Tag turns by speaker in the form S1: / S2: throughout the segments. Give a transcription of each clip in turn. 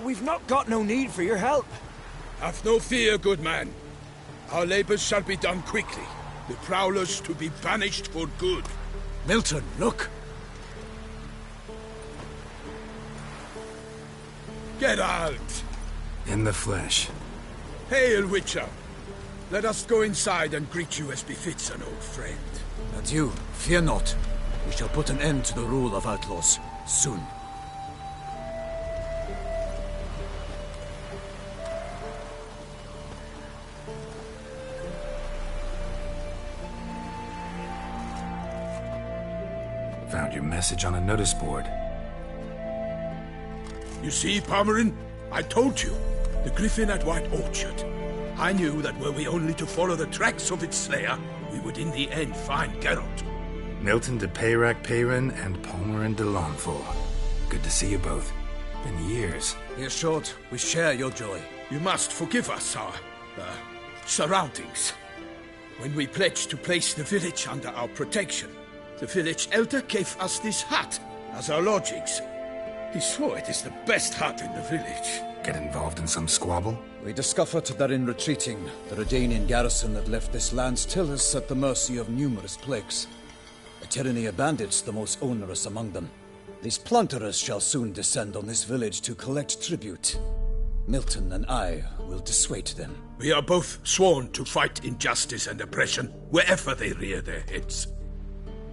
S1: we've not got no need for your help.
S2: Have no fear, good man. Our labors shall be done quickly. The prowlers to be banished for good.
S1: Milton, look!
S2: Geralt!
S3: In the flesh.
S2: Hail, Witcher! Let us go inside and greet you as befits an old friend.
S1: And you, fear not. We shall put an end to the rule of outlaws, soon.
S3: Found your message on a notice board.
S2: You see, Palmerin? I told you. The griffin at White Orchard. I knew that were we only to follow the tracks of its slayer, we would in the end find Geralt.
S3: Milton de Peyrac-Peyrin and Palmerin de Launfal. Good to see you both. Been years.
S1: Hear short, we share your joy.
S2: You must forgive us our, surroundings. When we pledged to place the village under our protection, the village elder gave us this hut as our lodgings. He swore it is the best hut in the village.
S3: Get involved in some squabble?
S1: We discovered that in retreating, the Redanian garrison that left this land still is at the mercy of numerous plagues. A tyranny of bandits, the most onerous among them. These plunderers shall soon descend on this village to collect tribute. Milton and I will dissuade them.
S2: We are both sworn to fight injustice and oppression wherever they rear their heads.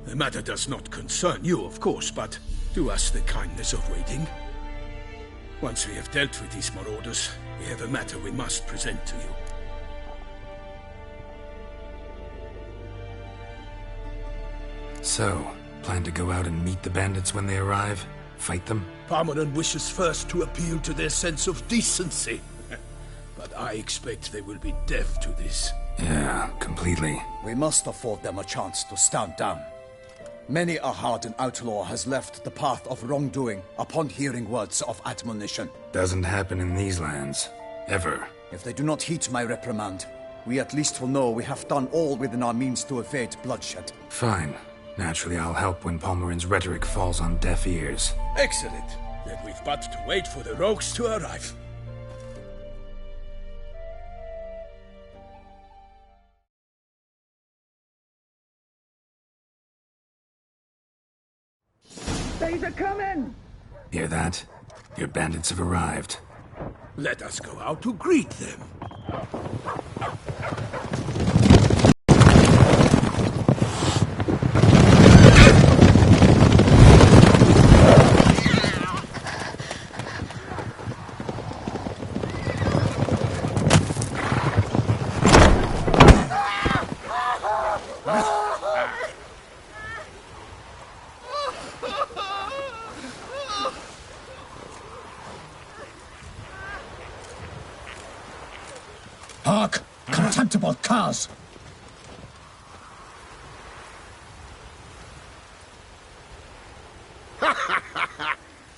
S2: The matter does not concern you, of course, but do us the kindness of waiting. Once we have dealt with these marauders, we have a matter we must present to you.
S3: So, plan to go out and meet the bandits when they arrive? Fight them?
S2: Palmerin wishes first to appeal to their sense of decency. But I expect they will be deaf to this.
S3: Yeah, completely.
S1: We must afford them a chance to stand down. Many a hardened outlaw has left the path of wrongdoing upon hearing words of admonition.
S3: Doesn't happen in these lands. Ever.
S1: If they do not heed my reprimand, we at least will know we have done all within our means to evade bloodshed.
S3: Fine. Naturally, I'll help when Palmerin's rhetoric falls on deaf ears.
S2: Excellent. Then we've but to wait for the rogues to arrive.
S4: They's a coming!
S3: Hear that? Your bandits have arrived.
S2: Let us go out to greet them.
S4: Hark! Contemptible curs!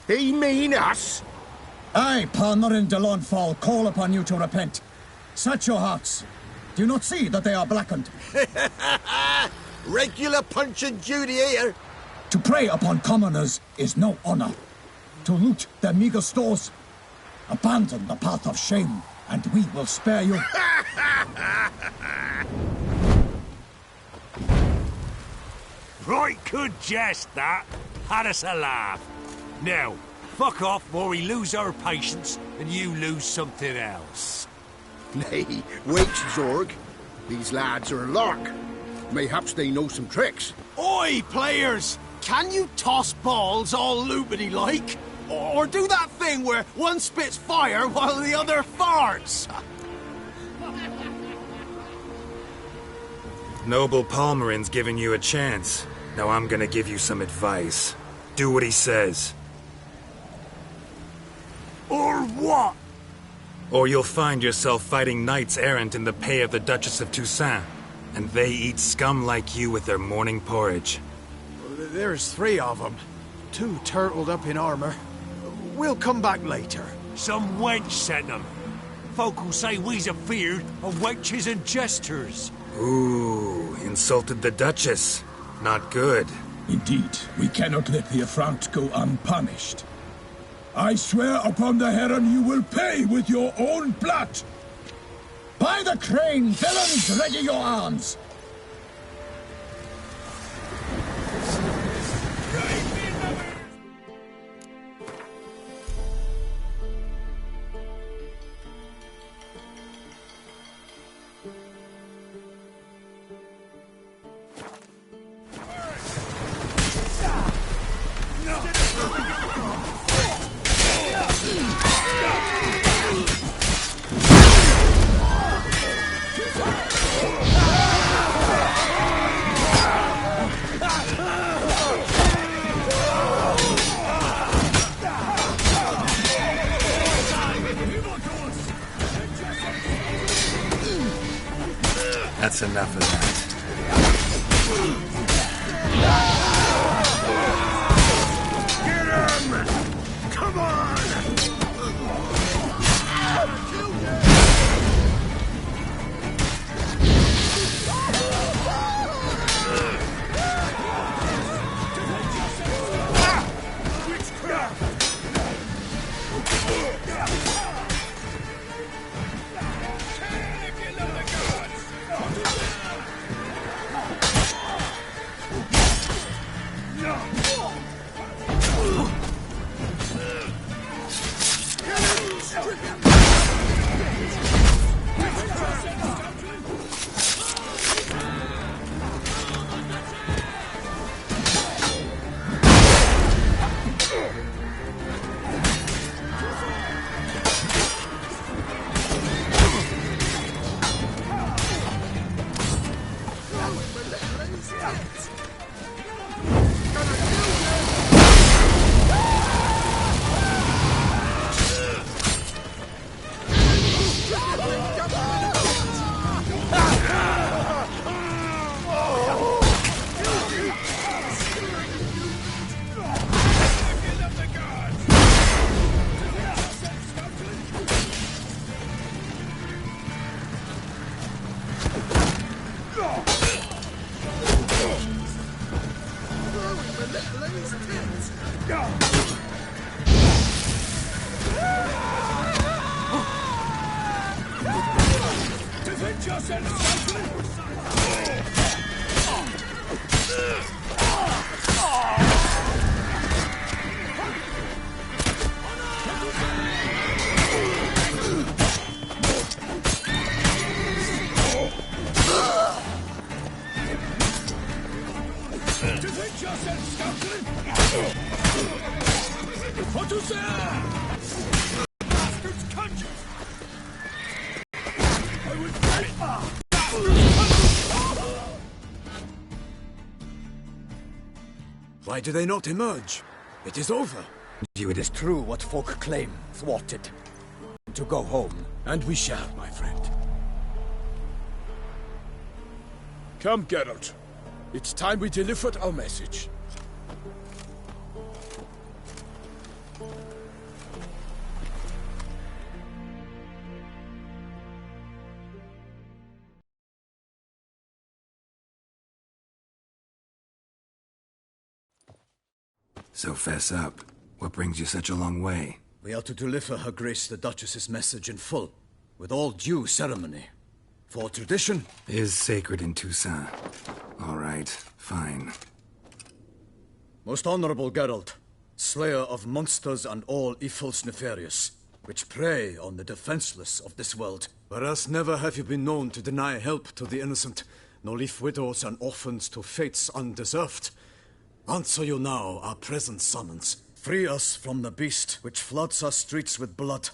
S5: They mean us?
S4: I, Palmerin de Launfal, call upon you to repent. Search your hearts. Do you not see that they are blackened?
S5: Regular punch and duty here.
S4: To prey upon commoners is no honor. To loot their meager stores, abandon the path of shame, and we will spare you.
S6: Right good jest, that. Had us a laugh. Now, fuck off before we lose our patience and you lose something else.
S5: Nay, wait, Zorg. These lads are a lark. Mayhaps they know some tricks.
S7: Oi, players! Can you toss balls all loopity-like? Or do that thing where one spits fire while the other farts?
S3: Noble Palmerin's giving you a chance. Now I'm gonna give you some advice. Do what he says.
S6: Or what?
S3: Or you'll find yourself fighting knights errant in the pay of the Duchess of Toussaint. And they eat scum like you with their morning porridge.
S7: There's 3 of them. 2 turtled up in armor. We'll come back later.
S6: Some wench sent them. Folk will say we's afeard of wenches and jesters.
S3: Ooh, insulted the Duchess. Not good.
S8: Indeed, we cannot let the affront go unpunished.
S4: I swear upon the heron you will pay with your own blood! By the crane, villains, ready your arms!
S3: That's enough of that.
S2: Get him! Come on!
S1: Why do they not emerge? It is over. It is true what folk claim, thwarted. To go home.
S2: And we shall, my friend. Come, Geralt. It's time we delivered our message.
S3: So fess up. What brings you such a long way?
S1: We are to deliver Her Grace the Duchess's message in full, with all due ceremony. For tradition
S3: is sacred in Toussaint. All right, fine.
S1: Most honorable Geralt, slayer of monsters and all evils nefarious, which prey on the defenseless of this world. Whereas never have you been known to deny help to the innocent, nor leave widows and orphans to fates undeserved. Answer you now our present summons. Free us from the beast which floods our streets with blood,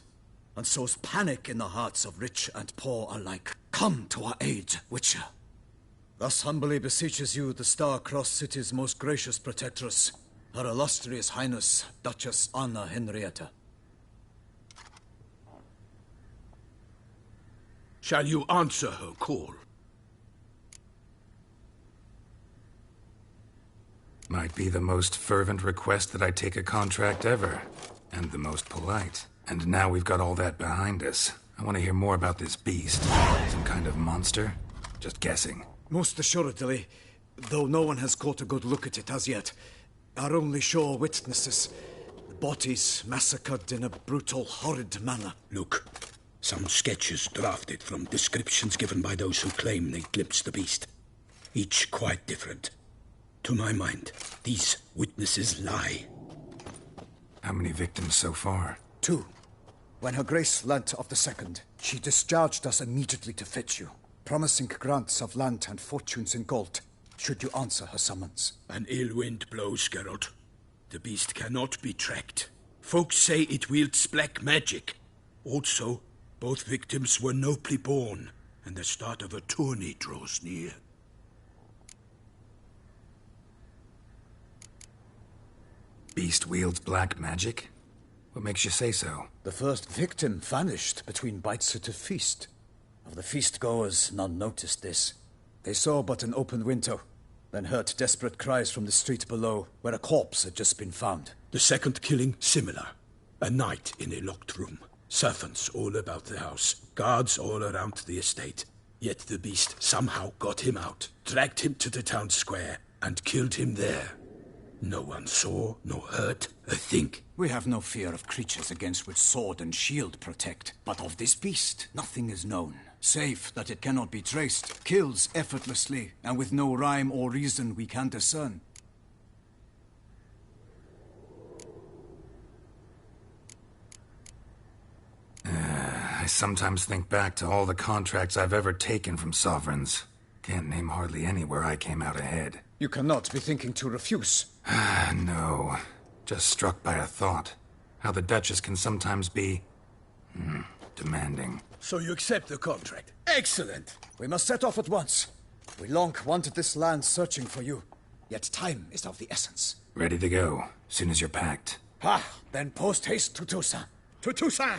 S1: and sows panic in the hearts of rich and poor alike. Come to our aid, Witcher. Thus humbly beseeches you the Star-Crossed City's most gracious protectress, Her Illustrious Highness, Duchess Anna Henrietta.
S2: Shall you answer her call?
S3: Might be the most fervent request that I take a contract ever, and the most polite. And now we've got all that behind us. I want to hear more about this beast. Some kind of monster? Just guessing.
S1: Most assuredly, though no one has caught a good look at it as yet. Our only sure witnesses, bodies massacred in a brutal, horrid manner.
S2: Look, some sketches drafted from descriptions given by those who claim they glimpsed the beast. Each quite different. To my mind, these witnesses lie.
S3: How many victims so far?
S1: 2. When Her Grace learnt of the second, she discharged us immediately to fetch you, promising grants of land and fortunes in gold, should you answer her summons.
S2: An ill wind blows, Geralt. The beast cannot be tracked. Folks say it wields black magic. Also, both victims were nobly born, and the start of a tourney draws near.
S3: Beast wields black magic? What makes you say so?
S1: The first victim vanished between bites at a feast. Of the feast-goers, none noticed this. They saw but an open window, then heard desperate cries from the street below, where a corpse had just been found.
S2: The second killing, similar. A night in a locked room. Servants all about the house. Guards all around the estate. Yet the beast somehow got him out, dragged him to the town square, and killed him there. No one saw, nor heard a thing.
S1: We have no fear of creatures against which sword and shield protect. But of this beast, nothing is known. Save that it cannot be traced, kills effortlessly, and with no rhyme or reason we can discern.
S3: I sometimes think back to all the contracts I've ever taken from sovereigns. Can't name hardly any where I came out ahead.
S1: You cannot be thinking to refuse.
S3: No. Just struck by a thought. How the Duchess can sometimes be... demanding.
S2: So you accept the contract. Excellent!
S1: We must set off at once. We long wanted this land searching for you. Yet time is of the essence.
S3: Ready to go, soon as you're packed.
S1: Then post-haste to Toussaint.
S2: To Toussaint!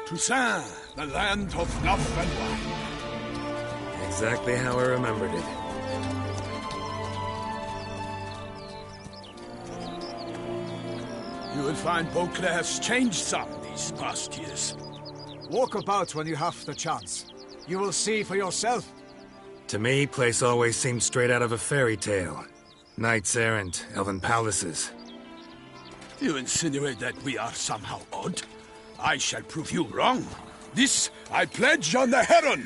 S2: Toussaint, the land of love and wine.
S3: Exactly how I remembered it.
S2: You will find Beauclair has changed some these past years.
S1: Walk about when you have the chance. You will see for yourself.
S3: To me, place always seemed straight out of a fairy tale. Knights errant, elven palaces.
S2: You insinuate that we are somehow odd? I shall prove you wrong. This I pledge on the Heron.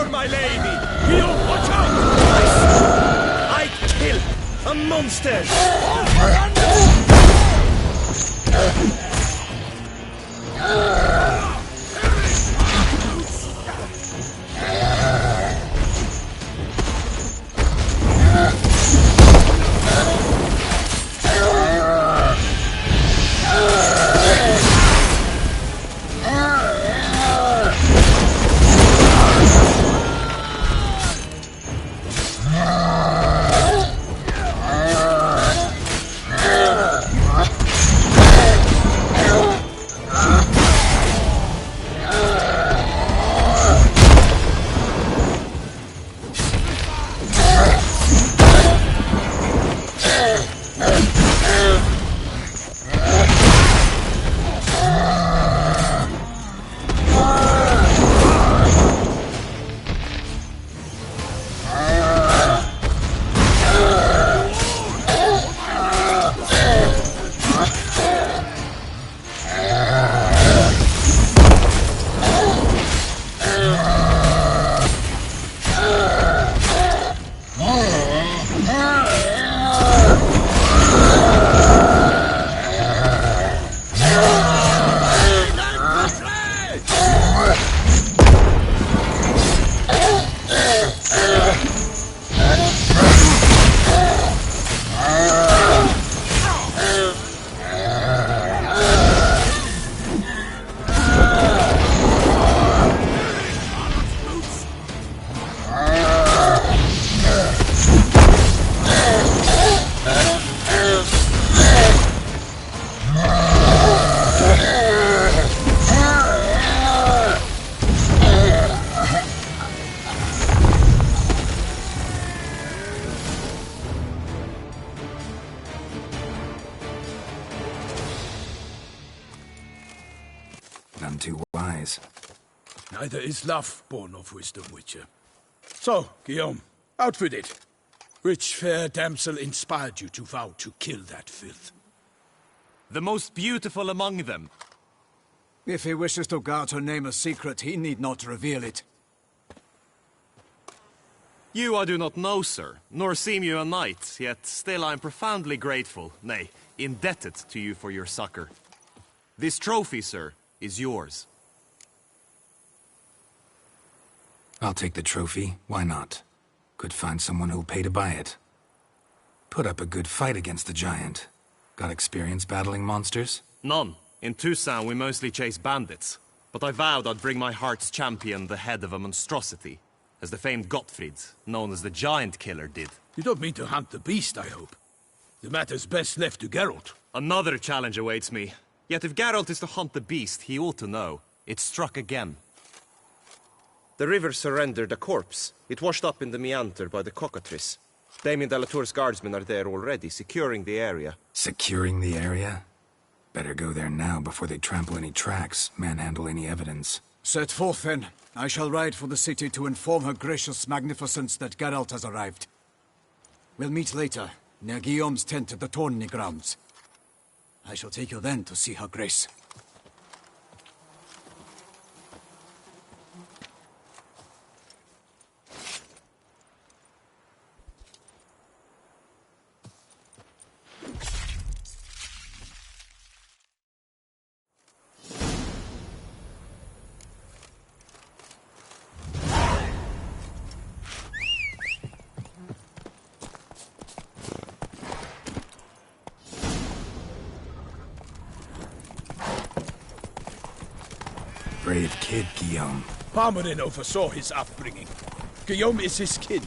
S6: for my lady! Guillaume, watch out! I kill a monster!
S3: None too wise.
S2: Neither is love born of wisdom, Witcher. So, Guillaume, outfit it. Which fair damsel inspired you to vow to kill that filth?
S6: The most beautiful among them.
S1: If he wishes to guard her name a secret, he need not reveal it.
S6: You I do not know, sir, nor seem you a knight, yet still I am profoundly grateful, nay, indebted to you for your succor. This trophy, sir, is yours.
S3: I'll take the trophy, why not? Could find someone who'll pay to buy it. Put up a good fight against the giant. Got experience battling monsters?
S6: None. In Toussaint we mostly chase bandits. But I vowed I'd bring my heart's champion the head of a monstrosity, as the famed Gottfried, known as the Giant Killer, did.
S2: You don't mean to hunt the beast, I hope. The matter's best left to Geralt.
S6: Another challenge awaits me. Yet if Geralt is to hunt the beast, he ought to know. It struck again. The river surrendered a corpse. It washed up in the meander by the cockatrice. Damien de la Tour's guardsmen are there already, securing the area.
S3: Securing the area? Better go there now before they trample any tracks, manhandle any evidence.
S1: Set forth, then. I shall ride for the city to inform her gracious magnificence that Geralt has arrived. We'll meet later, near Guillaume's tent at the Tourney grounds. I shall take you then to see her grace.
S3: Brave kid, Guillaume.
S2: Parmanin oversaw his upbringing. Guillaume is his kin.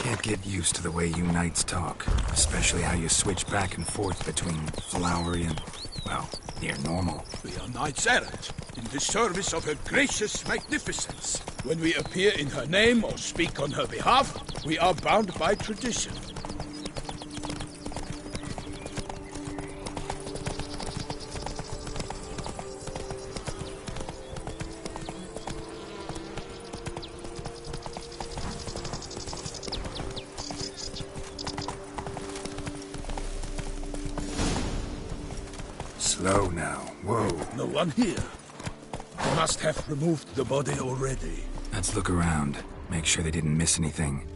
S3: Can't get used to the way you knights talk. Especially how you switch back and forth between flowery and, well, near normal.
S2: We are knights errant, in the service of her gracious magnificence. When we appear in her name or speak on her behalf, we are bound by tradition.
S3: Slow now. Whoa.
S2: No one here. They must have removed the body already.
S3: Let's look around. Make sure they didn't miss anything.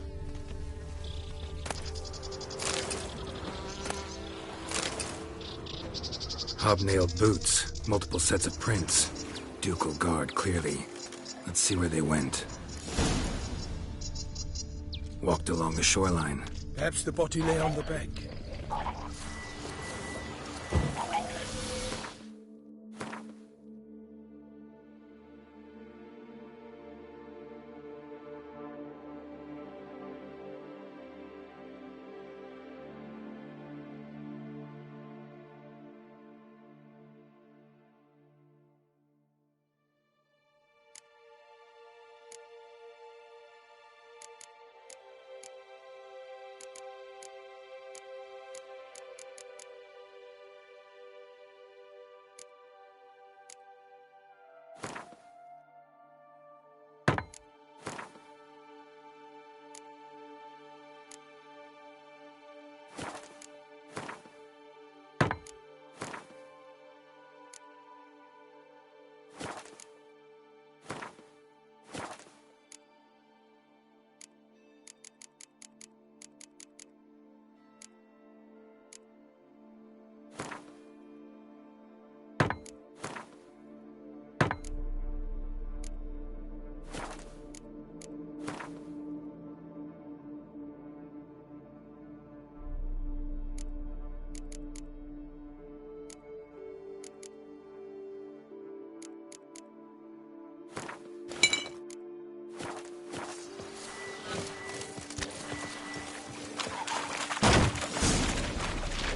S3: Hobnailed boots. Multiple sets of prints. Ducal guard, clearly. Let's see where they went. Walked along the shoreline.
S2: Perhaps the body lay on the bank.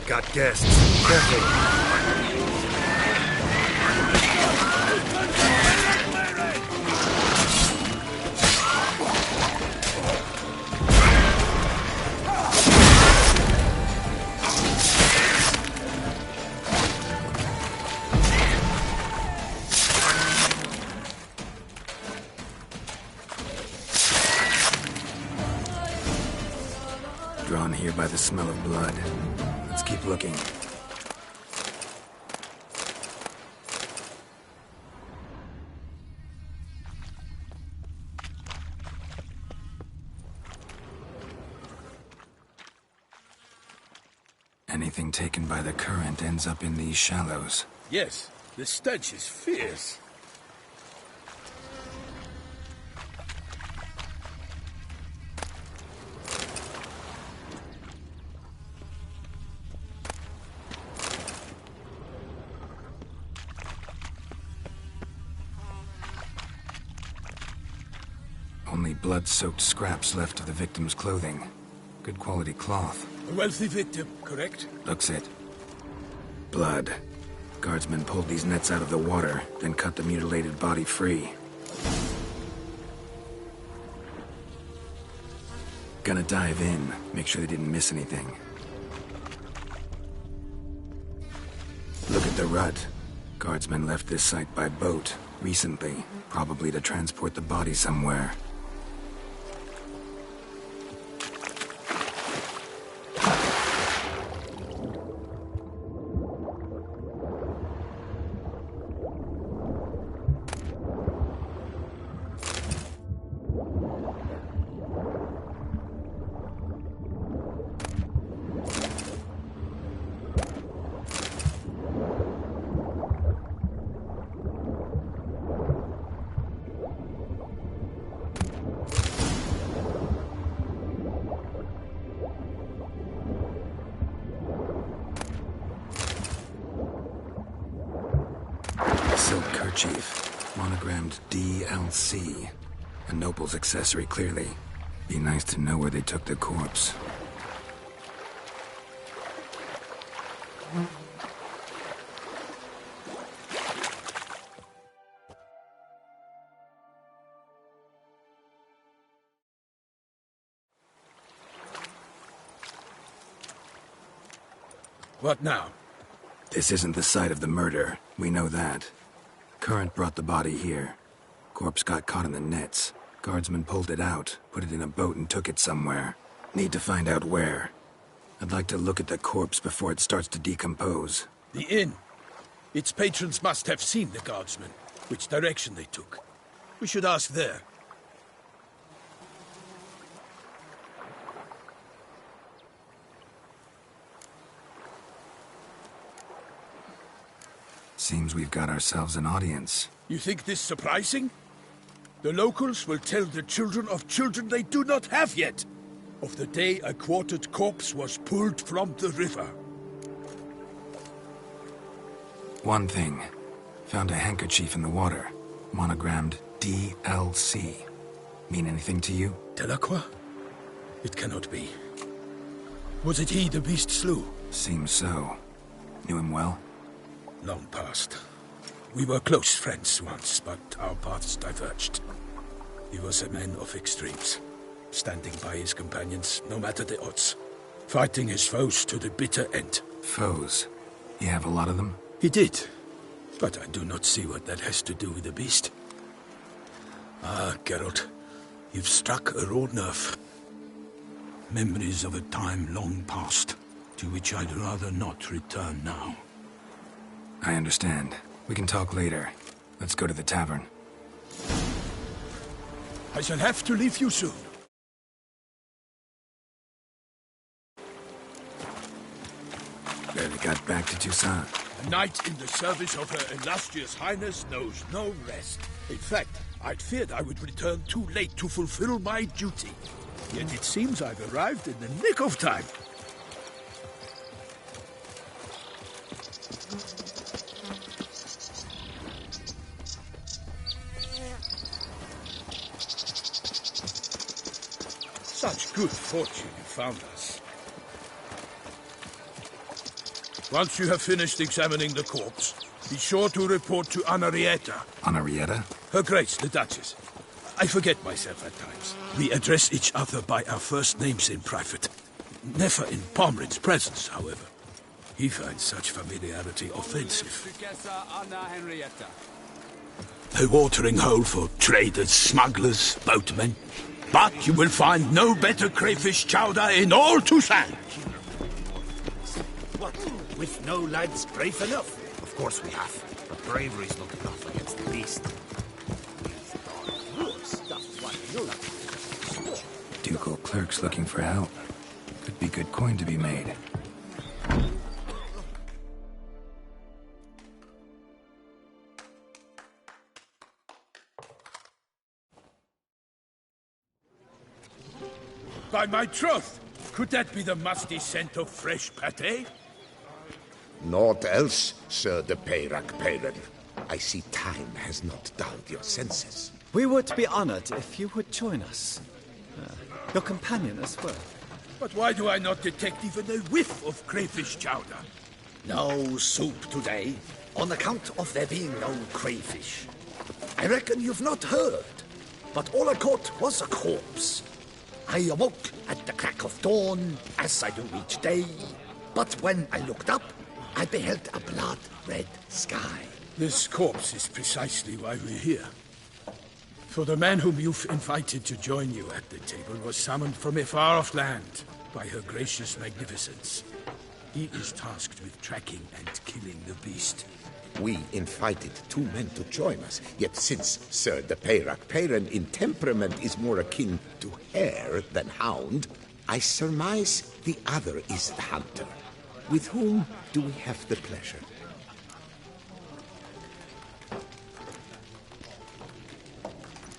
S3: Got guests. Careful. Drawn here by the smell of blood. Let's keep looking. Anything taken by the current ends up in these shallows.
S2: Yes, the stench is fierce.
S3: Only blood-soaked scraps left of the victim's clothing. Good quality cloth.
S2: A wealthy victim, correct?
S3: Looks it. Blood. Guardsmen pulled these nets out of the water, then cut the mutilated body free. Gonna dive in, make sure they didn't miss anything. Look at the rut. Guardsmen left this site by boat, recently, probably to transport the body somewhere. Silk kerchief, monogrammed DLC. A noble's accessory, clearly. Be nice to know where they took the corpse.
S2: What now?
S3: This isn't the site of the murder. We know that. Current brought the body here. Corpse got caught in the nets. Guardsmen pulled it out, put it in a boat and took it somewhere. Need to find out where. I'd like to look at the corpse before it starts to decompose.
S2: The inn. Its patrons must have seen the guardsmen, which direction they took. We should ask there.
S3: Seems we've got ourselves an audience.
S2: You think this surprising? The locals will tell the children of children they do not have yet, of the day a quartered corpse was pulled from the river.
S3: One thing. Found a handkerchief in the water. Monogrammed DLC. Mean anything to you?
S2: Delacroix? It cannot be. Was it he the beast slew?
S3: Seems so. Knew him well?
S2: Long past. We were close friends once, but our paths diverged. He was a man of extremes, standing by his companions no matter the odds, fighting his foes to the bitter end.
S3: Foes? You have a lot of them?
S2: He did, but I do not see what that has to do with the beast. Ah, Geralt, you've struck a raw nerve. Memories of a time long past, to which I'd rather not return now.
S3: I understand. We can talk later. Let's go to the tavern.
S2: I shall have to leave you soon.
S3: Barely got back to Toussaint.
S2: A knight in the service of Her Illustrious Highness knows no rest. In fact, I'd feared I would return too late to fulfill my duty. Yet it seems I've arrived in the nick of time. Such good fortune you found us. Once you have finished examining the corpse, be sure to report to Anarietta.
S3: Anarietta?
S2: Her Grace, the Duchess. I forget myself at times. We address each other by our first names in private. Never in Pomrin's presence, however. He finds such familiarity offensive. A watering hole for traders, smugglers, boatmen. But you will find no better crayfish chowder in all Toussaint.
S8: What? With no lads brave enough? Of course we have. But bravery's not enough against the beast.
S3: Ducal clerks looking for help. Could be good coin to be made.
S2: By my troth, could that be the musty scent of fresh pâté?
S8: Naught else, Sir de Peyrac-Peyran. I see time has not dulled your senses.
S1: We would be honored if you would join us. Your companion as well.
S2: But why do I not detect even a whiff of crayfish chowder?
S8: No soup today, on account of there being no crayfish. I reckon you've not heard, but all I caught was a corpse. I awoke at the crack of dawn, as I do each day, but when I looked up, I beheld a blood-red sky.
S2: This corpse is precisely why we're here. For the man whom you've invited to join you at the table was summoned from a far-off land by her gracious magnificence. He is tasked with tracking and killing the beast.
S8: We invited 2 men to join us, yet since Sir de Peyrac-Peyran in temperament is more akin to hare than hound, I surmise the other is the hunter. With whom do we have the pleasure?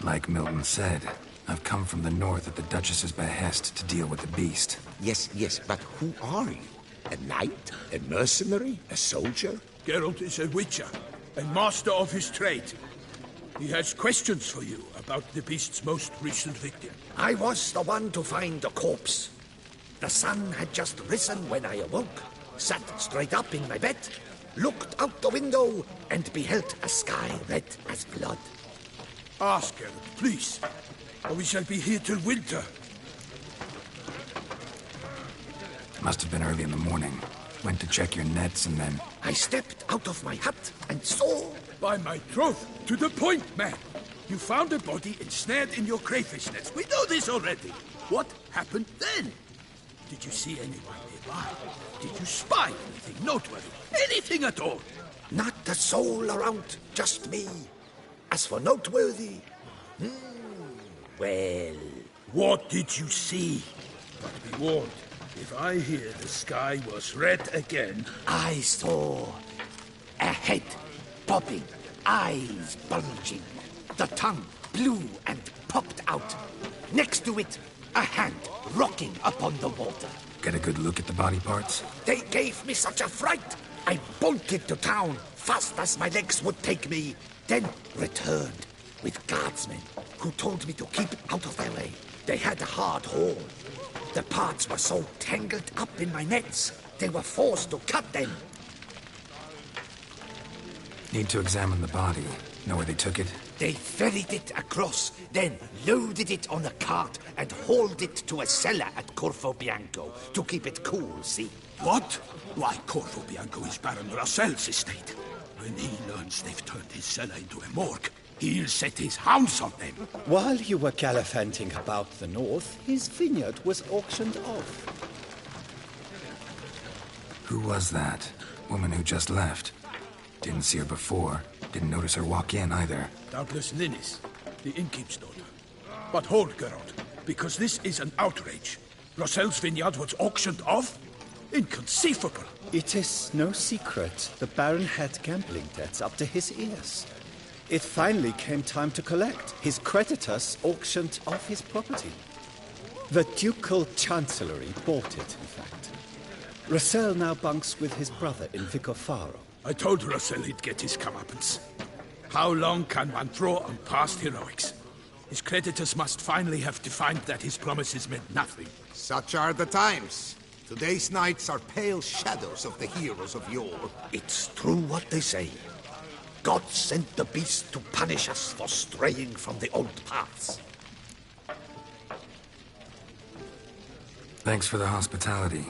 S3: Like Milton said, I've come from the north at the Duchess's behest to deal with the beast.
S8: Yes, but who are you? A knight? A mercenary? A soldier?
S2: Geralt is a witcher, and master of his trade. He has questions for you about the beast's most recent victim.
S8: I was the one to find the corpse. The sun had just risen when I awoke, sat straight up in my bed, looked out the window, and beheld a sky red as blood.
S2: Ask Geralt, please, or we shall be here till winter.
S3: Must have been early in the morning. Went to check your nets and then...
S8: I stepped out of my hut and saw...
S2: By my troth, to the point, man. You found a body ensnared in your crayfish nets. We know this already. What happened then? Did you see anyone nearby? Did you spy anything noteworthy? Anything at all?
S8: Not a soul around, just me. As for noteworthy, well...
S2: What did you see? But be warned, if I hear the sky was red again...
S8: I saw a head popping, eyes bulging, the tongue blue and popped out. Next to it, a hand rocking upon the water.
S3: Get a good look at the body parts?
S8: They gave me such a fright. I bolted to town fast as my legs would take me, then returned with guardsmen who told me to keep out of their way. They had a hard haul. The parts were so tangled up in my nets, they were forced to cut them.
S3: Need to examine the body. Know where they took it?
S8: They ferried it across, then loaded it on a cart and hauled it to a cellar at Corvo Bianco to keep it cool, see?
S2: What? Why, Corvo Bianco is Baron Russell's estate. When he learns they've turned his cellar into a morgue, he'll set his hounds on them.
S9: While you were gallivanting about the north, his vineyard was auctioned off.
S3: Who was that? Woman who just left. Didn't see her before. Didn't notice her walk in either.
S2: Doubtless Linnis, the innkeep's daughter. But hold, Geralt, because this is an outrage. Russell's vineyard was auctioned off? Inconceivable.
S9: It is no secret the Baron had gambling debts up to his ears. It finally came time to collect. His creditors auctioned off his property. The Ducal Chancellery bought it, in fact. Russell now bunks with his brother in Vicofaro.
S2: I told Russell he'd get his comeuppance. How long can one throw on past heroics? His creditors must finally have defined that his promises meant nothing.
S10: Such are the times. Today's knights are pale shadows of the heroes of yore.
S8: It's true what they say. God sent the beast to punish us for straying from the old paths.
S3: Thanks for the hospitality.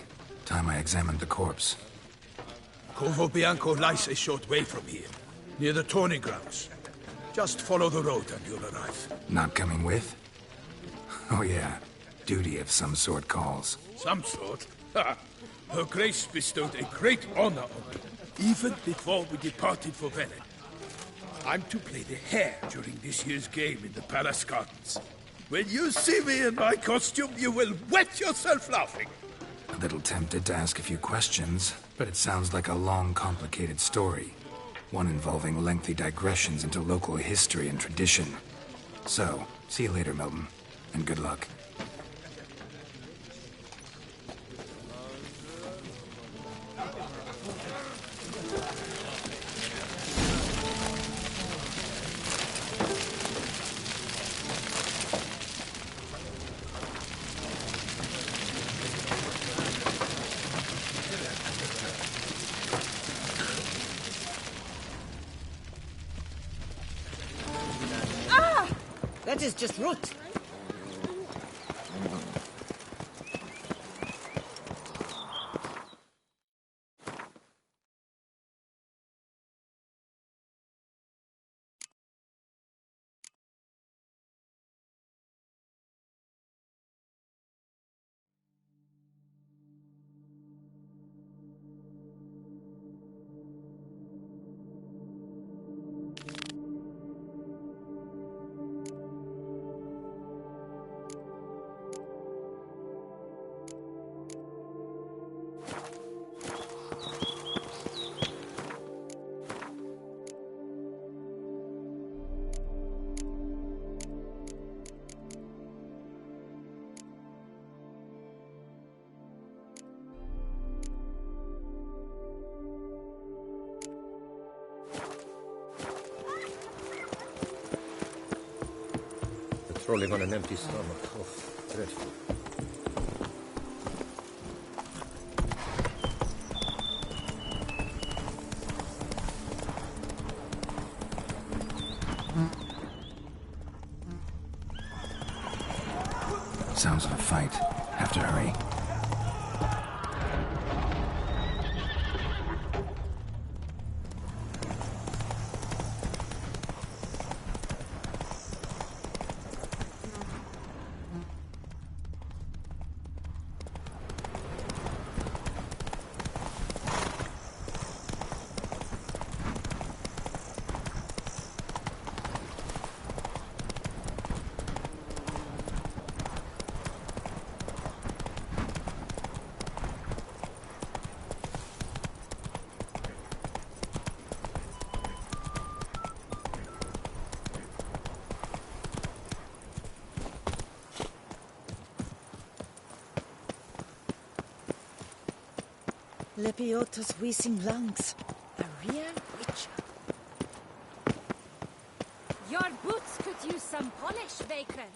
S3: Time I examined the corpse.
S2: Corvo Bianco lies a short way from here, near the tourney grounds. Just follow the road and you'll arrive.
S3: Not coming with? Oh yeah, duty of some sort calls.
S2: Some sort? Ha! Her Grace bestowed a great honor on me, even before we departed for Velen. I'm to play the hare during this year's game in the palace gardens. When you see me in my costume, you will wet yourself laughing.
S3: A little tempted to ask a few questions, but it sounds like a long, complicated story. One involving lengthy digressions into local history and tradition. So, see you later, Milton, and good luck.
S11: That is just root.
S6: Rolling on an empty stomach. Oh, dreadful.
S3: Sounds of a fight. Have to hurry.
S11: Lepiotus wheezing lungs. A real witcher.
S12: Your boots could use some polish, vagrant.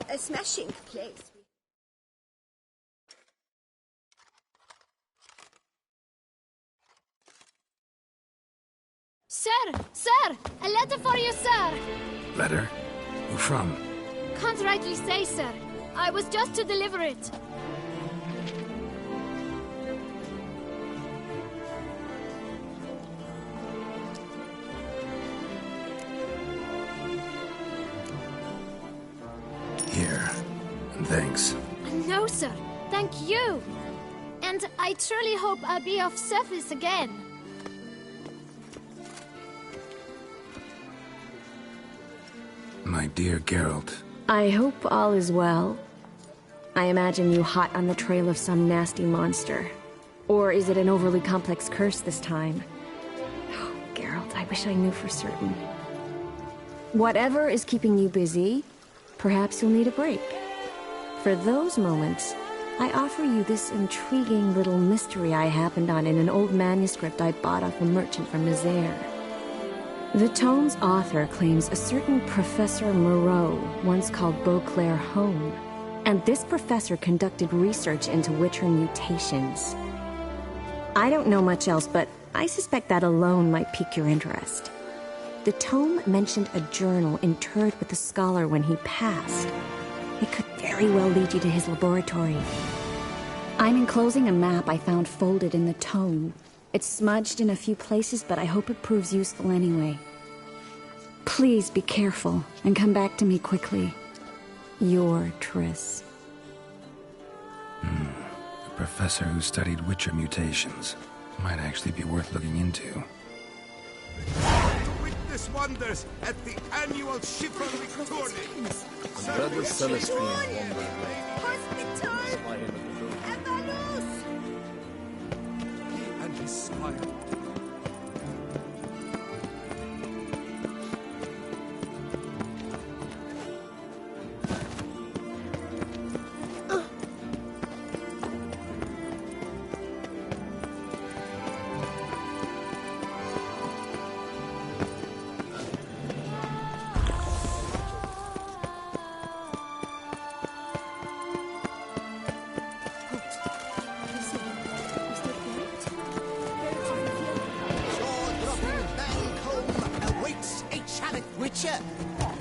S13: A smashing place.
S12: Sir! Sir! A letter for you, sir!
S3: Letter? Who from?
S12: Can't rightly say, sir. I was just to deliver it.
S3: Here. And thanks.
S12: No, sir. Thank you. And I truly hope I'll be of service again.
S3: My dear Geralt.
S14: I hope all is well. I imagine you hot on the trail of some nasty monster. Or is it an overly complex curse this time? Oh, Geralt, I wish I knew for certain. Whatever is keeping you busy, perhaps you'll need a break. For those moments, I offer you this intriguing little mystery I happened on in an old manuscript I bought off a merchant from Nazaire. The tome's author claims a certain Professor Moreau once called Beauclair home, and this professor conducted research into Witcher mutations. I don't know much else, but I suspect that alone might pique your interest. The tome mentioned a journal interred with the scholar when he passed. It could very well lead you to his laboratory. I'm enclosing a map I found folded in the tome. It's smudged in a few places, but I hope it proves useful anyway. Please be careful and come back to me quickly. Your Triss.
S3: A professor who studied Witcher mutations. Might actually be worth looking into.
S10: To witness wonders at the annual chivalric tourney.
S1: Brother Celestine won that way.
S13: Hospital! Evalus!
S10: And his smile.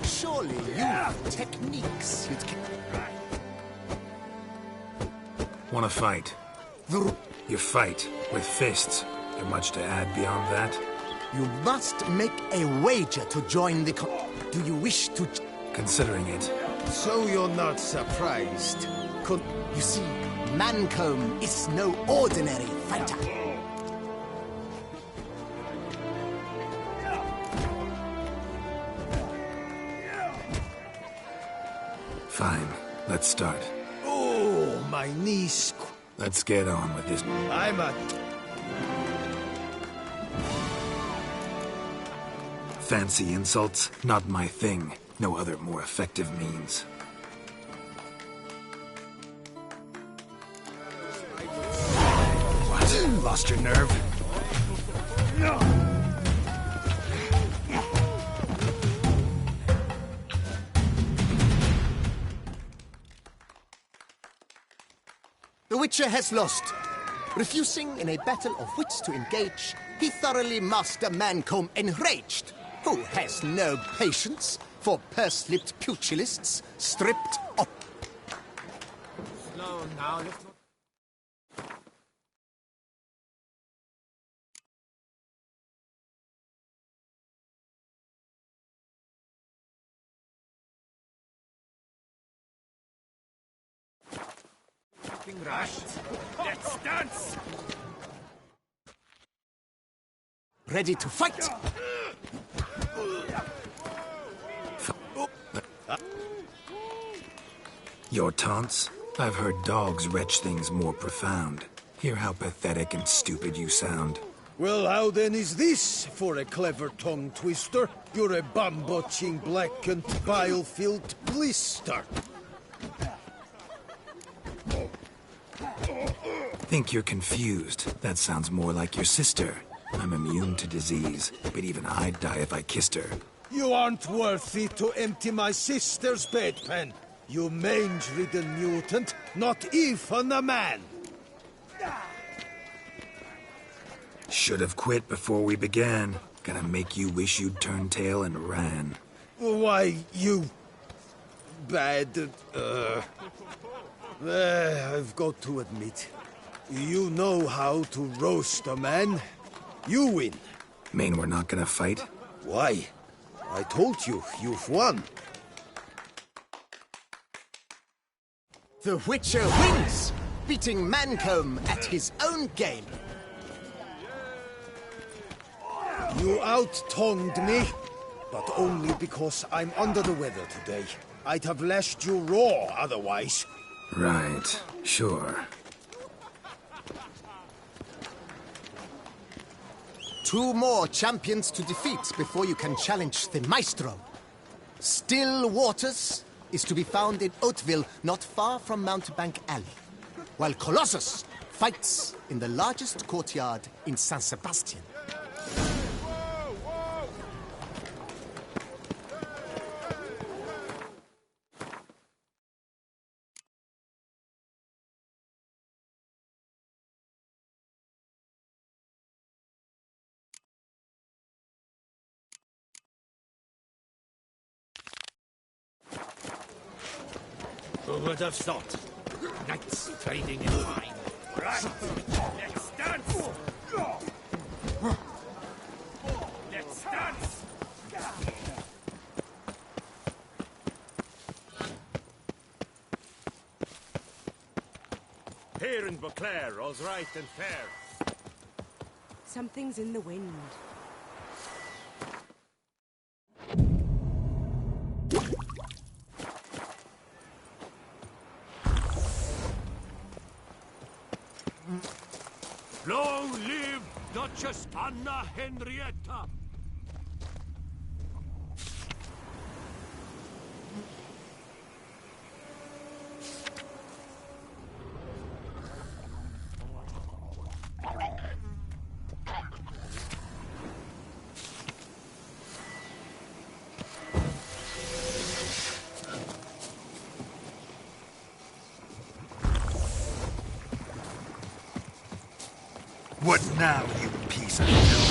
S7: Surely you have techniques you'd...
S3: Wanna fight? You fight with fists. There much to add beyond that?
S7: You must make a wager to join the Do you wish to...
S3: Considering it.
S7: So you're not surprised. You see, Mancomb is no ordinary fighter.
S3: Fine. Let's start.
S7: Oh, my knees.
S3: Let's get on with this.
S7: I'm a...
S3: Fancy insults? Not my thing. No other more effective means. What? Lost your nerve? No!
S7: The Witcher has lost. Refusing in a battle of wits to engage, he thoroughly mastered Mancomb enraged, who has no patience for purse-lipped pugilists stripped of...
S10: Slow now, let's not... Rushed. Let's dance!
S7: Ready to fight!
S3: Your taunts? I've heard dogs retch things more profound. Hear how pathetic and stupid you sound.
S15: Well, how then is this for a clever tongue twister? You're a bum-botching, blackened, bile-filled blister.
S3: Think you're confused. That sounds more like your sister. I'm immune to disease, but even I'd die if I kissed her.
S15: You aren't worthy to empty my sister's bedpan. You mange-ridden mutant, not even a man.
S3: Should have quit before we began. Gonna make you wish you'd turned tail and ran.
S15: Why, you... bad... I've got to admit, you know how to roast a man. You win.
S3: Mean we're not gonna fight?
S15: Why? I told you, you've won.
S7: The Witcher wins, beating Mancomb at his own game.
S15: You out-tongued me, but only because I'm under the weather today. I'd have lashed you raw otherwise.
S3: Right, sure.
S7: Two more champions to defeat before you can challenge the Maestro. Still Waters is to be found in Oatville, not far from Mountebank Alley, while Colossus fights in the largest courtyard in San Sebastian.
S16: Who would have thought? Knights trading in wine. Right, let's dance! Let's dance!
S6: Here in Beauclair, all's right and fair.
S11: Something's in the wind.
S16: Long live Duchess Anna Henrietta!
S3: What now, you piece of filth?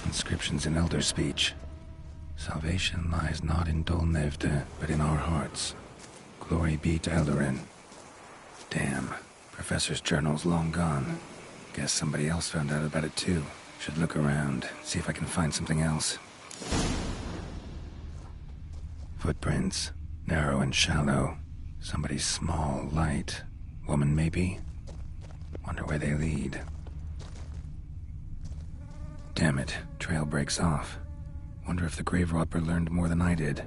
S3: Inscriptions in Elder speech. Salvation lies not in Dolnevde, but in our hearts. Glory be to Eldarin. Damn. Professor's journal's long gone. Guess somebody else found out about it too. Should look around, see if I can find something else. Footprints. Narrow and shallow. Somebody's small, light, Woman, maybe? Wonder where they lead. Damn it, trail breaks off. Wonder if the grave robber learned more than I did.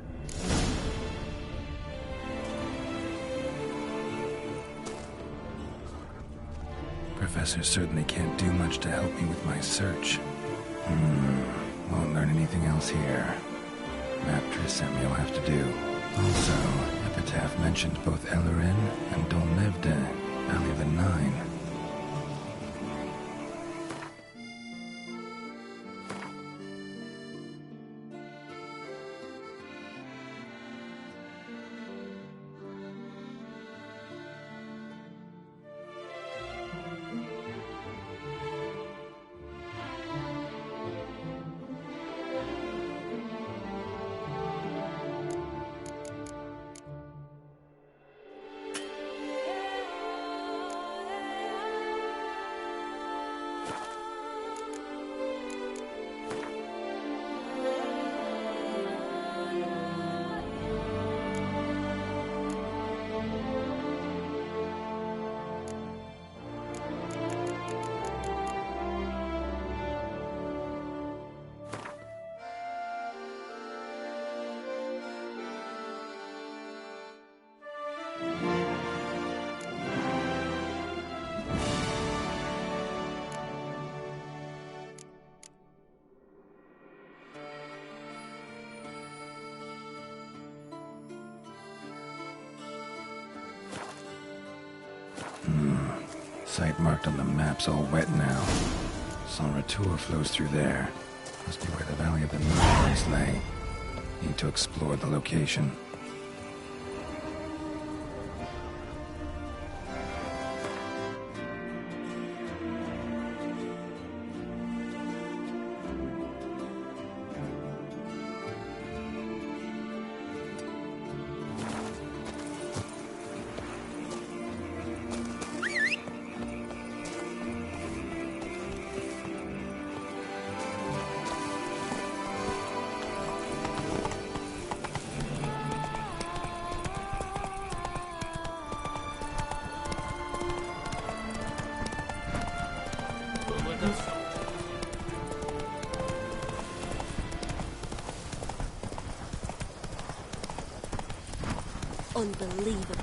S3: Professor certainly can't do much to help me with my search. Won't learn anything else here. Map Trisemi will have to do. Also, Epitaph mentioned both Ellerin and Dolmevde, Valley of the Nine. Site marked on the map's all wet now. San Retour flows through there. Must be where the Valley of the Nine lay. Need to explore the location.
S13: Unbelievable.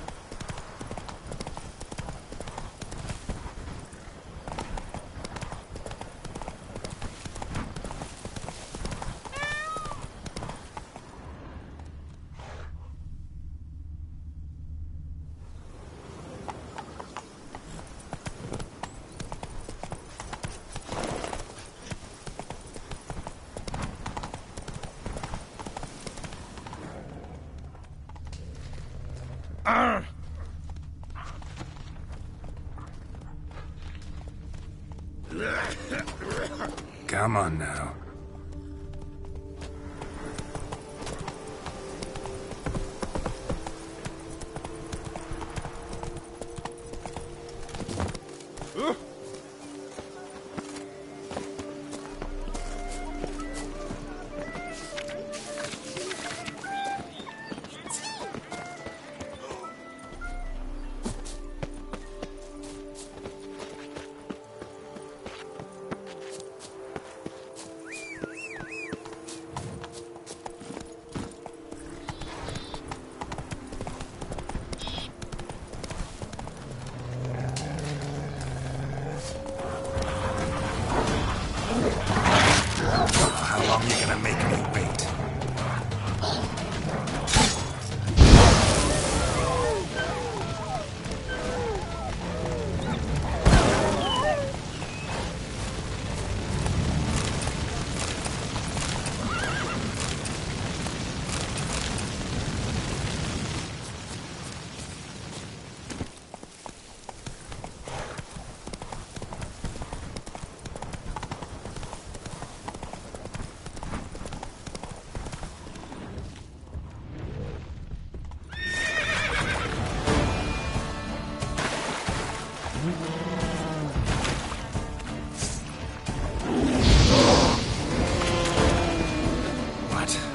S13: Come on now.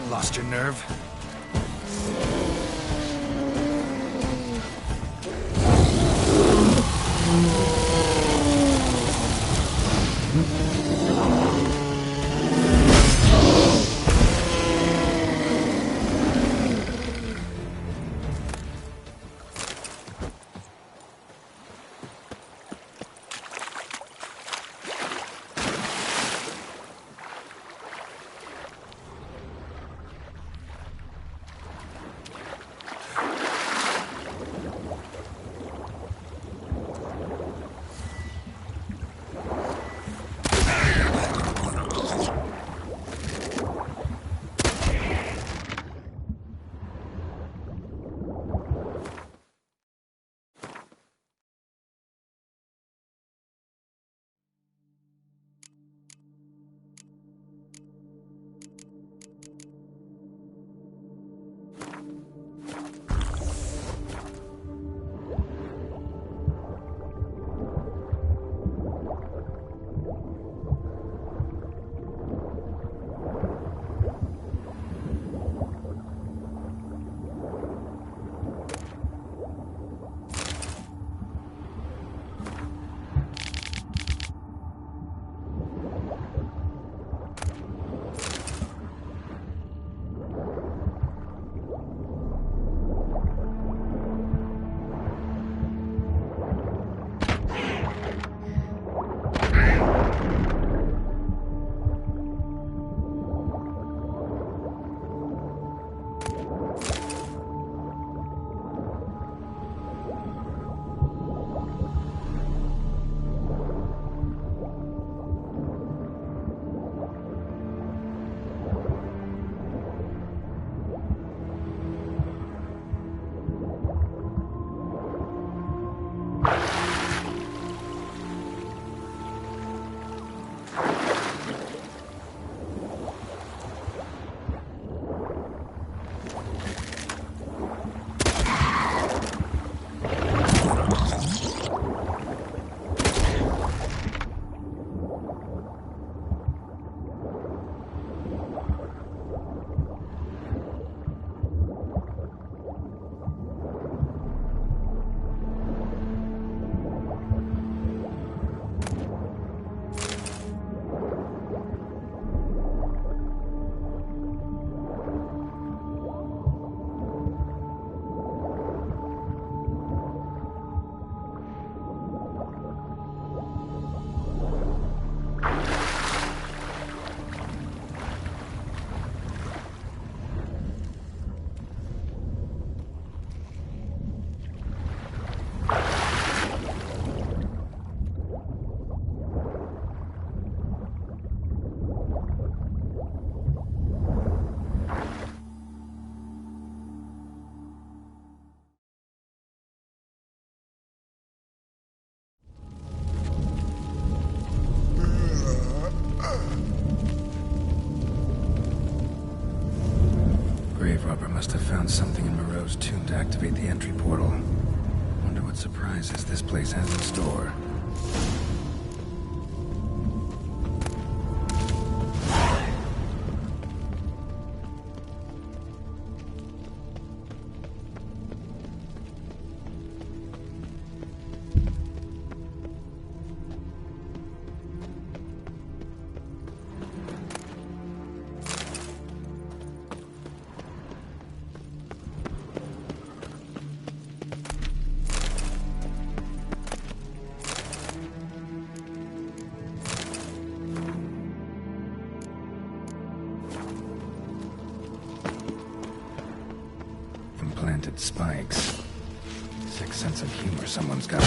S13: Lost your nerve?
S3: something in Moreau's tomb to activate the entry portal. Wonder what surprises this place has in store. Implanted spikes. Sick sense of humor someone's got.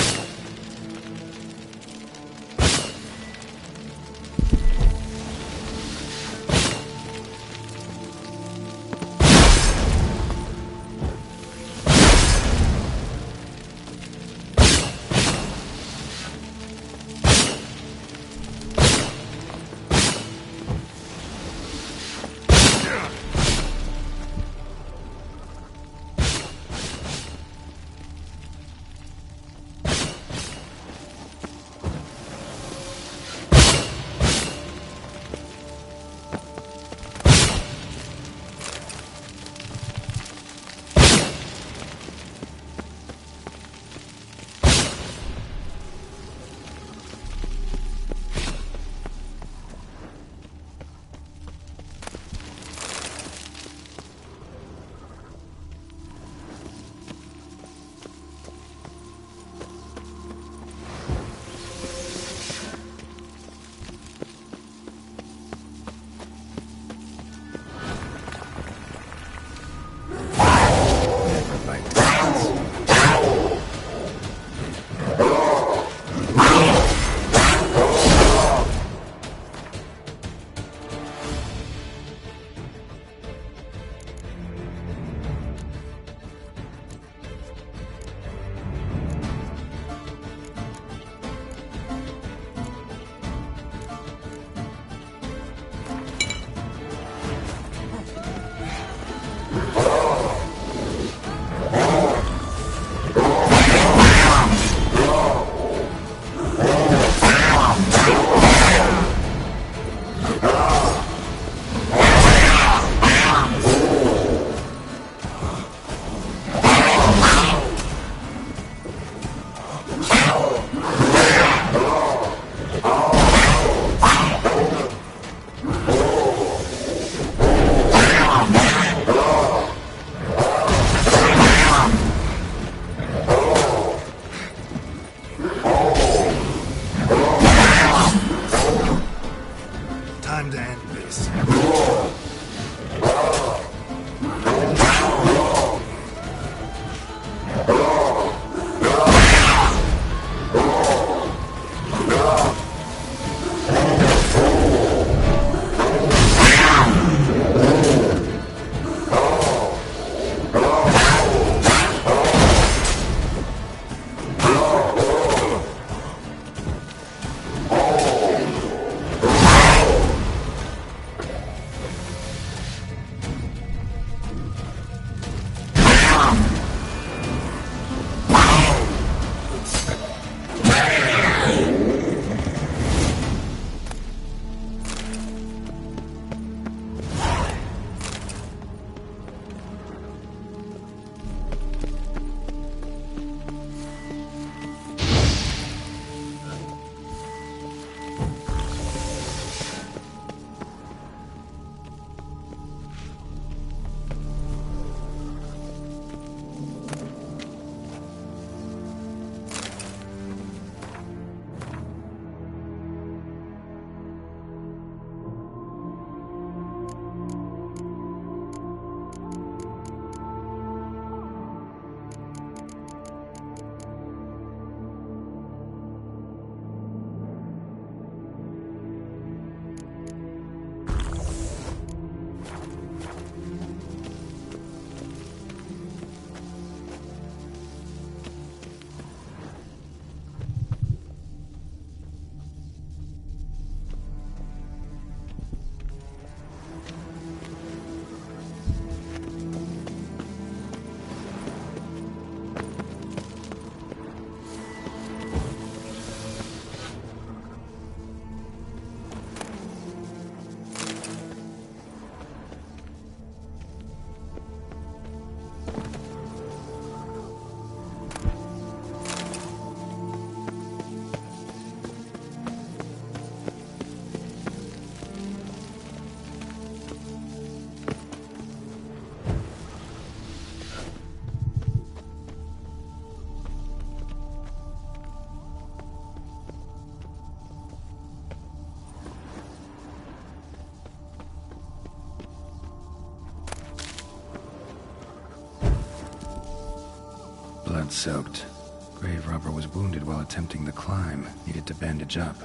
S3: Blood-soaked. Grave robber was wounded while attempting the climb. Needed to bandage up.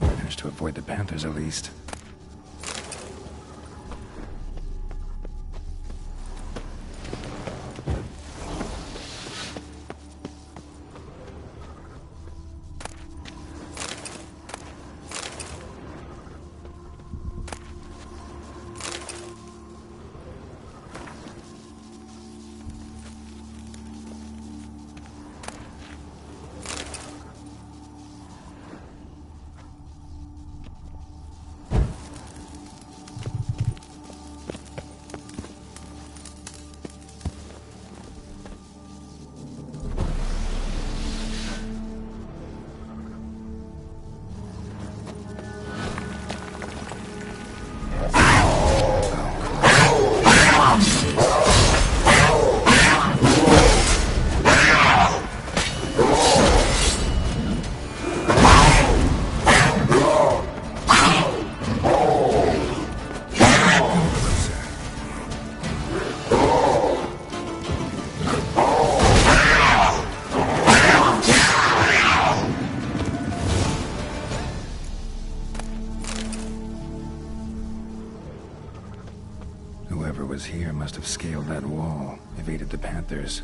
S3: Managed to avoid the Panthers at least. Whoever was here must have scaled that wall, evaded the Panthers.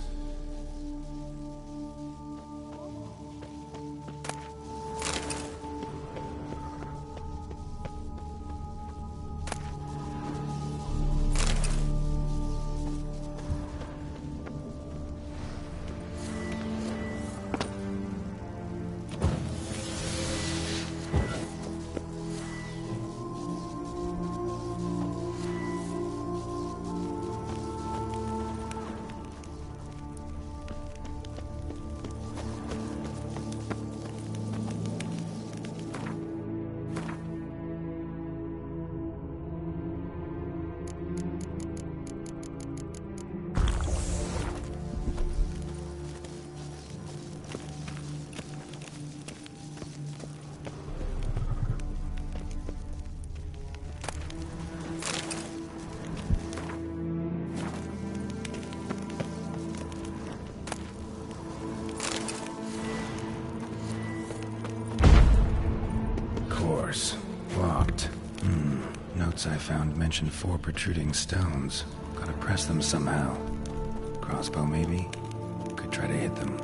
S3: Locked. Notes I found mention 4 protruding stones. Gotta press them somehow. Crossbow, maybe? Could try to hit them.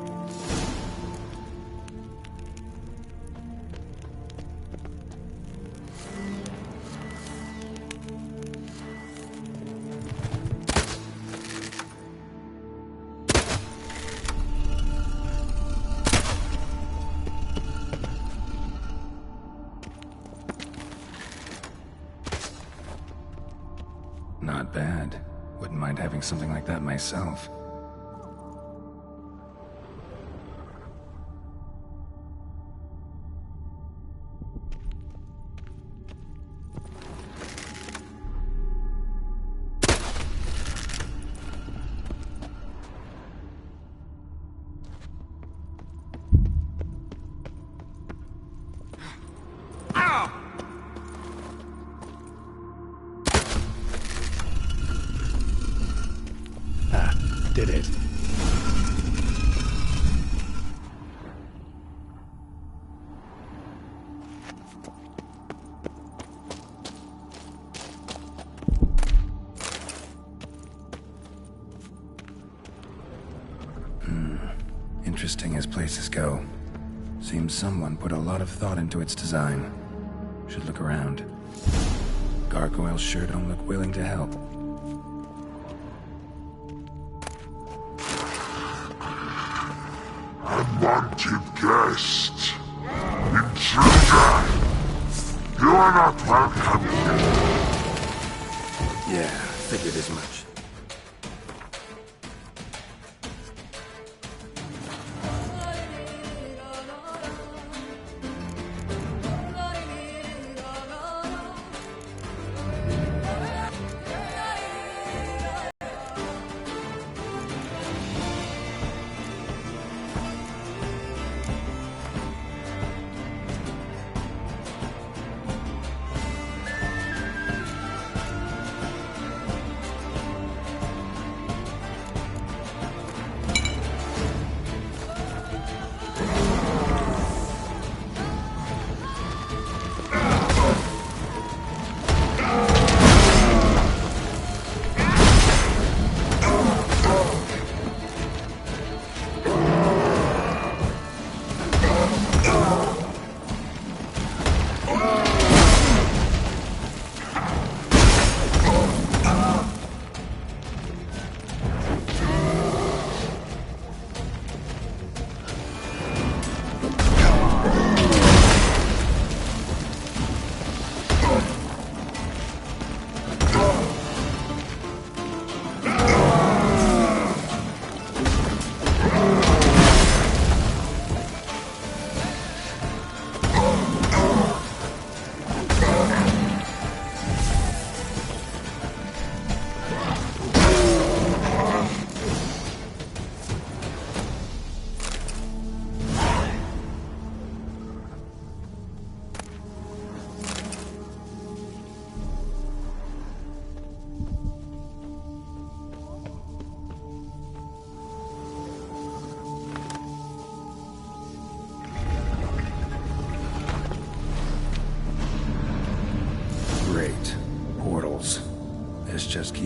S3: Not bad. Wouldn't mind having something like that myself.
S2: Did it.
S3: Interesting as places go. Seems someone put a lot of thought into its design. Should look around. Gargoyles sure don't look willing to help.
S17: Unwanted guest. Intruder. You are not welcome here.
S3: Yeah, figured as much.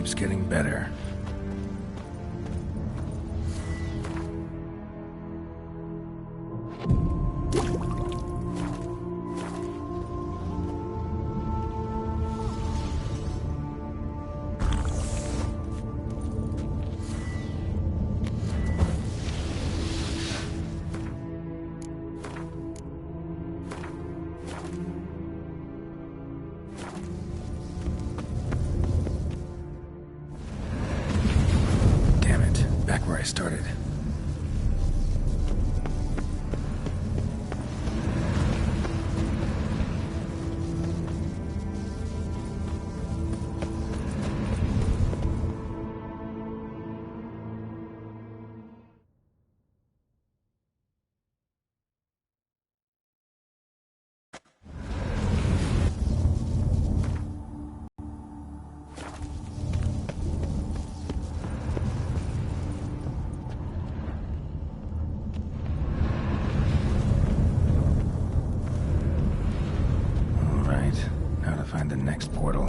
S3: keeps getting better. Back where I started. Now to find the next portal.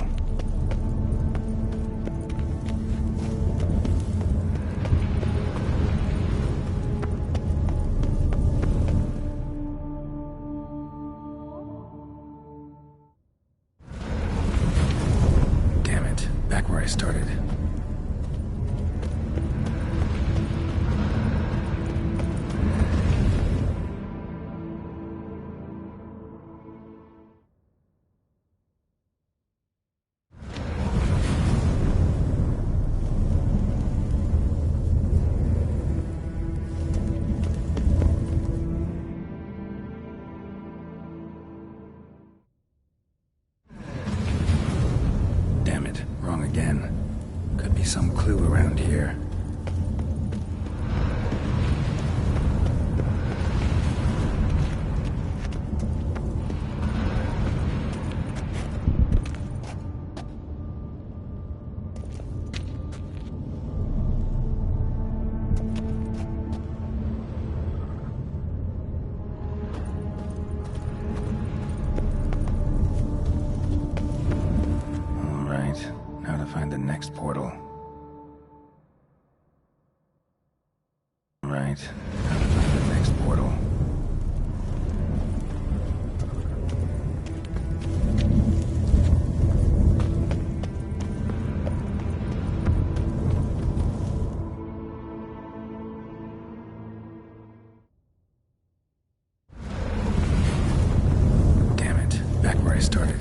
S3: Damn it, back where I started. Again. Could be some clue around here. Now to find the next portal. Right. Now to find the next portal. Damn it. Back where I started.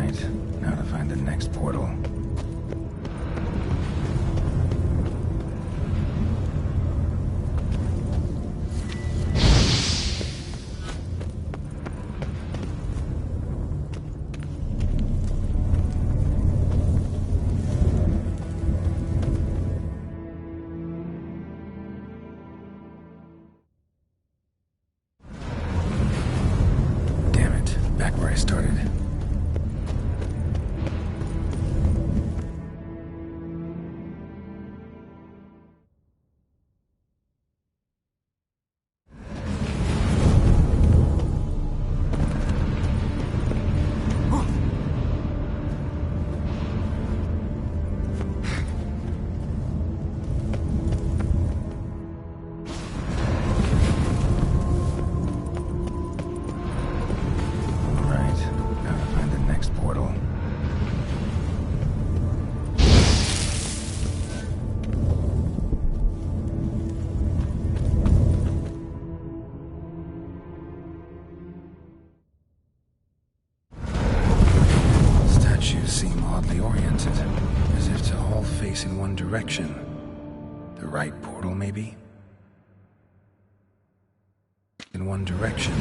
S3: Right. Now to find the next portal. In one direction. The right portal, maybe? In one direction.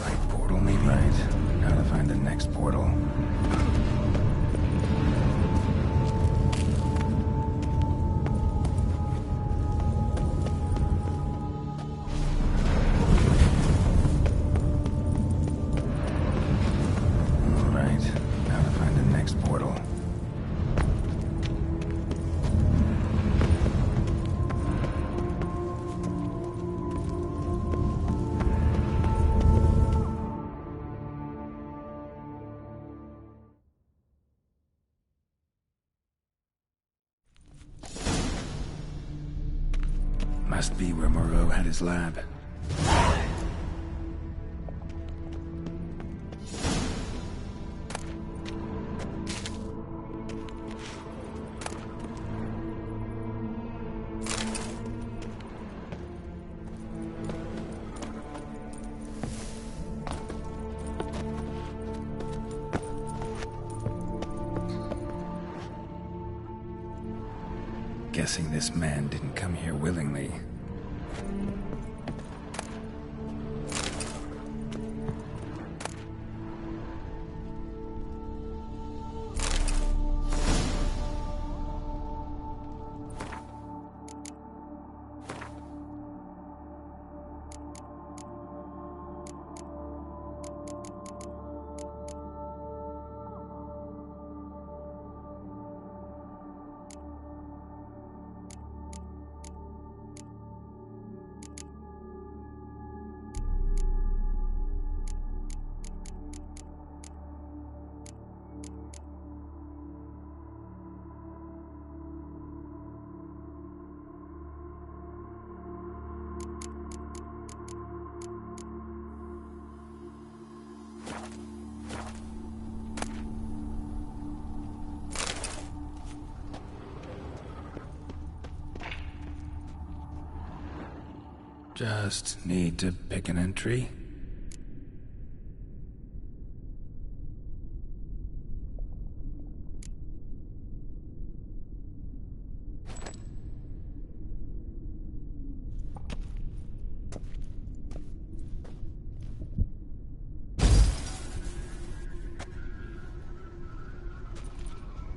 S3: Right portal, maybe? Right. Now to find the next portal. Must be where Moreau had his lab. Guessing this man didn't come here willingly. Just need to pick an entry.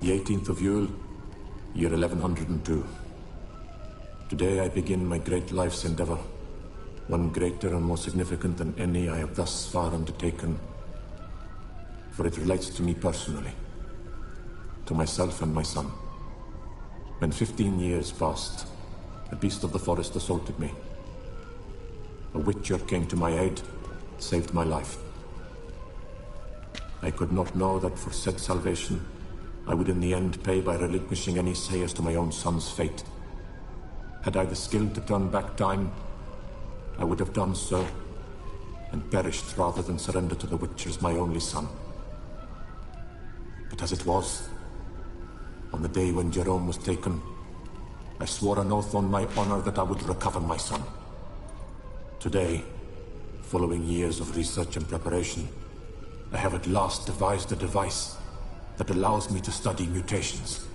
S18: The 18th of Yule, year 1102. Today I begin my great life's endeavor, one greater and more significant than any I have thus far undertaken, for it relates to me personally, to myself and my son. When 15 years passed, a beast of the forest assaulted me. A witcher came to my aid, saved my life. I could not know that for said salvation, I would in the end pay by relinquishing any say as to my own son's fate. Had I the skill to turn back time, I would have done so, and perished rather than surrender to the Witchers my only son. But as it was, on the day when Jerome was taken, I swore an oath on my honor that I would recover my son. Today, following years of research and preparation, I have at last devised a device that allows me to study mutations.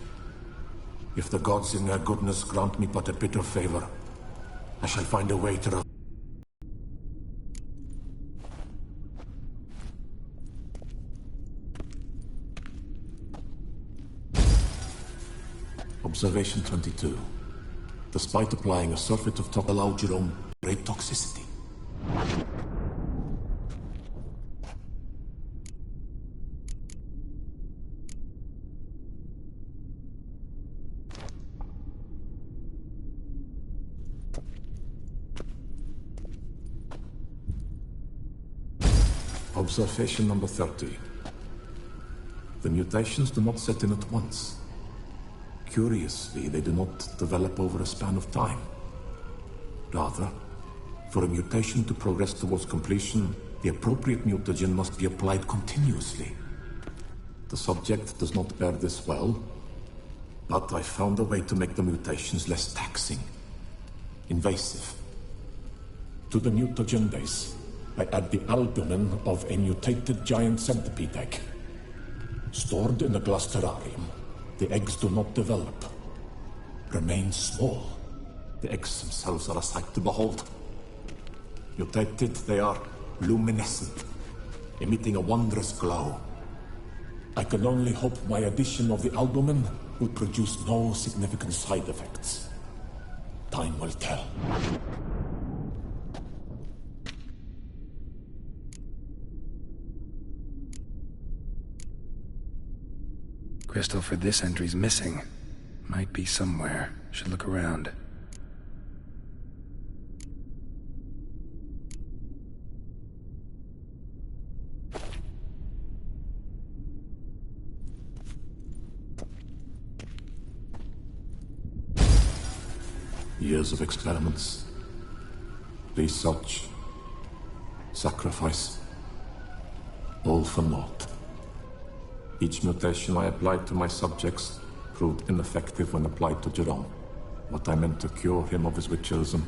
S18: If the gods in their goodness grant me but a bit of favor, I shall find a way to... Observation 22. Despite applying a surfeit of allow Jerome great toxicity. Observation number 30. The mutations do not set in at once. Curiously, they do not develop over a span of time. Rather, for a mutation to progress towards completion, the appropriate mutagen must be applied continuously. The subject does not bear this well, but I found a way to make the mutations less taxing, invasive. To the mutagen base, I add the albumin of a mutated giant centipede egg. Stored in a glass terrarium, the eggs do not develop, remain small. The eggs themselves are a sight to behold. Mutated, they are luminescent, emitting a wondrous glow. I can only hope my addition of the albumin will produce no significant side effects. Time will tell.
S3: Crystal for this entry's missing. Might be somewhere. Should look around.
S18: Years of experiments, research, sacrifice, all for naught. Each mutation I applied to my subjects proved ineffective when applied to Jerome. What I meant to cure him of his witcherism,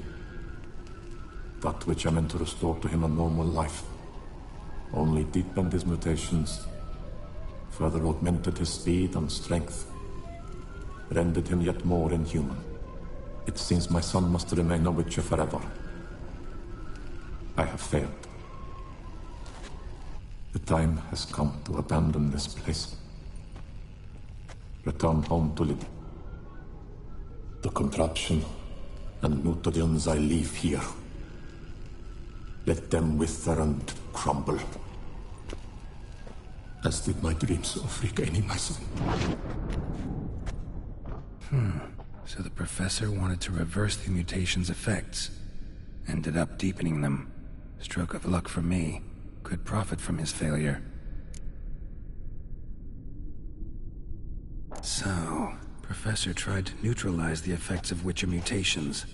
S18: that which I meant to restore to him a normal life, only deepened his mutations, further augmented his speed and strength, rendered him yet more inhuman. It seems my son must remain a witcher forever. I have failed. The time has come to abandon this place. Return home to Lily. The contraption and mutagens I leave here. Let them wither and crumble. As did my dreams of regaining my son.
S3: So the professor wanted to reverse the mutation's effects. Ended up deepening them. Stroke of luck for me. Could profit from his failure. So, Professor tried to neutralize the effects of witcher mutations.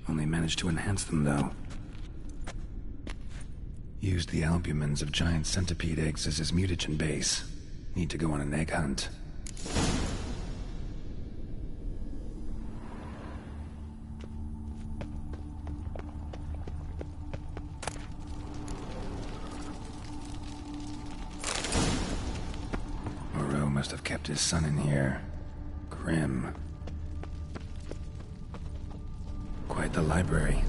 S3: Only managed to enhance them, though. Used the albumins of giant centipede eggs as his mutagen base. Need to go on an egg hunt. Must have kept his son in here. Grim. Quite the library.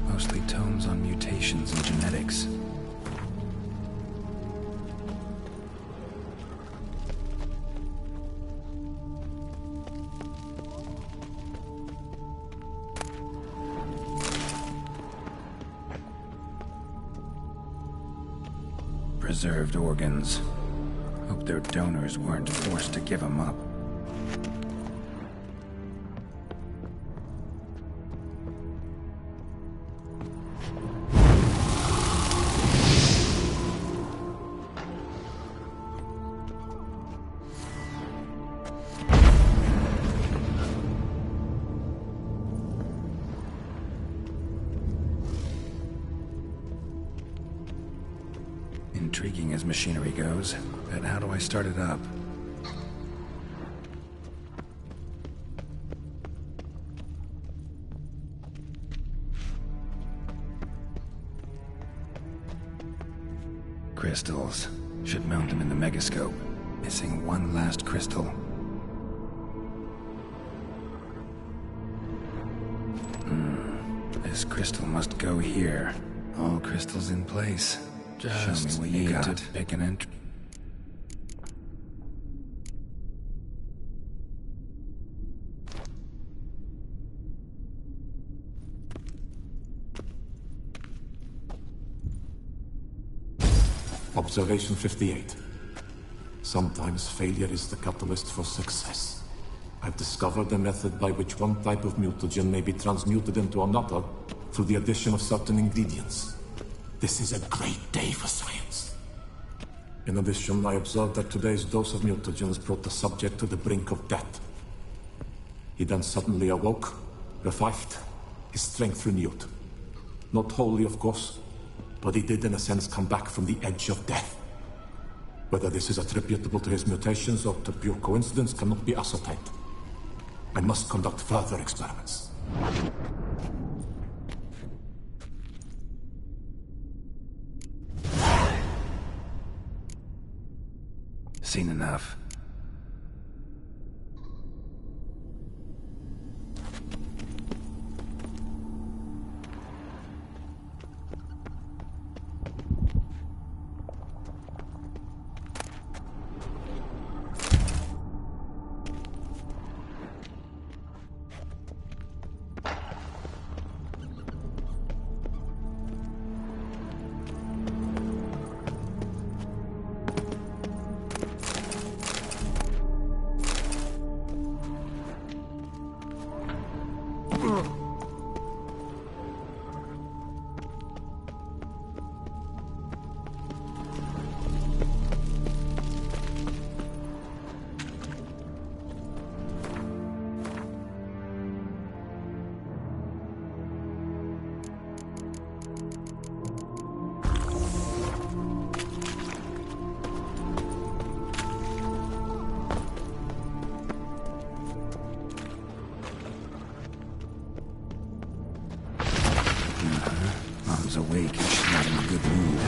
S3: Mostly tomes on mutations and genetics. Preserved organs. Hope their donors weren't forced to give them up. Intriguing as machinery goes, but how do I start it up? crystals. Should mount them in the megascope. Missing one last crystal. This crystal must go here. All crystals in place.
S13: Just
S3: show me what you got. To pick an entry.
S18: Observation 58. Sometimes failure is the catalyst for success. I've discovered a method by which one type of mutagen may be transmuted into another through the addition of certain ingredients. This is a great day for science. In addition, I observed that today's dose of mutagens brought the subject to the brink of death. He then suddenly awoke, revived, his strength renewed. Not wholly, of course, but he did in a sense come back from the edge of death. Whether this is attributable to his mutations or to pure coincidence cannot be ascertained. I must conduct further experiments.
S3: Seen enough. Awake, and she's not in a good mood.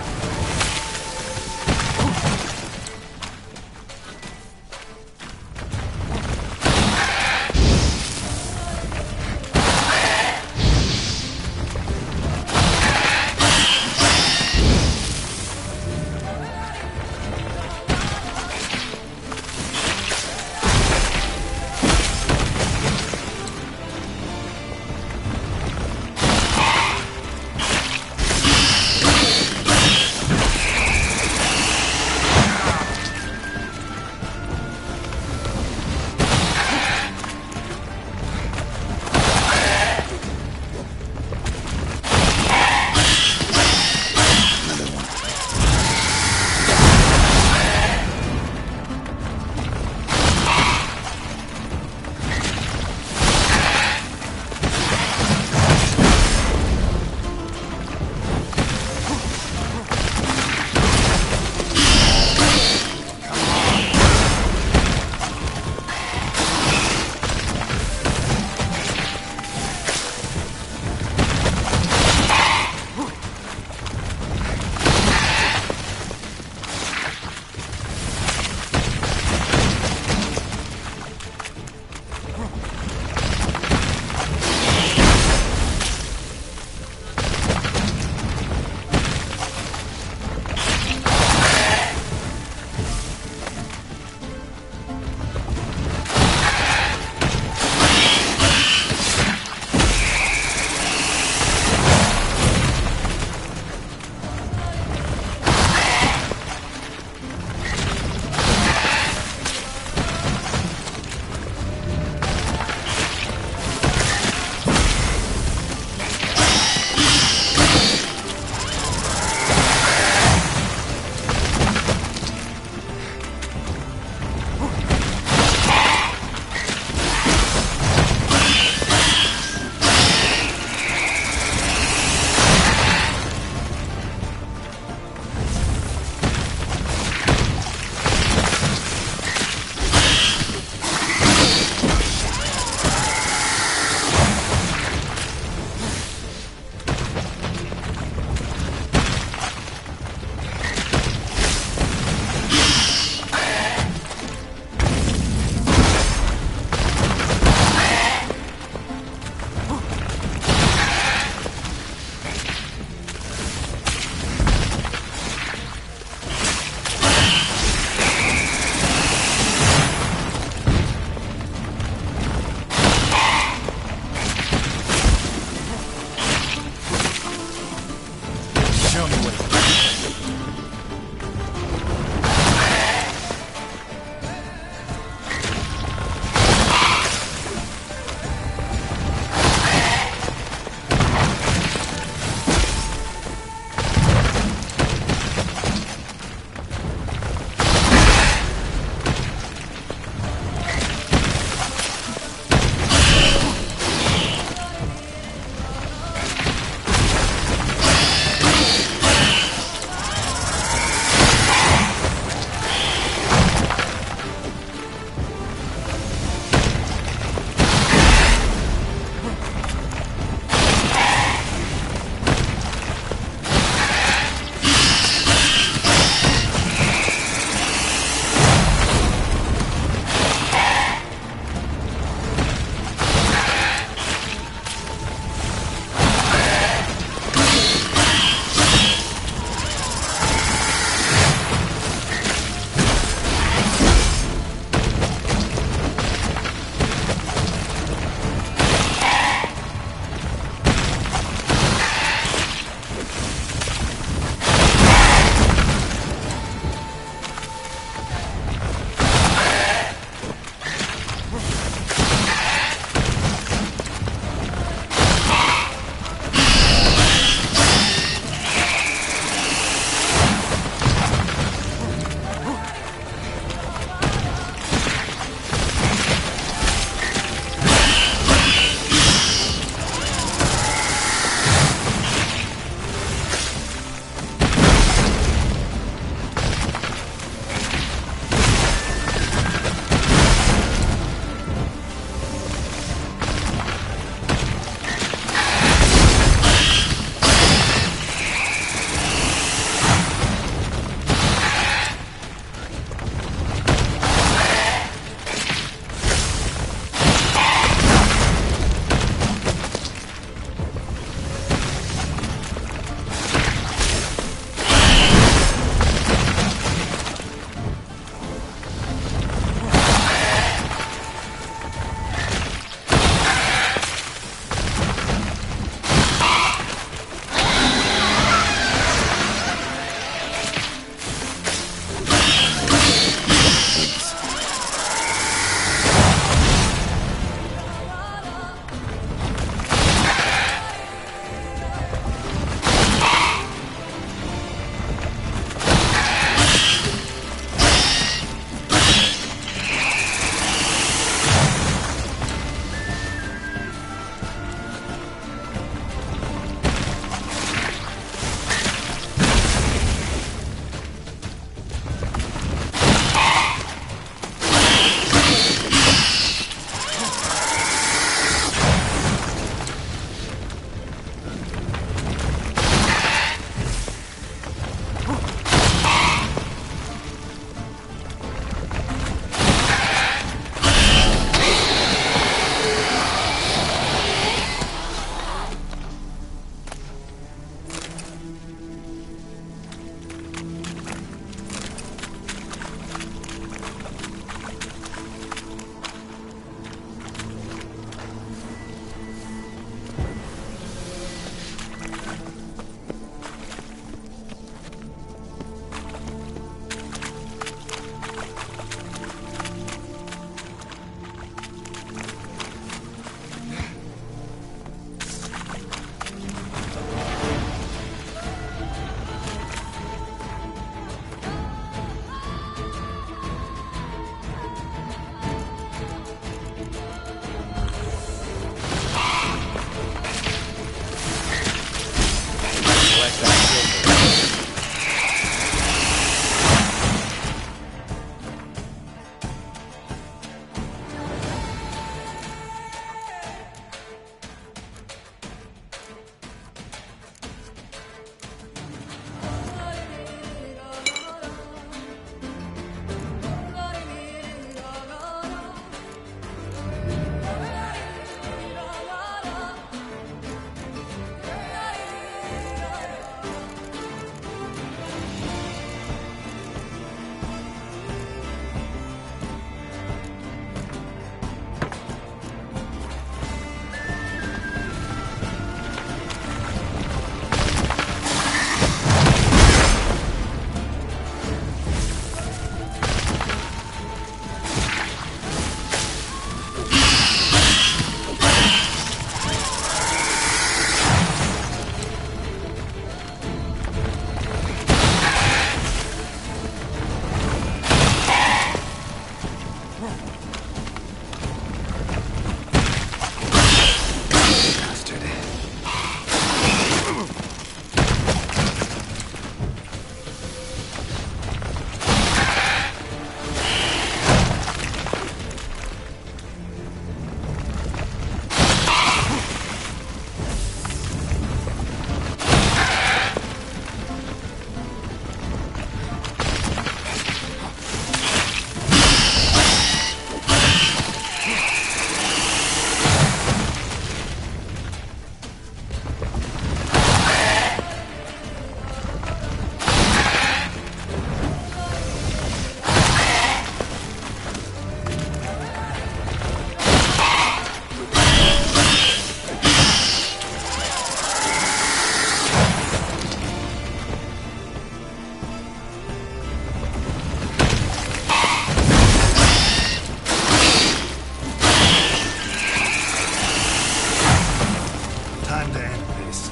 S3: this.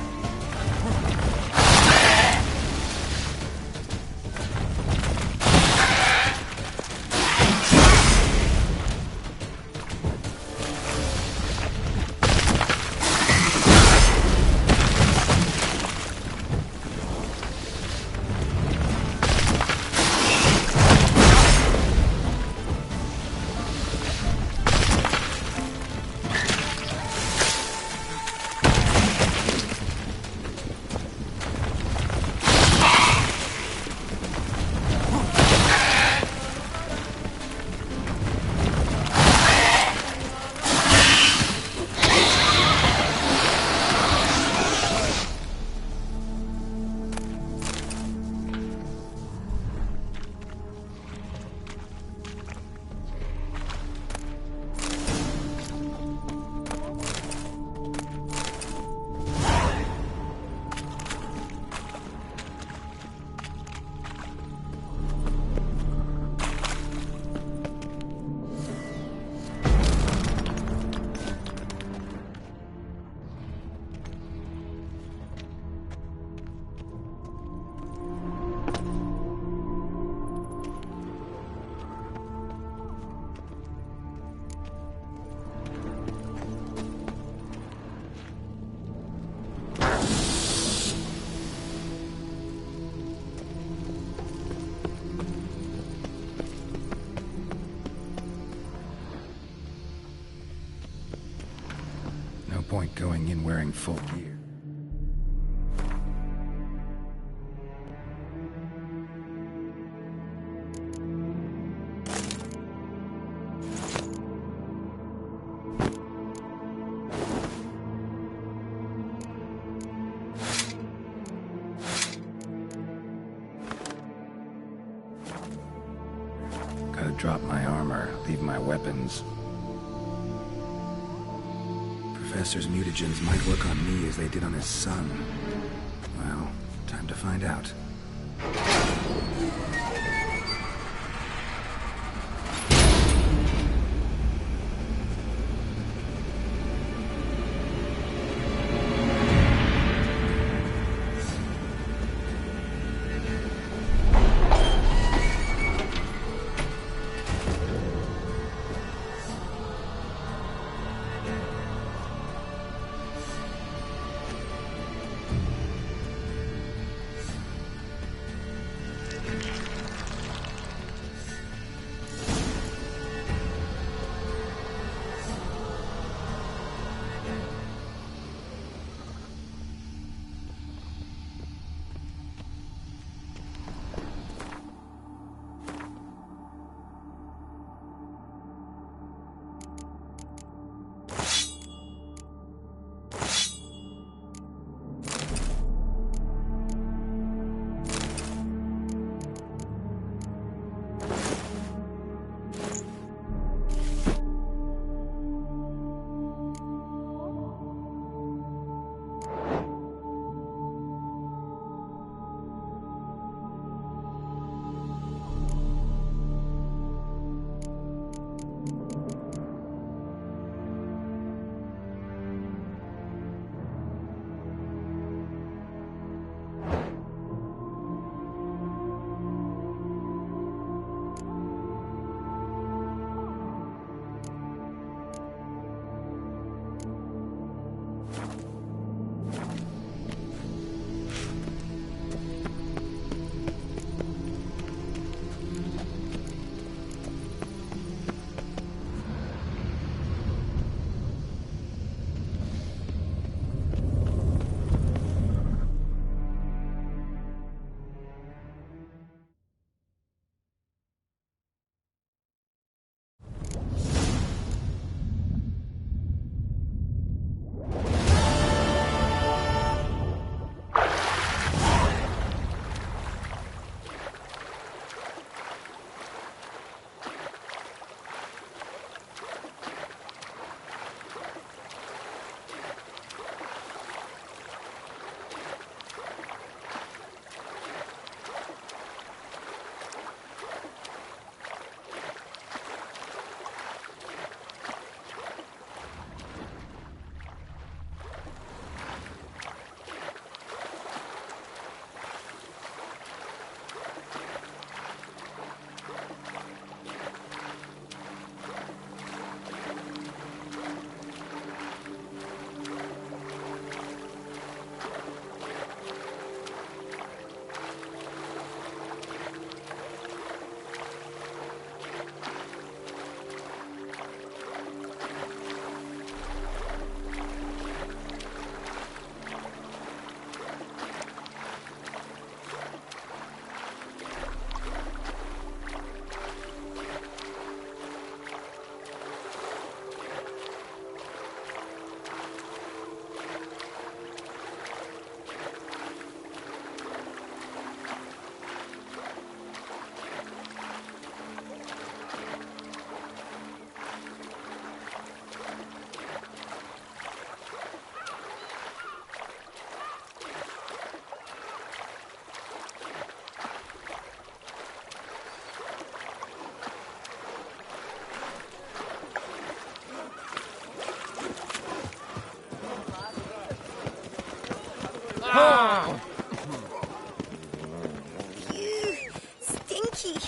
S3: Point going in wearing full gear. Gotta drop my armor, leave my weapons. Professor's mutagens might work on me as they did on his son. Well, time to find out.
S13: Stinky.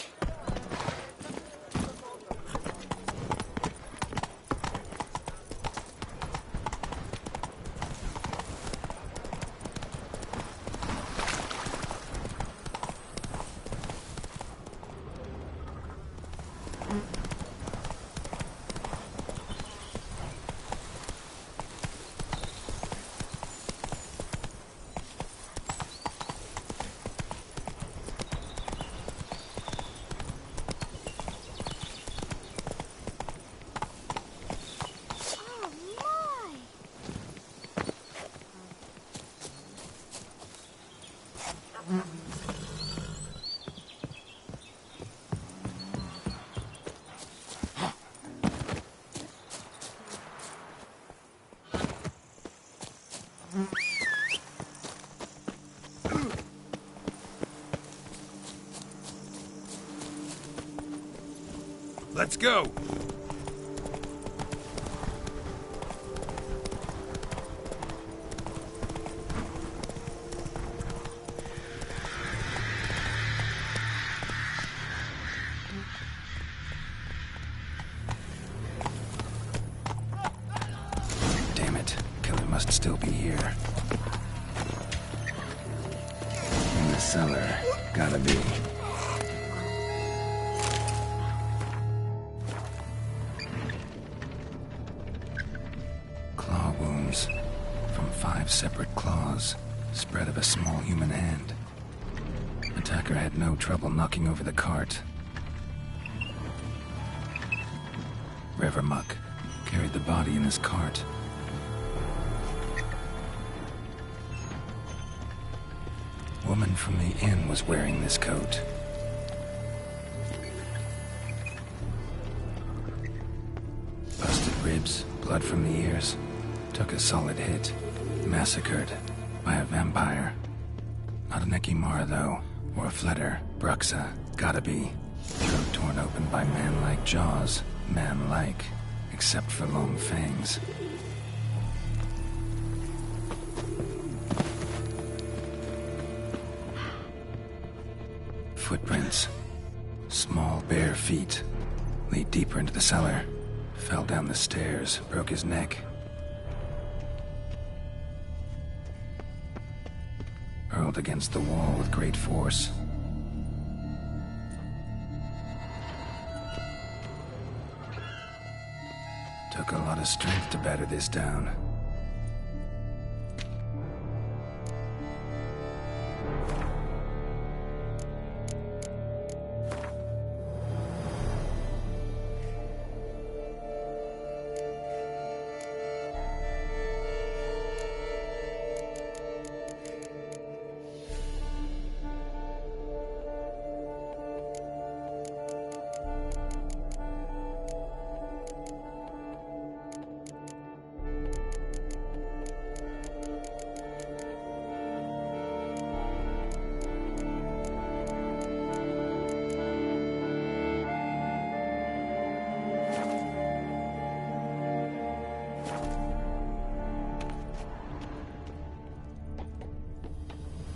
S2: Let's go!
S3: Damn it. Killer must still be here. In the cellar. Gotta be. Claw wounds. From 5 separate claws. Spread of a small human hand. Attacker had no trouble knocking over the cart. River Muck carried the body in his cart. Woman from the inn was wearing this coat. Busted ribs, blood from the ears. Took a solid hit. Massacred by a vampire. Not an Ekimara, though, or a Fletter. Bruxa, gotta be. Throat torn open by man-like jaws. Man-like, except for long fangs. Footprints. Small, bare feet. Lead deeper into the cellar. Fell down the stairs, broke his neck. Hurled against the wall with great force. Took a lot of strength to batter this down.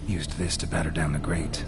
S3: Used this to batter down the grate.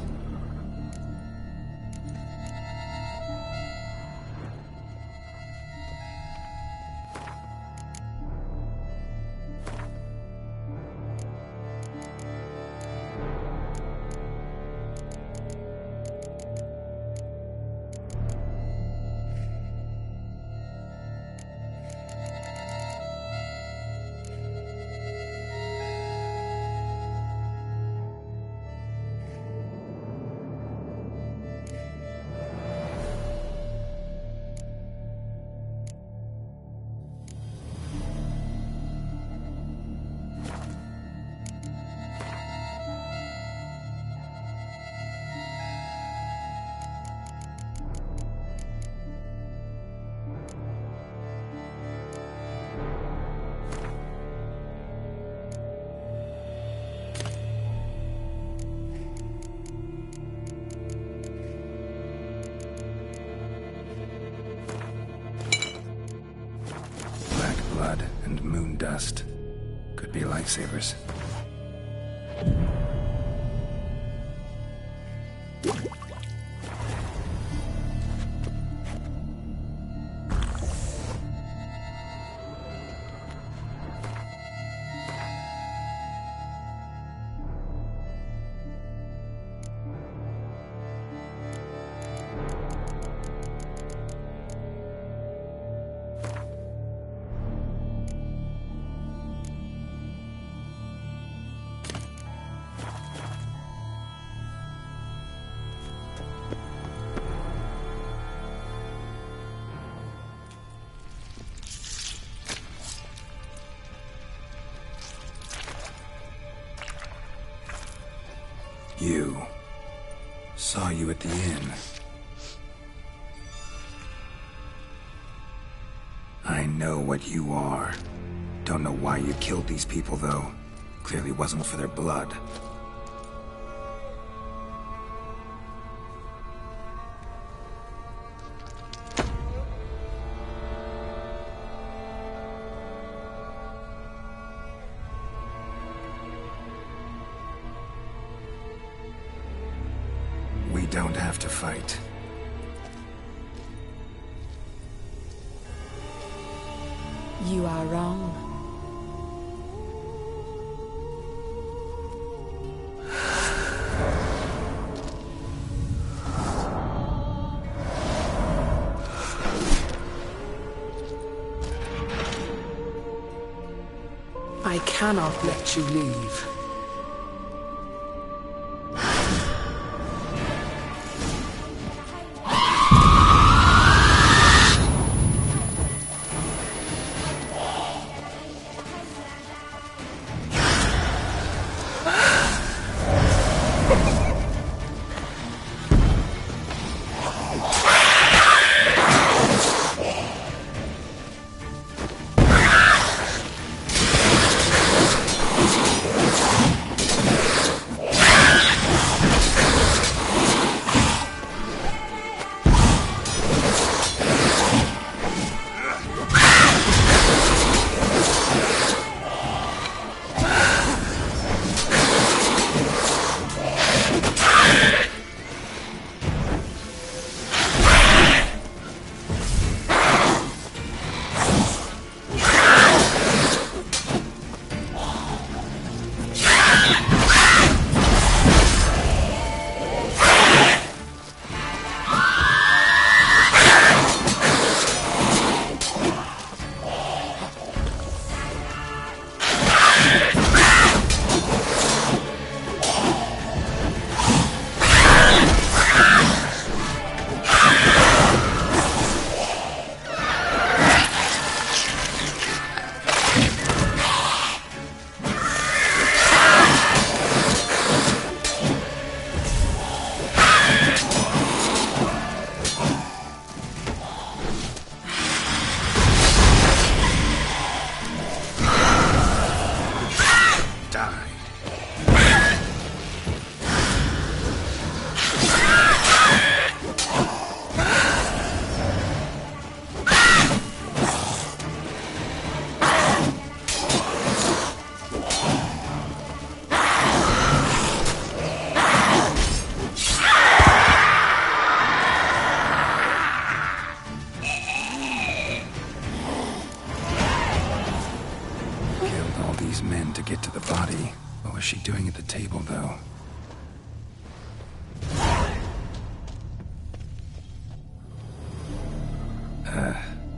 S3: Blood and moon dust. Could be lifesavers. You. Saw you at the inn. I know what you are. Don't know why you killed these people, though. Clearly wasn't for their blood. We don't have to fight.
S11: You are wrong.
S19: I cannot let you leave.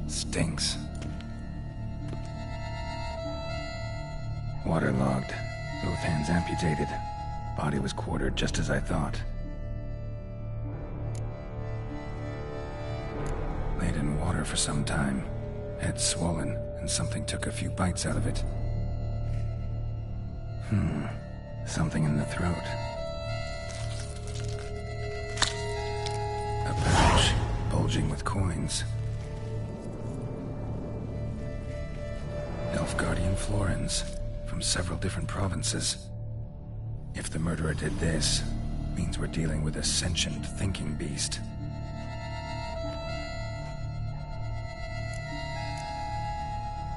S3: Stinks. Waterlogged. Both hands amputated. Body was quartered just as I thought. Laid in water for some time. Head swollen, and something took a few bites out of it. Something in the throat. A pouch, bulging with coins. Elfguardian florins, from several different provinces. If the murderer did this, means we're dealing with a sentient thinking beast.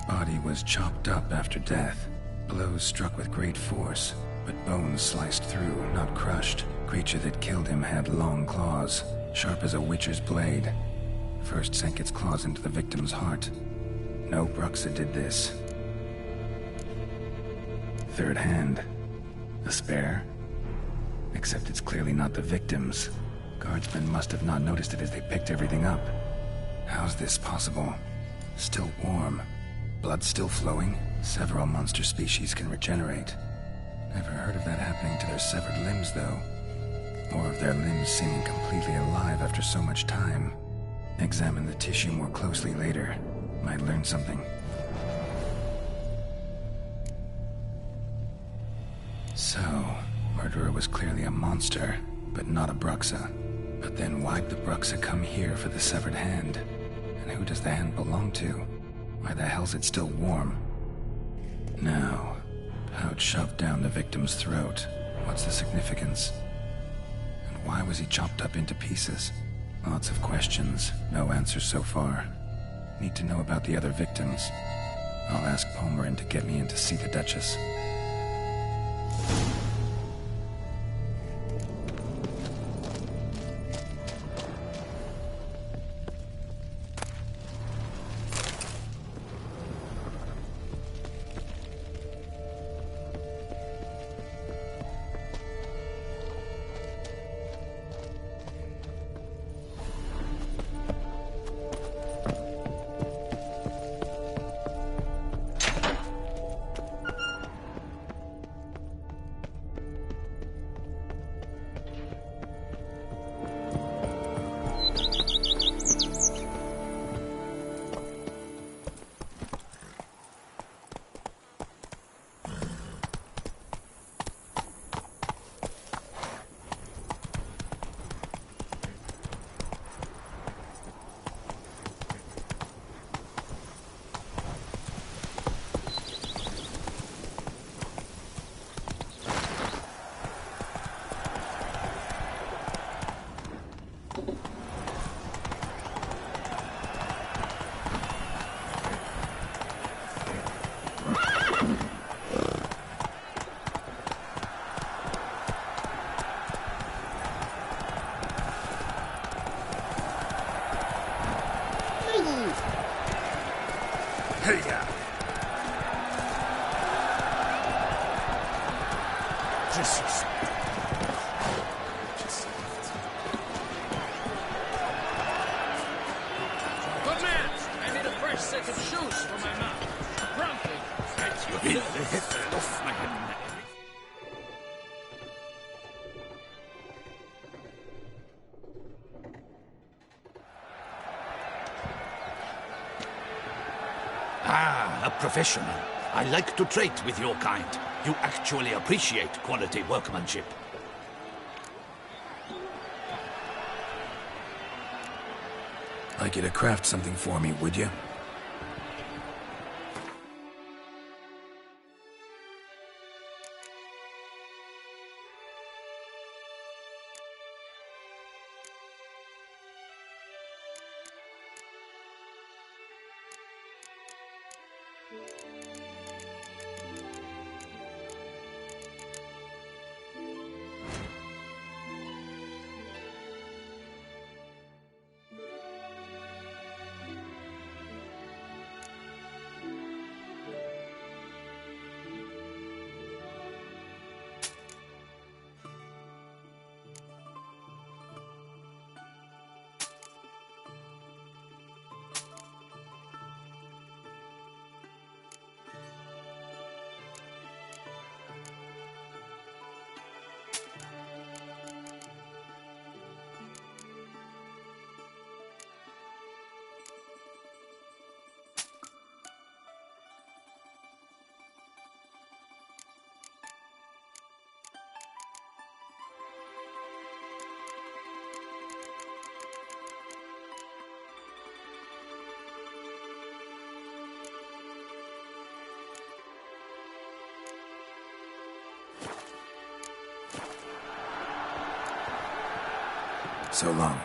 S3: Body was chopped up after death. Blows struck with great force, but bones sliced through, not crushed. Creature that killed him had long claws, sharp as a witcher's blade. First sank its claws into the victim's heart. No Bruxa did this. Third hand. A spare? Except it's clearly not the victim's. Guardsmen must have not noticed it as they picked everything up. How's this possible? Still warm. Blood still flowing? Several monster species can regenerate. Never heard of that happening to their severed limbs, though. Or of their limbs seeming completely alive after so much time. Examine the tissue more closely later. Might learn something. So, Murderer was clearly a monster, but not a Bruxa. But then why'd the Bruxa come here for the severed hand? And who does the hand belong to? Why the hell's it still warm? Now, pouch shoved down the victim's throat. What's the significance? And why was he chopped up into pieces? Lots of questions, no answers so far. Need to know about the other victims. I'll ask Palmerin to get me in to see the Duchess.
S8: Ah, a professional. I like to trade with your kind. You actually appreciate quality workmanship.
S3: Like you to craft something for me, would you? So long.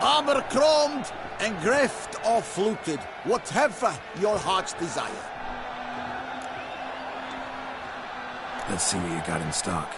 S5: Abercrombed and greft or fluted, whatever your heart's desire.
S3: Let's see what you got in stock.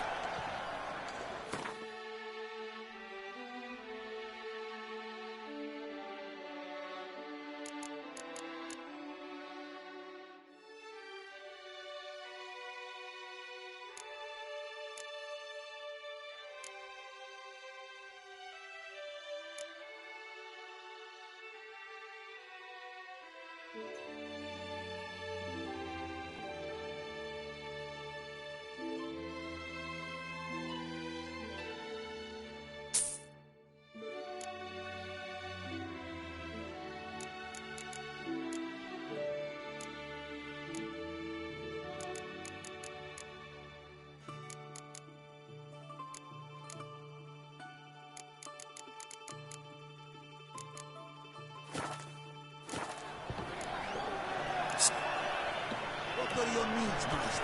S8: your needs, master?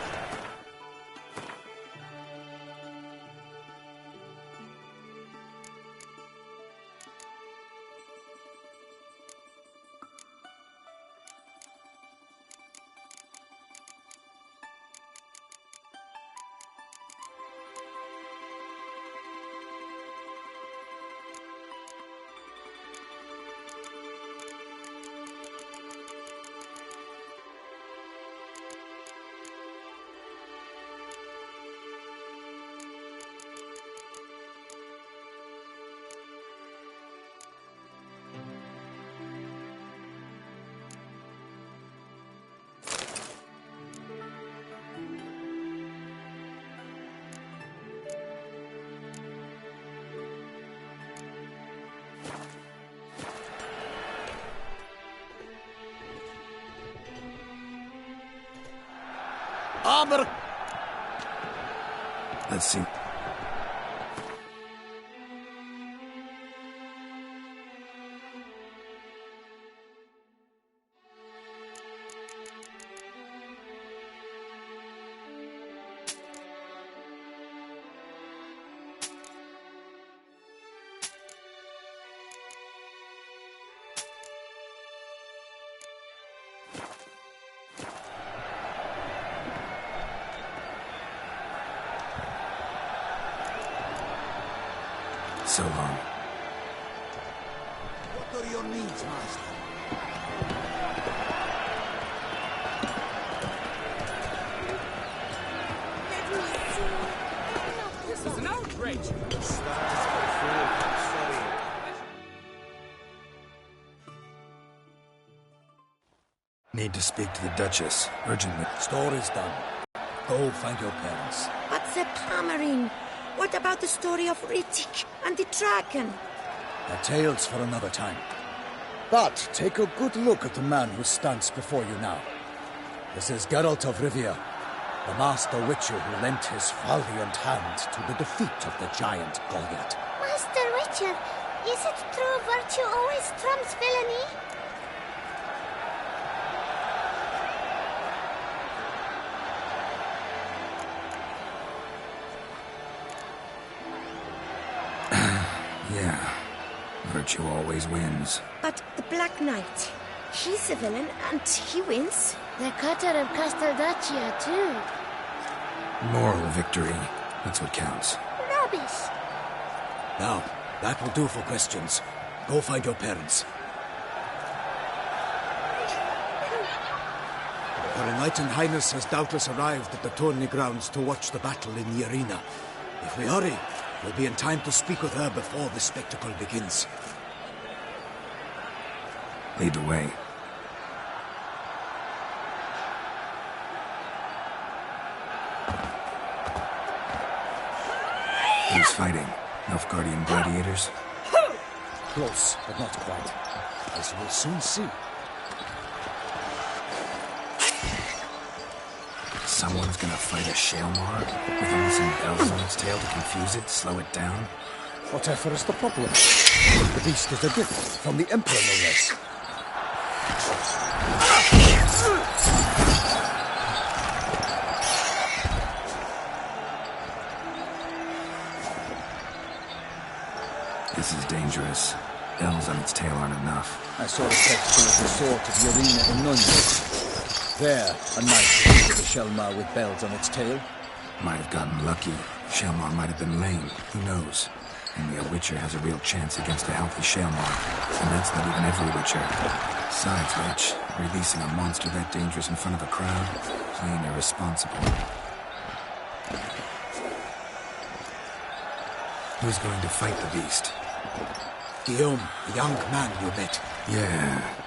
S1: Aber...
S3: Let's see. So long.
S8: What are your needs, master?
S16: This is an outrage!
S3: Need to speak to the Duchess, urgently.
S1: Story's done. Go find your parents.
S13: But the Pomerine, what about the story of Rittik and the dragon?
S1: They're tales for another time. But take a good look at the man who stands before you now. This is Geralt of Rivia, the master witcher who lent his valiant hand to the defeat of the giant Goliath.
S12: Master Witcher, is it true virtue always trumps villainy?
S3: Yeah. Virtue always wins.
S13: But the Black Knight, he's a villain and he wins.
S12: The cutter of Casteldaccia, too.
S3: Moral victory. That's what counts.
S12: Rubbish.
S1: Now, that will do for questions. Go find your parents. Her Enlightened Highness has doubtless arrived at the tourney grounds to watch the battle in the arena. If we hurry, we'll be in time to speak with her before the spectacle begins.
S3: Lead the way. Who's fighting? Nilfgaardian gladiators?
S1: Close, but not quite. As we'll soon see.
S3: Someone's gonna fight a Shaelmar with only some bells on its tail to confuse it, slow it down?
S1: Whatever is the problem? The beast is a gift from the Emperor, no less.
S3: This is dangerous. Bells on its tail aren't enough.
S1: I saw the texture of the sword to the arena in Nunez. There, a knight defeated a Shaelmar with bells on its tail.
S3: Might have gotten lucky. Shaelmar might have been lame. Who knows? Only a witcher has a real chance against a healthy Shaelmar. And that's not even every witcher. Besides which, releasing a monster that dangerous in front of a crowd, plain irresponsible. Who's going to fight the beast?
S1: Guillaume, the young man you met.
S3: Yeah.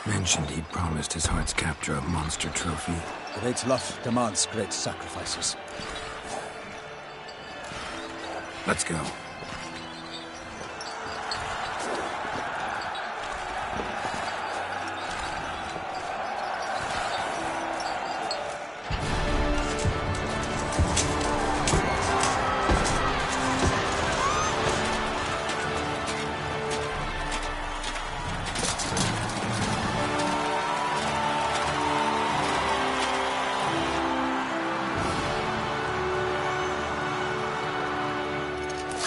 S3: Mentioned he'd promised his heart's captor a monster trophy.
S1: Great love demands great sacrifices.
S3: Let's go.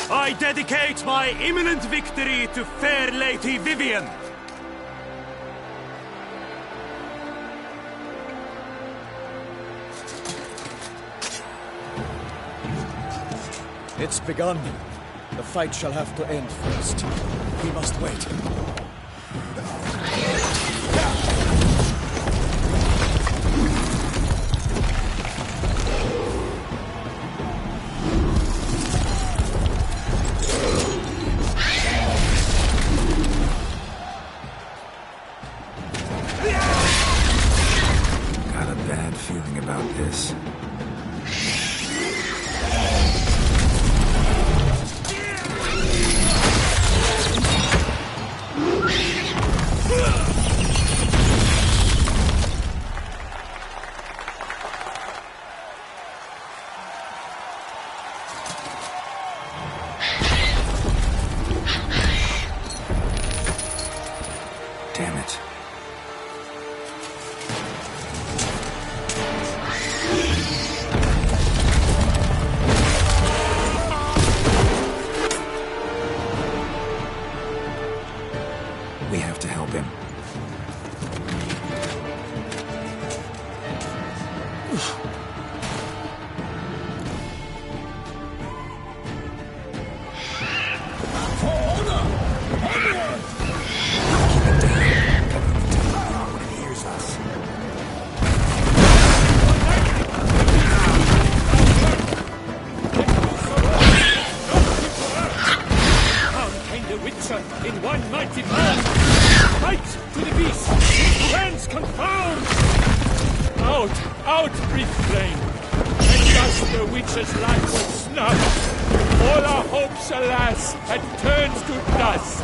S16: I dedicate my imminent victory to fair Lady Vivian.
S1: It's begun. The fight shall have to end first. We must wait.
S3: Got a bad feeling about this. Damn it. We have to help him.
S16: In one mighty man! Fight to the beast! Friends confound! Out, brief flame! And thus the witch's life was snuffed! All our hopes, alas, had turned to dust!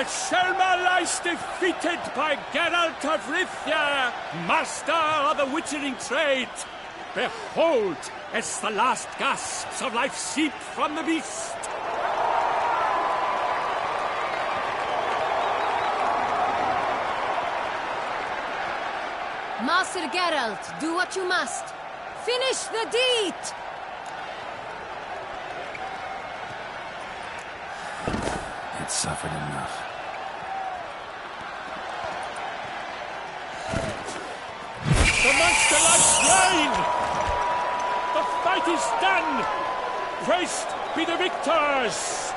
S16: that Selma lies defeated by Geralt of Rivia, master of the witchering trade. Behold, as the last gasps of life seep from the beast.
S20: Master Geralt, do what you must. Finish the deed!
S3: It suffered enough.
S16: The monster lies slain! The fight is done! Praised be the victors!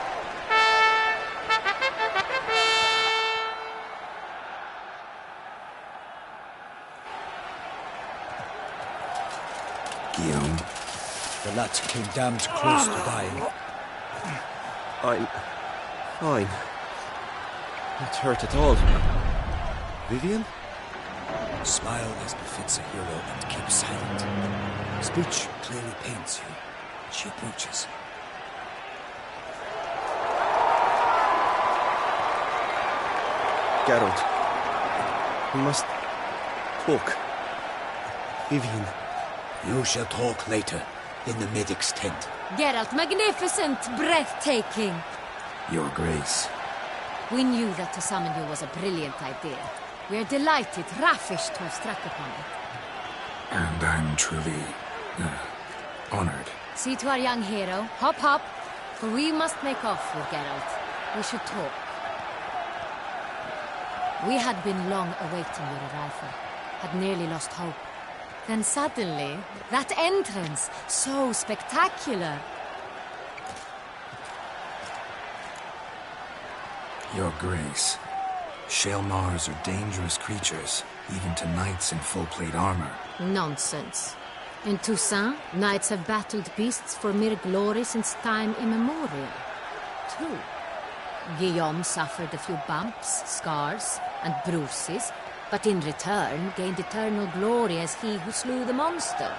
S3: Guillaume?
S1: The lad came damned close to dying.
S6: I'm fine. Not hurt at all. Vivian?
S1: Smile as befits a hero and keep silent. Speech clearly pains you. She approaches.
S6: Geralt. We must talk. Vivian.
S1: You shall talk later, in the medic's tent.
S20: Geralt, magnificent, breathtaking.
S3: Your Grace.
S20: We knew that to summon you was a brilliant idea. We are delighted, ravished to have struck upon it.
S3: And I'm truly honored.
S20: See to our young hero. Hop, hop. For we must make off with Geralt. We should talk. We had been long awaiting your arrival. Had nearly lost hope. Then suddenly, that entrance, so spectacular.
S3: Your Grace. Shaelmars are dangerous creatures, even to knights in full-plate armor.
S20: Nonsense. In Toussaint, knights have battled beasts for mere glory since time immemorial. True. Guillaume suffered a few bumps, scars, and bruises, but in return gained eternal glory as he who slew the monster.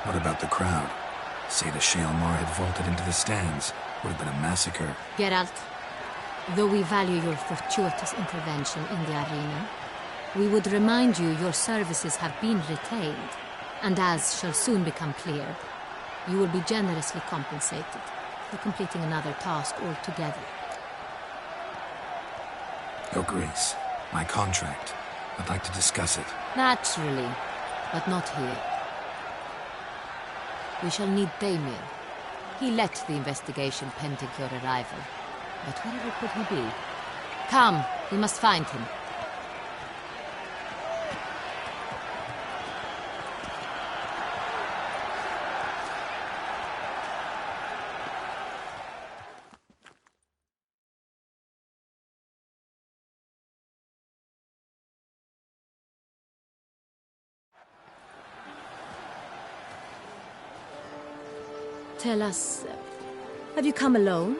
S3: What about the crowd? Say the Shaelmar had vaulted into the stands. Would have been a massacre.
S20: Geralt, though we value your fortuitous intervention in the arena, we would remind you your services have been retained, and as shall soon become clear, you will be generously compensated for completing another task altogether.
S3: Your Grace, my contract. I'd like to discuss it.
S20: Naturally, but not here. We shall need Damien. He led the investigation pending your arrival. But wherever could he be? Come, we must find him. Tell us, have you come alone?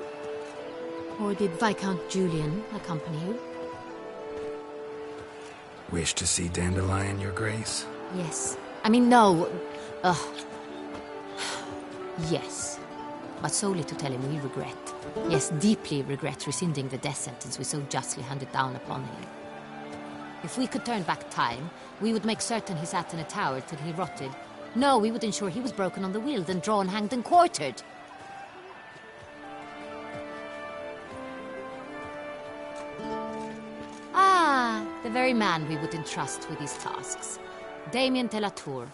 S20: Or did Viscount Julian accompany you?
S3: Wish to see Dandelion, Your Grace?
S20: Yes. I mean, no. Yes. But solely to tell him we regret. Yes, deeply regret rescinding the death sentence we so justly handed down upon him. If we could turn back time, we would make certain he sat in a tower till he rotted. No, we would ensure he was broken on the wheel, then drawn, hanged, and quartered. Ah, the very man we would entrust with these tasks. Damien de la Tour,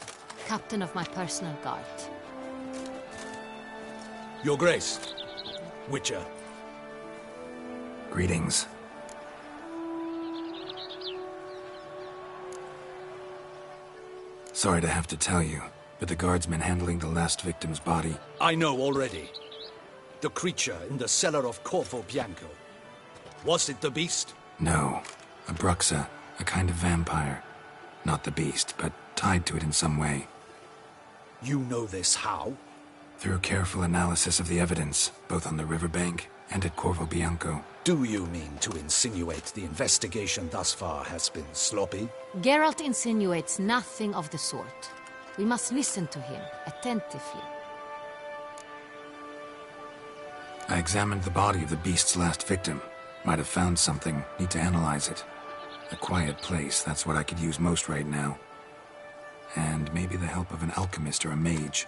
S20: captain of my personal guard.
S2: Your Grace, Witcher.
S3: Greetings. Sorry to have to tell you, but the guardsmen handling the last victim's body...
S10: I know already. The creature in the cellar of Corvo Bianco. Was it the beast?
S3: No. A Bruxa, a kind of vampire. Not the beast, but tied to it in some way.
S10: You know this how?
S3: Through careful analysis of the evidence, both on the riverbank and at Corvo Bianco.
S10: Do you mean to insinuate the investigation thus far has been sloppy?
S20: Geralt insinuates nothing of the sort. We must listen to him attentively.
S3: I examined the body of the beast's last victim. Might have found something. Need to analyze it. A quiet place, that's what I could use most right now. And maybe the help of an alchemist or a mage.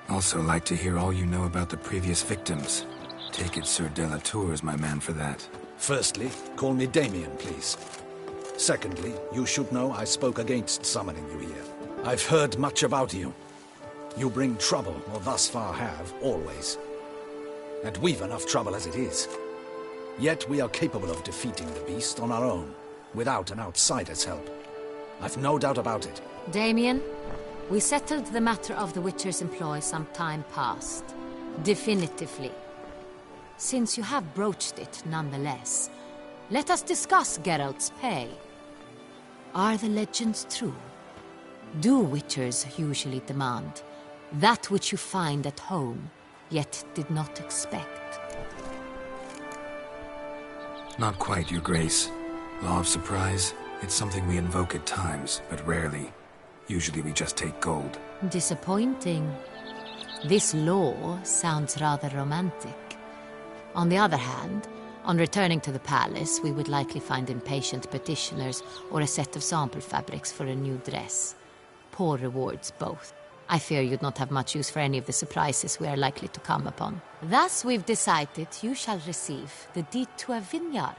S3: Also like to hear all you know about the previous victims. Take it Sir Delatour is my man for that.
S10: Firstly, call me Damien, please. Secondly, you should know I spoke against summoning you here. I've heard much about you. You bring trouble, or thus far have, always. And we've enough trouble as it is. Yet we are capable of defeating the beast on our own, without an outsider's help. I've no doubt about it.
S20: Damien, we settled the matter of the Witcher's employ some time past. Definitively. Since you have broached it nonetheless, let us discuss Geralt's pay. Are the legends true? Do Witchers usually demand that which you find at home, yet did not expect?
S3: Not quite, Your Grace. Law of surprise, it's something we invoke at times, but rarely. Usually we just take gold.
S20: Disappointing. This law sounds rather romantic. On the other hand, on returning to the palace, we would likely find impatient petitioners or a set of sample fabrics for a new dress. Poor rewards both. I fear you'd not have much use for any of the surprises we are likely to come upon. Thus we've decided you shall receive the deed to a vineyard,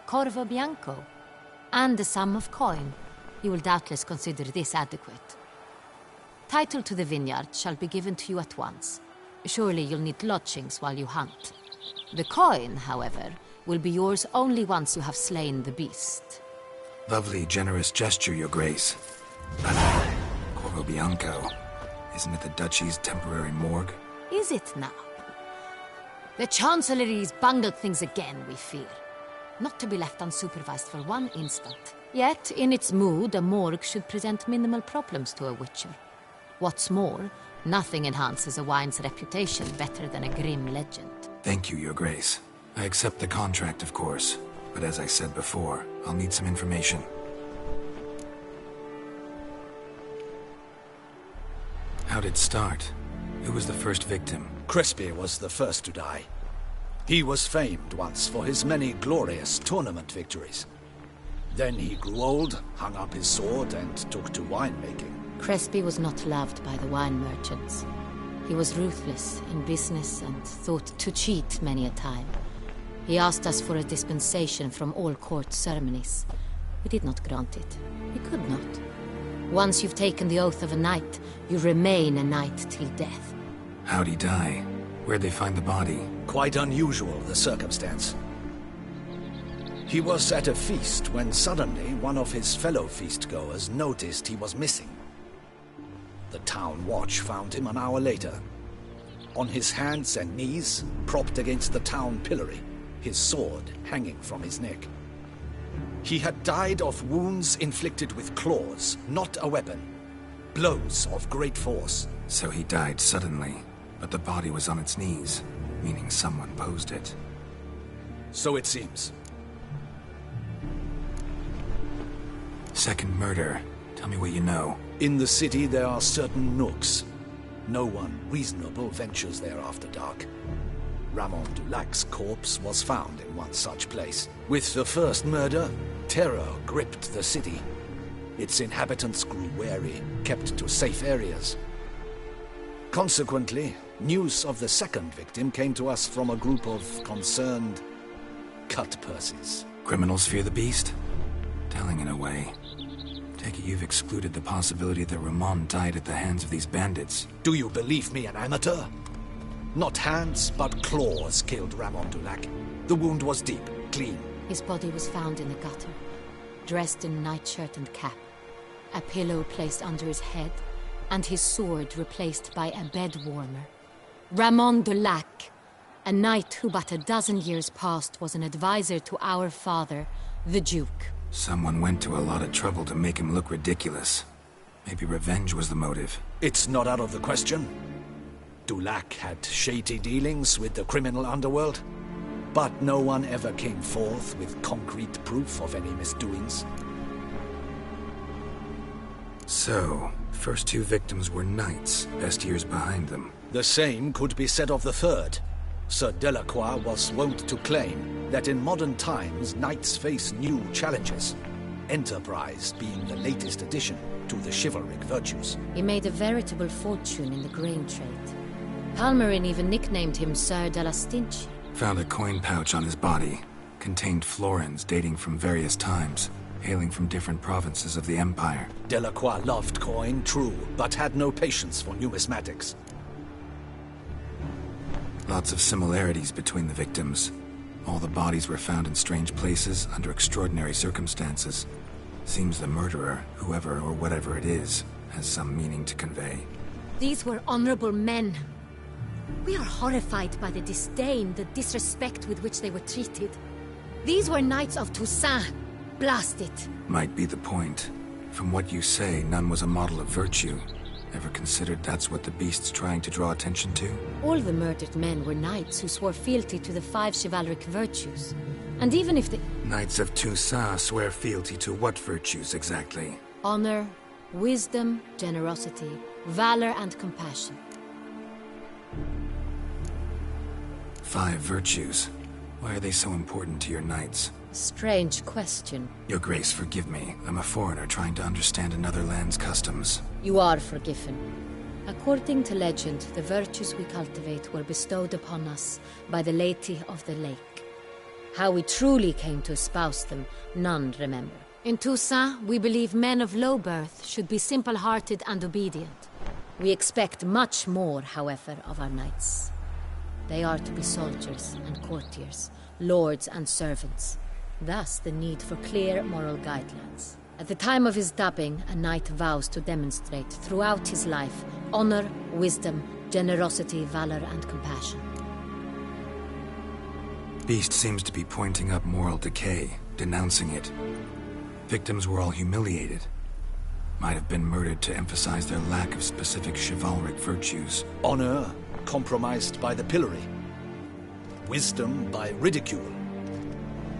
S20: Corvo Bianco, and a sum of coin. You will doubtless consider this adequate. Title to the vineyard shall be given to you at once. Surely you'll need lodgings while you hunt. The coin, however, will be yours only once you have slain the beast.
S3: Lovely, generous gesture, Your Grace. But Corvo Bianco, isn't it the Duchy's temporary morgue?
S20: Is it now? The Chancellery's bungled things again, we fear. Not to be left unsupervised for one instant. Yet, in its mood, a morgue should present minimal problems to a Witcher. What's more, nothing enhances a wine's reputation better than a grim legend.
S3: Thank you, Your Grace. I accept the contract, of course. But as I said before, I'll need some information. How'd it start? Who was the first victim?
S10: Crespi was the first to die. He was famed once for his many glorious tournament victories. Then he grew old, hung up his sword, and took to winemaking.
S20: Crespi was not loved by the wine merchants. He was ruthless in business and thought to cheat many a time. He asked us for a dispensation from all court ceremonies. We did not grant it. We could not. Once you've taken the oath of a knight, you remain a knight till death.
S3: How'd he die? Where'd they find the body?
S10: Quite unusual, the circumstance. He was at a feast when suddenly one of his fellow feastgoers noticed he was missing. The town watch found him an hour later. On his hands and knees, propped against the town pillory, his sword hanging from his neck. He had died of wounds inflicted with claws, not a weapon. Blows of great force.
S3: So he died suddenly, but the body was on its knees, meaning someone posed it.
S10: So it seems.
S3: Second murder. Tell me what you know.
S10: In the city there are certain nooks. No one reasonable ventures there after dark. Ramon Dulac's corpse was found in one such place. With the first murder, terror gripped the city. Its inhabitants grew wary, kept to safe areas. Consequently, news of the second victim came to us from a group of concerned cut purses.
S3: Criminals fear the beast? Telling in a way. Take it you've excluded the possibility that Ramon died at the hands of these bandits.
S10: Do you believe me an amateur? Not hands, but claws killed Ramon Dulac. The wound was deep, clean.
S20: His body was found in the gutter, dressed in nightshirt and cap, a pillow placed under his head, and his sword replaced by a bed warmer. Ramon Dulac, a knight who but a dozen years past was an advisor to our father, the Duke.
S3: Someone went to a lot of trouble to make him look ridiculous. Maybe revenge was the motive.
S10: It's not out of the question. Dulac had shady dealings with the criminal underworld, but no one ever came forth with concrete proof of any misdoings.
S3: So, first two victims were knights, best years behind them.
S10: The same could be said of the third. Sir Delacroix was wont to claim that in modern times knights face new challenges, enterprise being the latest addition to the chivalric virtues.
S20: He made a veritable fortune in the grain trade. Palmerin even nicknamed him Sir de la Stinch.
S3: Found a coin pouch on his body. Contained florins dating from various times, hailing from different provinces of the Empire.
S10: Delacroix loved coin, true, but had no patience for numismatics.
S3: Lots of similarities between the victims. All the bodies were found in strange places under extraordinary circumstances. Seems the murderer, whoever or whatever it is, has some meaning to convey.
S20: These were honorable men. We are horrified by the disdain, the disrespect with which they were treated. These were knights of Toussaint. Blast it.
S3: Might be the point. From what you say, none was a model of virtue. Ever considered that's what the beast's trying to draw attention to?
S20: All the murdered men were knights who swore fealty to the 5 chivalric virtues. And even if the...
S3: Knights of Toussaint swear fealty to what virtues exactly?
S20: Honor, wisdom, generosity, valor, and compassion.
S3: 5 virtues. Why are they so important to your knights?
S20: Strange question.
S3: Your Grace, forgive me. I'm a foreigner trying to understand another land's customs.
S20: You are forgiven. According to legend, the virtues we cultivate were bestowed upon us by the Lady of the Lake. How we truly came to espouse them, none remember. In Toussaint, we believe men of low birth should be simple-hearted and obedient. We expect much more, however, of our knights. They are to be soldiers and courtiers, lords and servants. Thus, the need for clear moral guidelines. At the time of his dubbing, a knight vows to demonstrate throughout his life honor, wisdom, generosity, valor, and compassion.
S3: Beast seems to be pointing up moral decay, denouncing it. Victims were all humiliated. Might have been murdered to emphasize their lack of specific chivalric virtues.
S10: Honor compromised by the pillory. Wisdom by ridicule.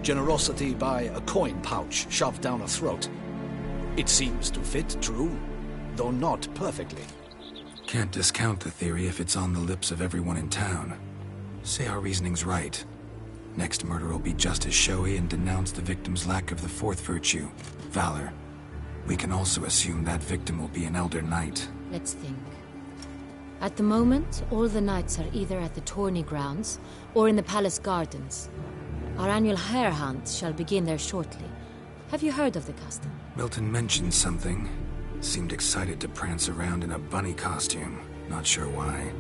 S10: Generosity by a coin pouch shoved down a throat. It seems to fit, true, though not perfectly.
S3: Can't discount the theory if it's on the lips of everyone in town. Say our reasoning's right. Next murder will be just as showy and denounce the victim's lack of the 4th virtue, valor. We can also assume that victim will be an elder knight.
S20: Let's think. At the moment, all the knights are either at the tourney grounds or in the palace gardens. Our annual hare hunt shall begin there shortly. Have you heard of the custom?
S3: Milton mentioned something. Seemed excited to prance around in a bunny costume. Not sure why.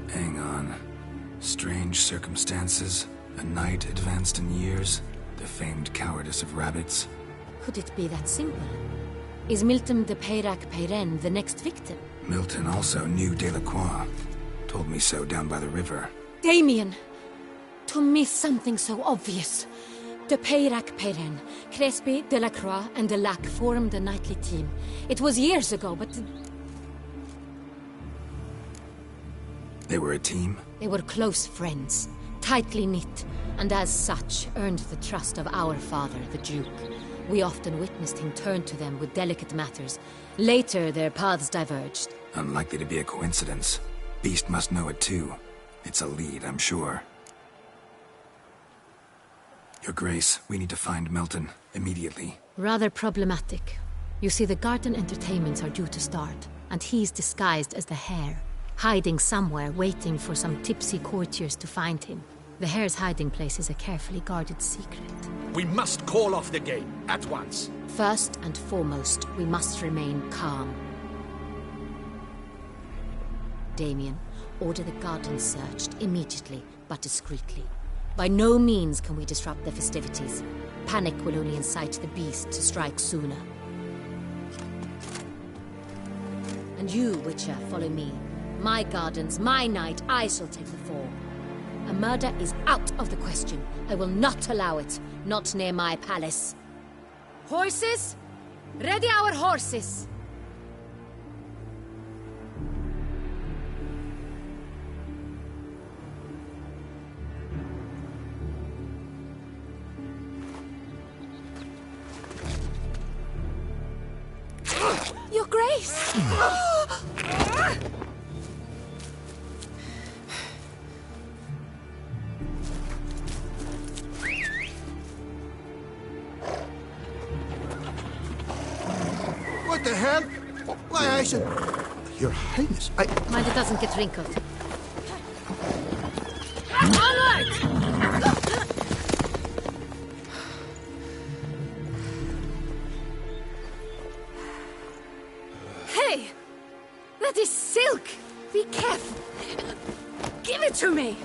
S3: Hang on. Strange circumstances. A knight advanced in years. The famed cowardice of rabbits.
S20: Could it be that simple? Is Milton de Peyrac-Peyren the next victim?
S3: Milton also knew Delacroix. Told me so down by the river.
S20: Damien! To miss something so obvious. De Peyrac-Peyren, Crespi, Delacroix, and Delac formed a knightly team. It was years ago, but...
S3: They were a team?
S20: They were close friends, tightly knit, and as such earned the trust of our father, the Duke. We often witnessed him turn to them with delicate matters. Later, their paths diverged.
S3: Unlikely to be a coincidence. Beast must know it too. It's a lead, I'm sure. Your Grace, we need to find Milton, immediately.
S20: Rather problematic. You see, the garden entertainments are due to start, and he's disguised as the hare, hiding somewhere, waiting for some tipsy courtiers to find him. The hare's hiding place is a carefully guarded secret.
S10: We must call off the game, at once.
S20: First and foremost, we must remain calm. Damien, order the garden searched immediately, but discreetly. By no means can we disrupt the festivities. Panic will only incite the beast to strike sooner. And you, Witcher, follow me. My gardens, my night, I shall take the fall. A murder is out of the question. I will not allow it. Not near my palace. Horses? Ready our horses!
S13: Your Grace!
S5: the hell? Why, I said... Your Highness,
S20: Mind it doesn't get wrinkled. Onward!
S11: Hey! That is silk! Be careful! Give it to me!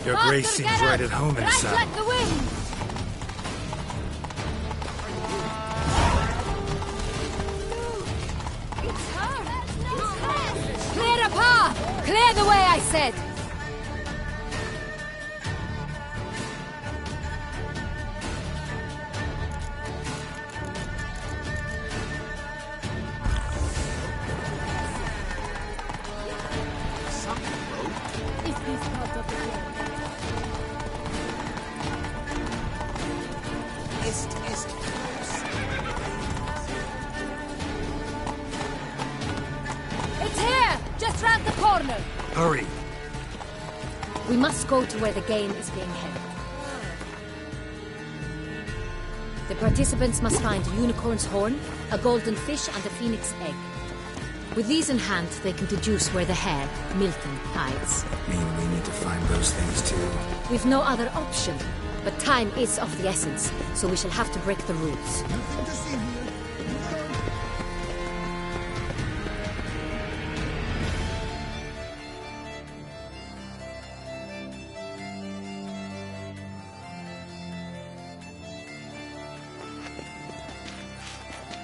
S3: Your grace seems right at home inside.
S11: Like the wind! It's her!
S20: Clear a path! Clear the way, I said!
S11: It's here! Just round the corner!
S3: Hurry!
S20: We must go to where the game is being held. The participants must find a unicorn's horn, a golden fish, and a phoenix egg. With these in hand, they can deduce where the hare, Milton, hides.
S3: Mean we need to find those things too?
S20: We've no other option, but time is of the essence, so we shall have to break the rules.
S5: Nothing to see here.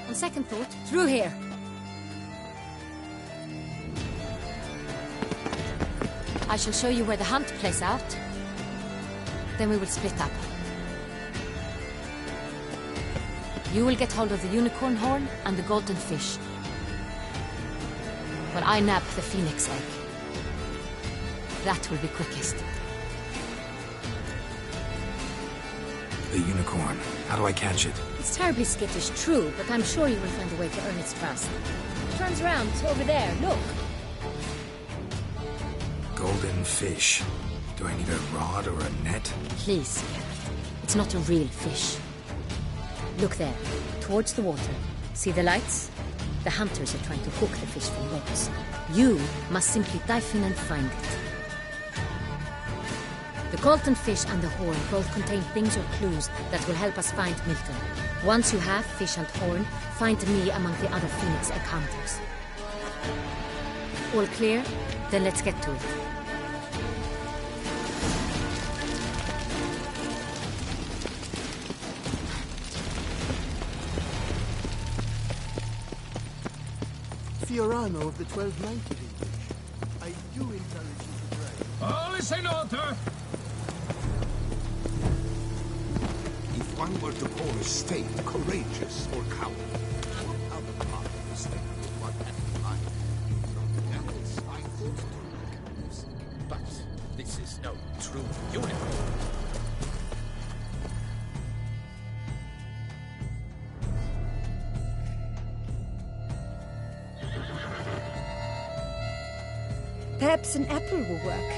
S20: On second thought, through here. I shall show you where the hunt plays out. Then we will split up. You will get hold of the unicorn horn and the golden fish, while I nab the phoenix egg. That will be quickest.
S3: The unicorn. How do I catch it?
S20: It's terribly skittish, true, but I'm sure you will find a way to earn its trust. Turns around, over there, look.
S3: Golden fish. Do I need a rod or a net?
S20: Please, Geralt. It's not a real fish. Look there, towards the water. See the lights? The hunters are trying to hook the fish from boats. You must simply dive in and find it. The golden fish and the horn both contain things or clues that will help us find Milton. Once you have fish and horn, find me among the other Phoenix egg hunters. All clear? Then let's get to it.
S7: Fiorano of the 1290 English. I do encourage you to try.
S8: All is in order.
S5: If one were to call a state courageous or cowardly, what other part of the state would one have in mind? From devils, I thought.
S8: But this is no true unicorn.
S13: Perhaps an apple will work.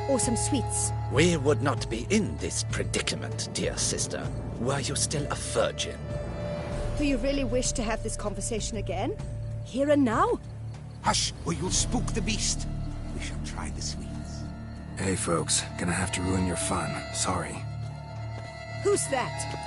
S13: Or some sweets.
S10: We would not be in this predicament, dear sister, were you still a virgin.
S13: Do you really wish to have this conversation again? Here and now?
S5: Hush, or you'll spook the beast. We shall try the sweets.
S3: Hey, folks. Gonna have to ruin your fun. Sorry.
S13: Who's that?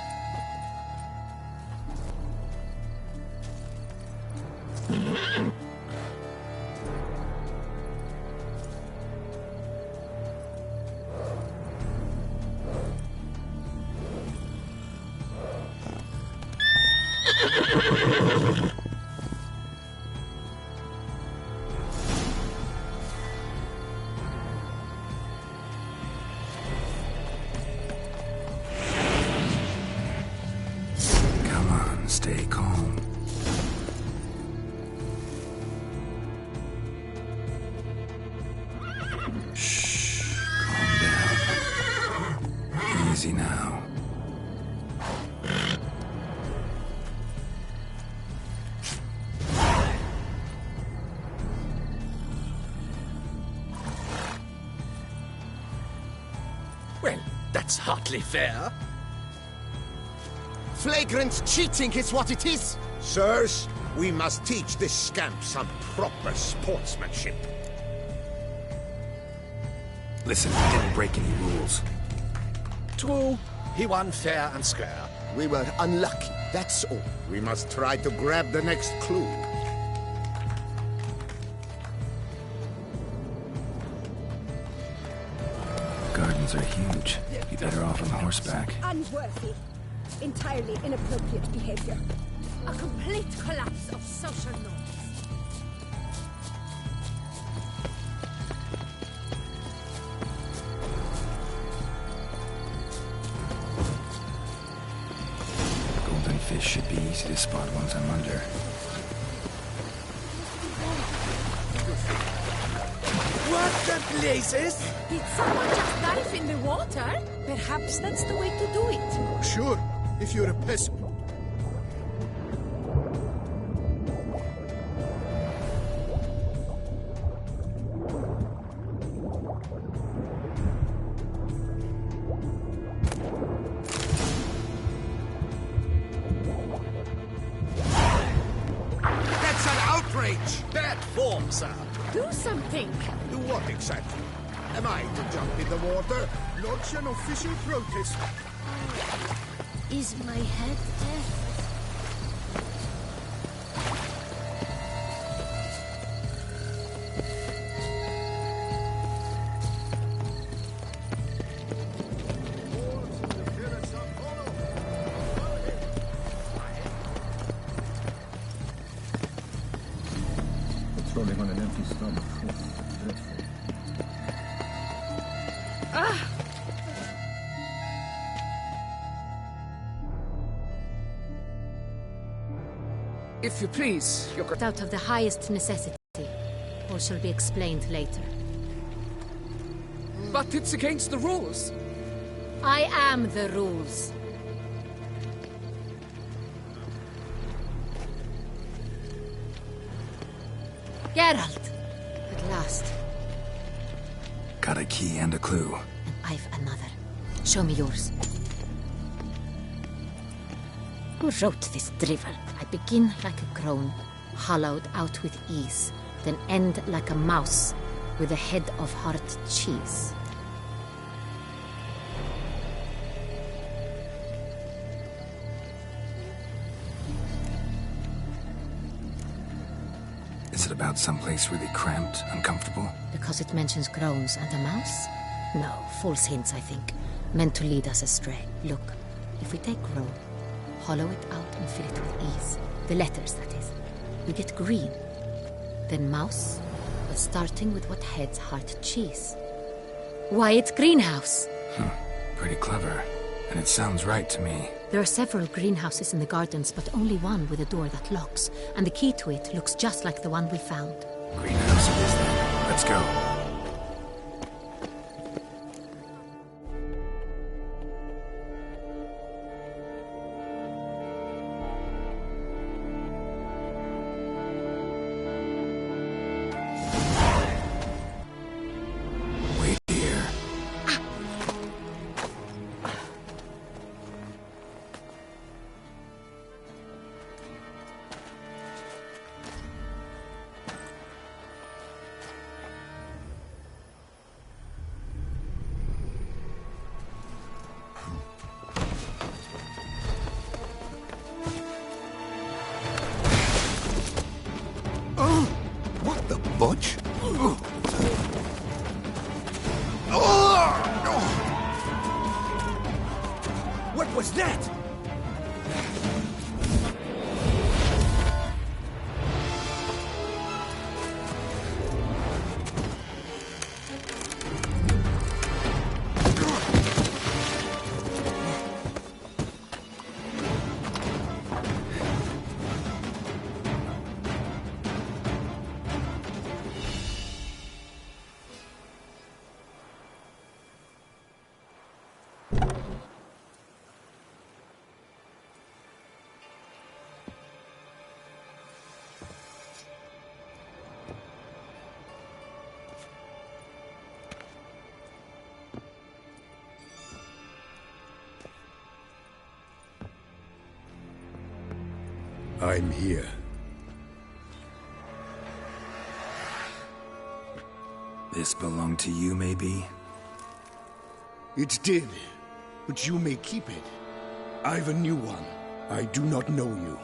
S3: Stay calm. Shh. Calm down. Easy now.
S10: Well, that's hardly fair.
S7: Flagrant cheating is what it is!
S5: Sirs, we must teach this scamp some proper sportsmanship.
S3: Listen, he didn't break any rules.
S10: True, he won fair and square.
S7: We were unlucky, that's all.
S5: We must try to grab the next clue.
S3: Gardens are huge. Be better off on horseback.
S13: Unworthy. Entirely inappropriate behavior.
S11: A complete collapse of social norms.
S3: Golden fish should be easy to spot once I'm under.
S8: What the blazes?
S11: Did someone just dive in the water? Perhaps that's the way to do it.
S5: Sure, if you're a peasant. That's an outrage!
S10: Bad form, sir.
S11: Do something.
S5: Do what exactly? Am I to jump in the water? Launch an official protest.
S11: Is my head deaf?
S4: Patrolling on an empty stomach. Dreadful.
S19: If you please, your...
S20: Out of the highest necessity. All shall be explained later.
S19: But it's against the rules.
S20: I am the rules. Geralt! At last.
S3: Got a key and a clue.
S20: And I've another. Show me yours. Who wrote this drivel? I begin like a crone, hollowed out with ease, then end like a mouse, with a head of hard cheese.
S3: Is it about someplace really cramped, uncomfortable?
S20: Because it mentions groans and a mouse? No, false hints, I think. Meant to lead us astray. Look, if we take groan, hollow it out and fill it with ease. The letters, that is. We get green. Then mouse, but starting with what heads heart cheese. Why, it's greenhouse!
S3: Pretty clever. And it sounds right to me.
S20: There are several greenhouses in the gardens, but only one with a door that locks. And the key to it looks just like the one we found.
S3: Greenhouse it is then. Let's go.
S5: Butch?
S15: What was that?
S2: I'm here.
S3: This belonged to you, maybe?
S2: It did, but you may keep it. I've a new one. I do not know you.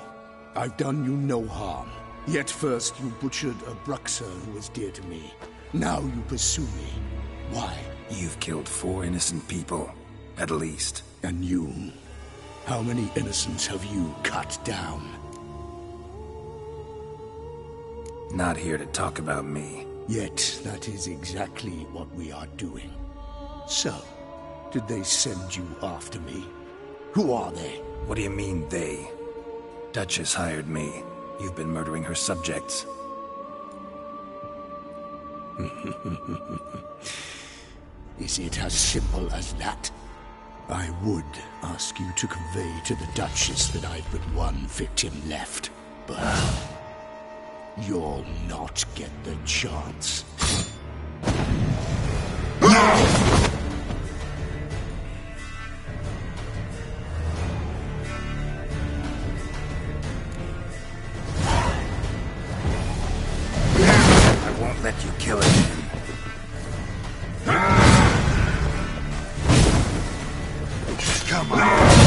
S2: I've done you no harm. Yet first you butchered a Bruxer who was dear to me. Now you pursue me. Why?
S3: You've killed 4 innocent people, at least.
S2: And you? How many innocents have you cut down?
S3: Not here to talk about me.
S2: Yet that is exactly what we are doing. So, did they send you after me? Who are they?
S3: What do you mean, they? Duchess hired me. You've been murdering her subjects.
S2: Is it as simple as that? I would ask you to convey to the Duchess that I've but one victim left, but you'll not get the chance.
S3: I won't let you kill it.
S17: Come on.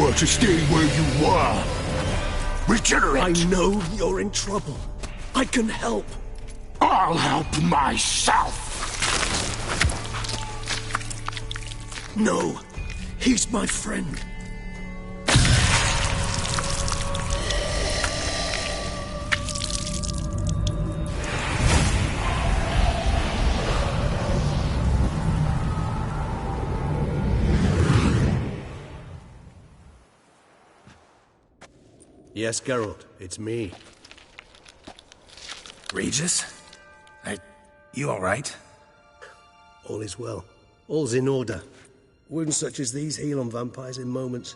S5: were to stay where you were. Regenerate!
S8: I know you're in trouble. I can help.
S5: I'll help myself!
S8: No, he's my friend.
S21: Yes, Geralt, it's me.
S3: Regis? You all right?
S21: All is well. All's in order. Wounds such as these heal on vampires in moments.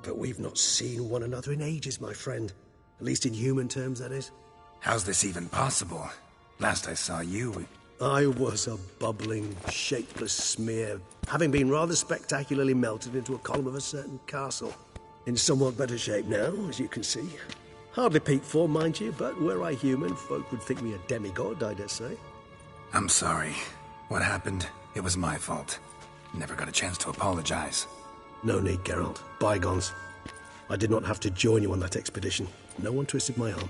S21: But we've not seen one another in ages, my friend. At least in human terms, that is.
S3: How's this even possible? Last I saw you...
S21: I was a bubbling, shapeless smear, having been rather spectacularly melted into a column of a certain castle. In somewhat better shape now, as you can see. Hardly peak form, mind you, but were I human, folk would think me a demigod, I dare say.
S3: I'm sorry. What happened, it was my fault. Never got a chance to apologize.
S21: No need, Geralt. Bygones. I did not have to join you on that expedition. No one twisted my arm.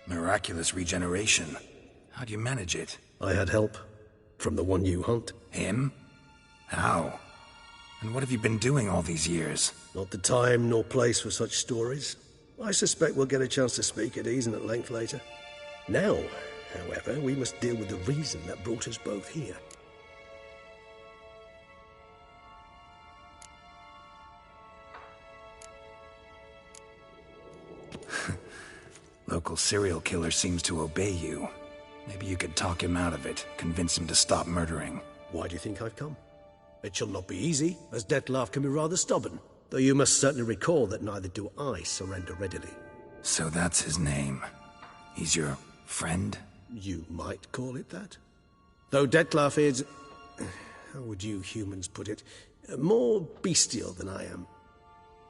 S3: Miraculous regeneration. How'd you manage it?
S21: I had help. From the one you hunt.
S3: Him? How? And what have you been doing all these years?
S21: Not the time nor place for such stories. I suspect we'll get a chance to speak at ease and at length later. Now, however, we must deal with the reason that brought us both here.
S3: Local serial killer seems to obey you. Maybe you could talk him out of it, convince him to stop murdering.
S21: Why do you think I've come? It shall not be easy, as Dettlaff can be rather stubborn. Though you must certainly recall that neither do I surrender readily.
S3: So that's his name. He's your friend?
S21: You might call it that. Though Dettlaff is... how would you humans put it? More bestial than I am.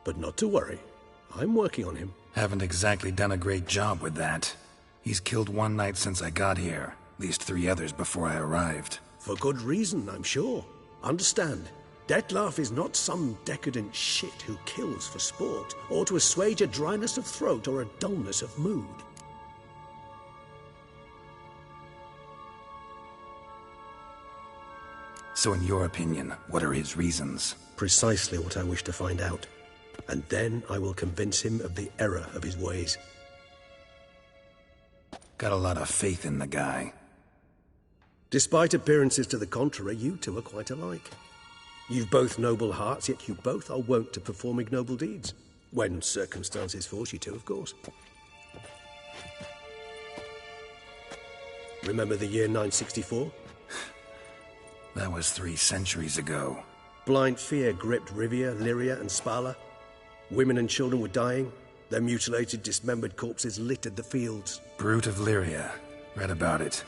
S21: But not to worry. I'm working on him.
S3: Haven't exactly done a great job with that. He's killed one knight since I got here. At least 3 others before I arrived.
S21: For good reason, I'm sure. Understand, Dettlaff is not some decadent shit who kills for sport, or to assuage a dryness of throat or a dullness of mood.
S3: So in your opinion, what are his reasons?
S21: Precisely what I wish to find out. And then I will convince him of the error of his ways.
S3: Got a lot of faith in the guy.
S21: Despite appearances to the contrary, you two are quite alike. You've both noble hearts, yet you both are wont to perform ignoble deeds. When circumstances force you to, of course. Remember the year 964?
S3: That was 3 centuries ago.
S21: Blind fear gripped Rivia, Lyria, and Spala. Women and children were dying. Their mutilated, dismembered corpses littered the fields.
S3: Brute of Lyria. Read about it.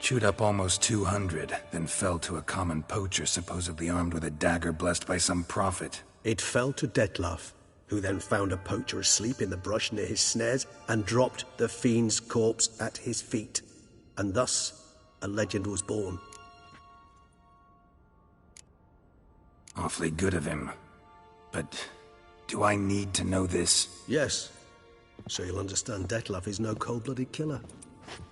S3: Chewed up almost 200, then fell to a common poacher supposedly armed with a dagger blessed by some prophet.
S21: It fell to Dettlaff, who then found a poacher asleep in the brush near his snares and dropped the fiend's corpse at his feet. And thus, a legend was born.
S3: Awfully good of him. But do I need to know this?
S21: Yes. So you'll understand Dettlaff is no cold-blooded killer.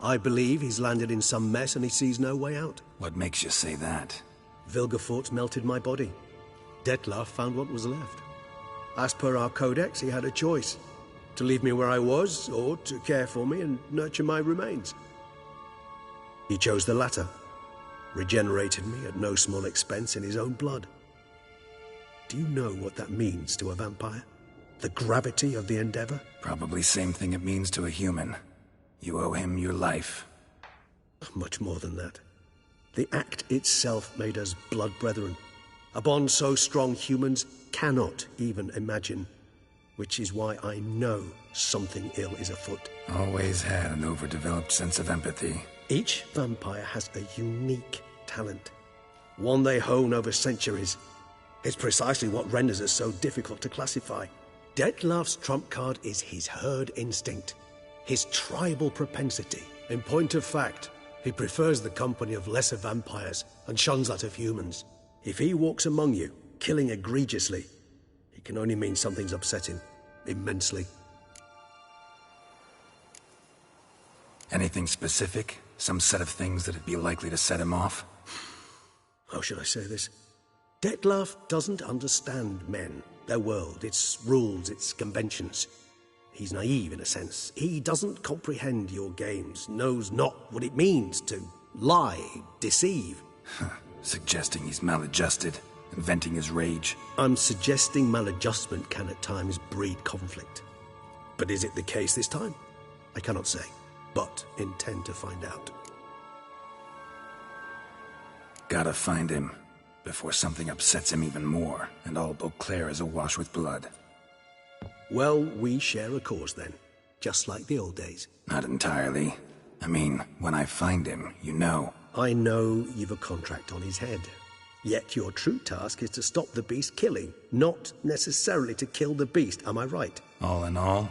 S21: I believe he's landed in some mess and he sees no way out.
S3: What makes you say that?
S21: Vilgefortz melted my body. Dettlaff found what was left. As per our codex, he had a choice. To leave me where I was, or to care for me and nurture my remains. He chose the latter. Regenerated me at no small expense in his own blood. Do you know what that means to a vampire? The gravity of the endeavor?
S3: Probably same thing it means to a human. You owe him your life.
S21: Much more than that. The act itself made us blood brethren. A bond so strong humans cannot even imagine. Which is why I know something ill is afoot.
S3: Always had an overdeveloped sense of empathy.
S21: Each vampire has a unique talent. One they hone over centuries. It's precisely what renders us so difficult to classify. Dettlaff's trump card is his herd instinct. His tribal propensity. In point of fact, he prefers the company of lesser vampires and shuns that of humans. If he walks among you, killing egregiously, it can only mean something's upset him immensely.
S3: Anything specific? Some set of things that'd be likely to set him off?
S21: How should I say this? Detlef doesn't understand men, their world, its rules, its conventions. He's naive in a sense. He doesn't comprehend your games, knows not what it means to lie, deceive.
S3: Suggesting he's maladjusted, and venting his rage.
S21: I'm suggesting maladjustment can at times breed conflict. But is it the case this time? I cannot say, but intend to find out.
S3: Gotta find him, before something upsets him even more, and all Beauclair is awash with blood.
S21: Well, we share a cause then, just like the old days.
S3: Not entirely. I mean, when I find him, you know.
S21: I know you've a contract on his head. Yet your true task is to stop the beast killing, not necessarily to kill the beast, am I right?
S3: All in all,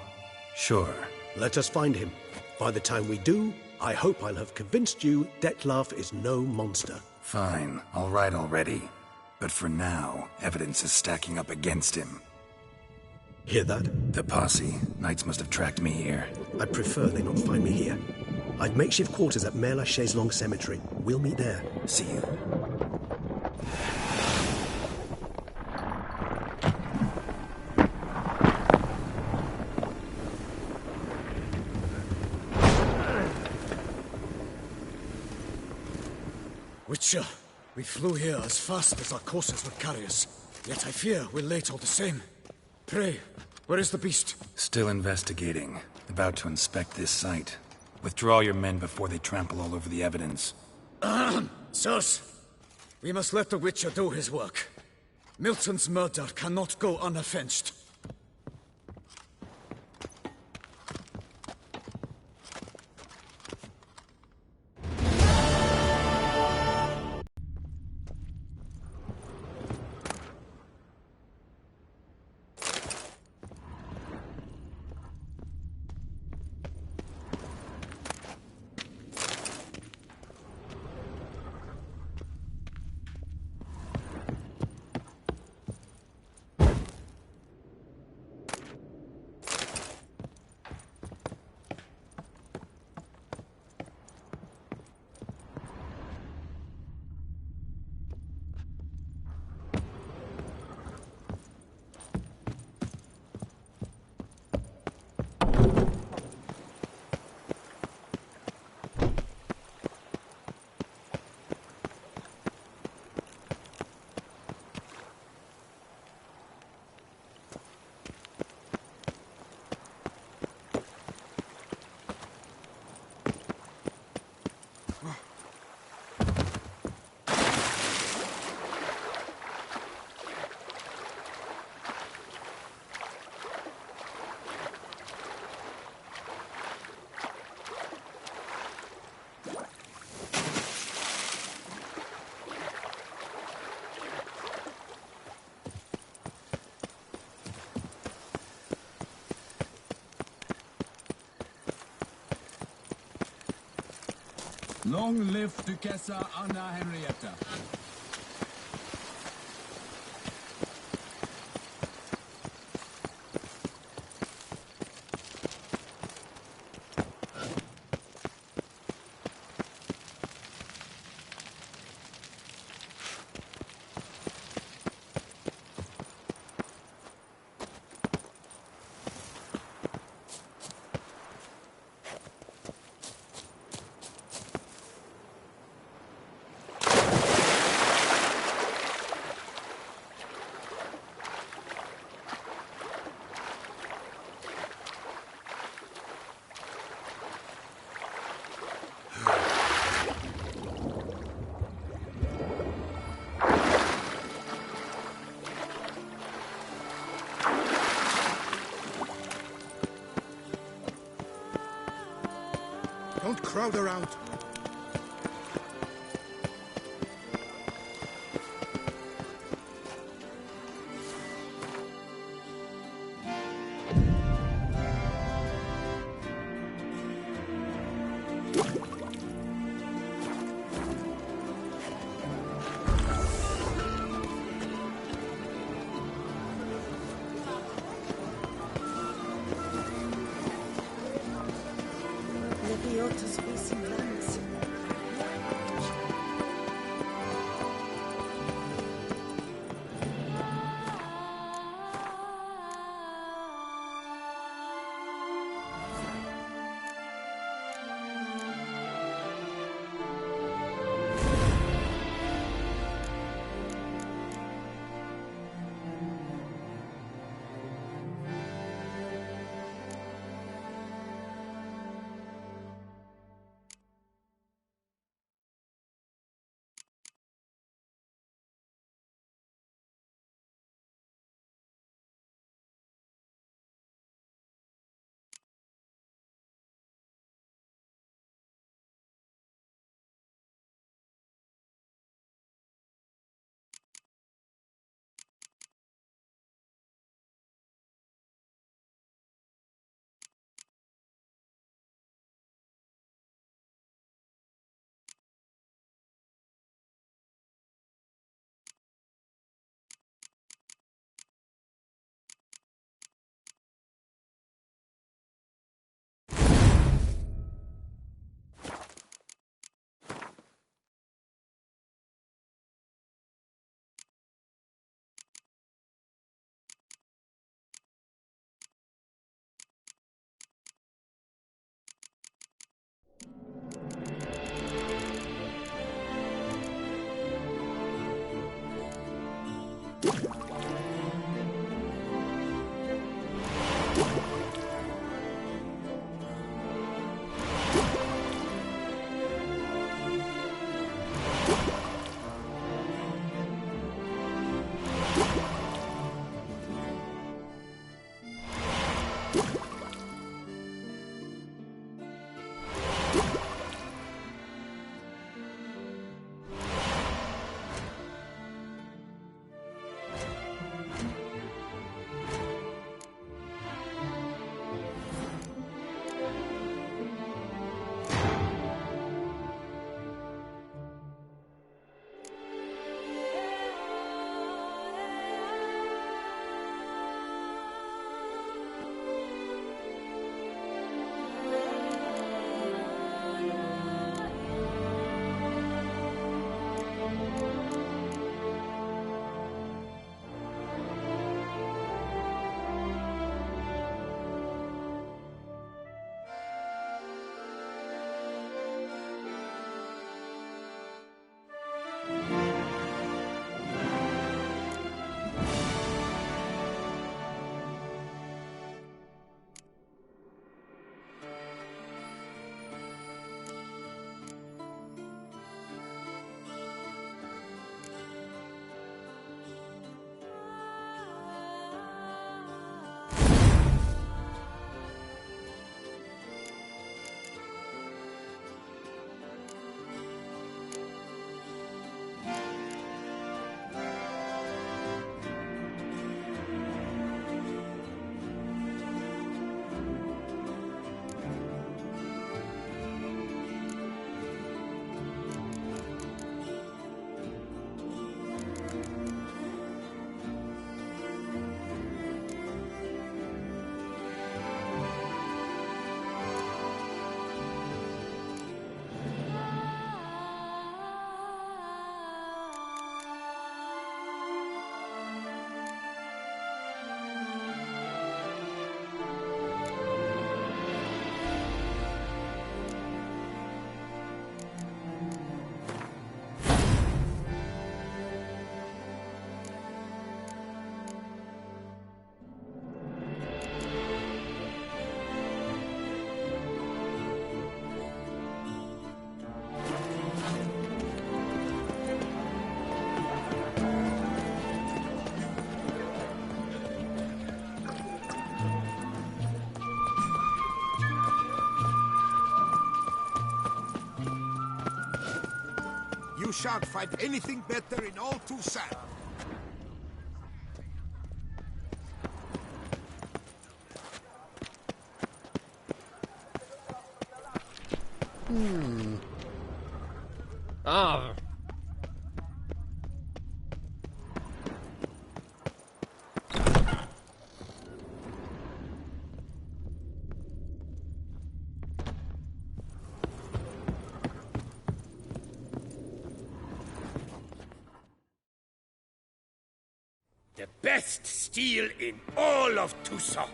S3: sure.
S21: Let us find him. By the time we do, I hope I'll have convinced you Detlef is no monster.
S3: Fine, all right already. But for now, evidence is stacking up against him.
S21: Hear that?
S3: The posse. Knights must have tracked me here.
S21: I'd prefer they not find me here. I've makeshift quarters at Mère Lachaise Long Cemetery. We'll meet there.
S3: See you.
S1: Witcher, we flew here as fast as our courses would carry us. Yet I fear we're late all the same. Pray, where is the beast?
S3: Still investigating. About to inspect this site. Withdraw your men before they trample all over the evidence.
S1: Sirs, we must let the Witcher do his work. Milton's murder cannot go unavenged.
S9: Long live Duchessa Anna Henrietta.
S5: Don't crowd around. You shan't find anything better in all Toussaint.
S14: Ah.
S16: The best steel in all of Toussaint.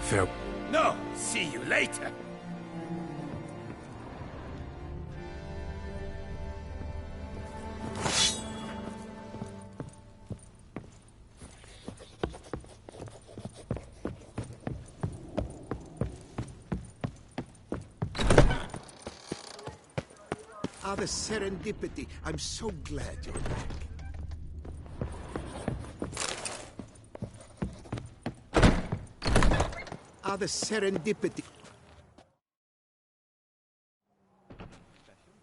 S3: Fair.
S16: No, see you later.
S5: Ah, the serendipity. I'm so glad you're back. the serendipity.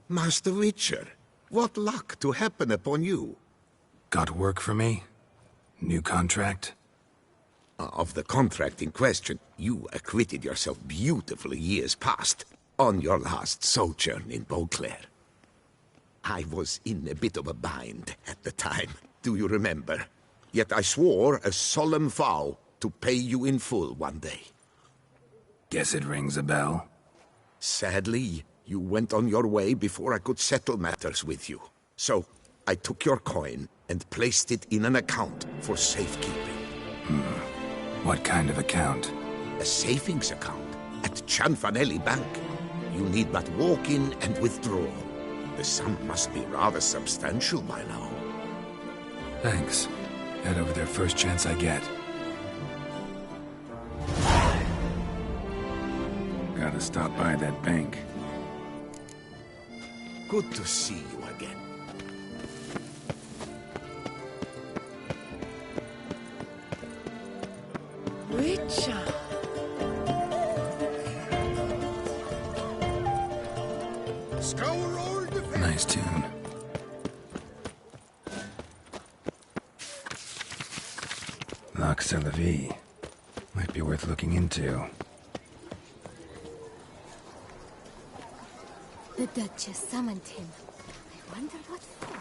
S5: Master Witcher, what luck to happen upon you.
S3: Got work for me? New contract?
S5: Of the contract in question, you acquitted yourself beautifully years past, on your last sojourn in Beauclair. I was in a bit of a bind at the time, do you remember? Yet I swore a solemn vow to pay you in full one day.
S3: Guess it rings a bell.
S5: Sadly, you went on your way before I could settle matters with you. So, I took your coin and placed it in an account for safekeeping.
S3: What kind of account?
S5: A savings account at Cianfanelli Bank. You need but walk in and withdraw. The sum must be rather substantial by now.
S3: Thanks. Head over there first chance I get. Gotta stop by that bank.
S5: Good to see you again.
S13: Witcher.
S5: Scour all the
S3: Nice tune. Loch Salavi. Might be worth looking into.
S12: The Duchess summoned him. I wonder what for.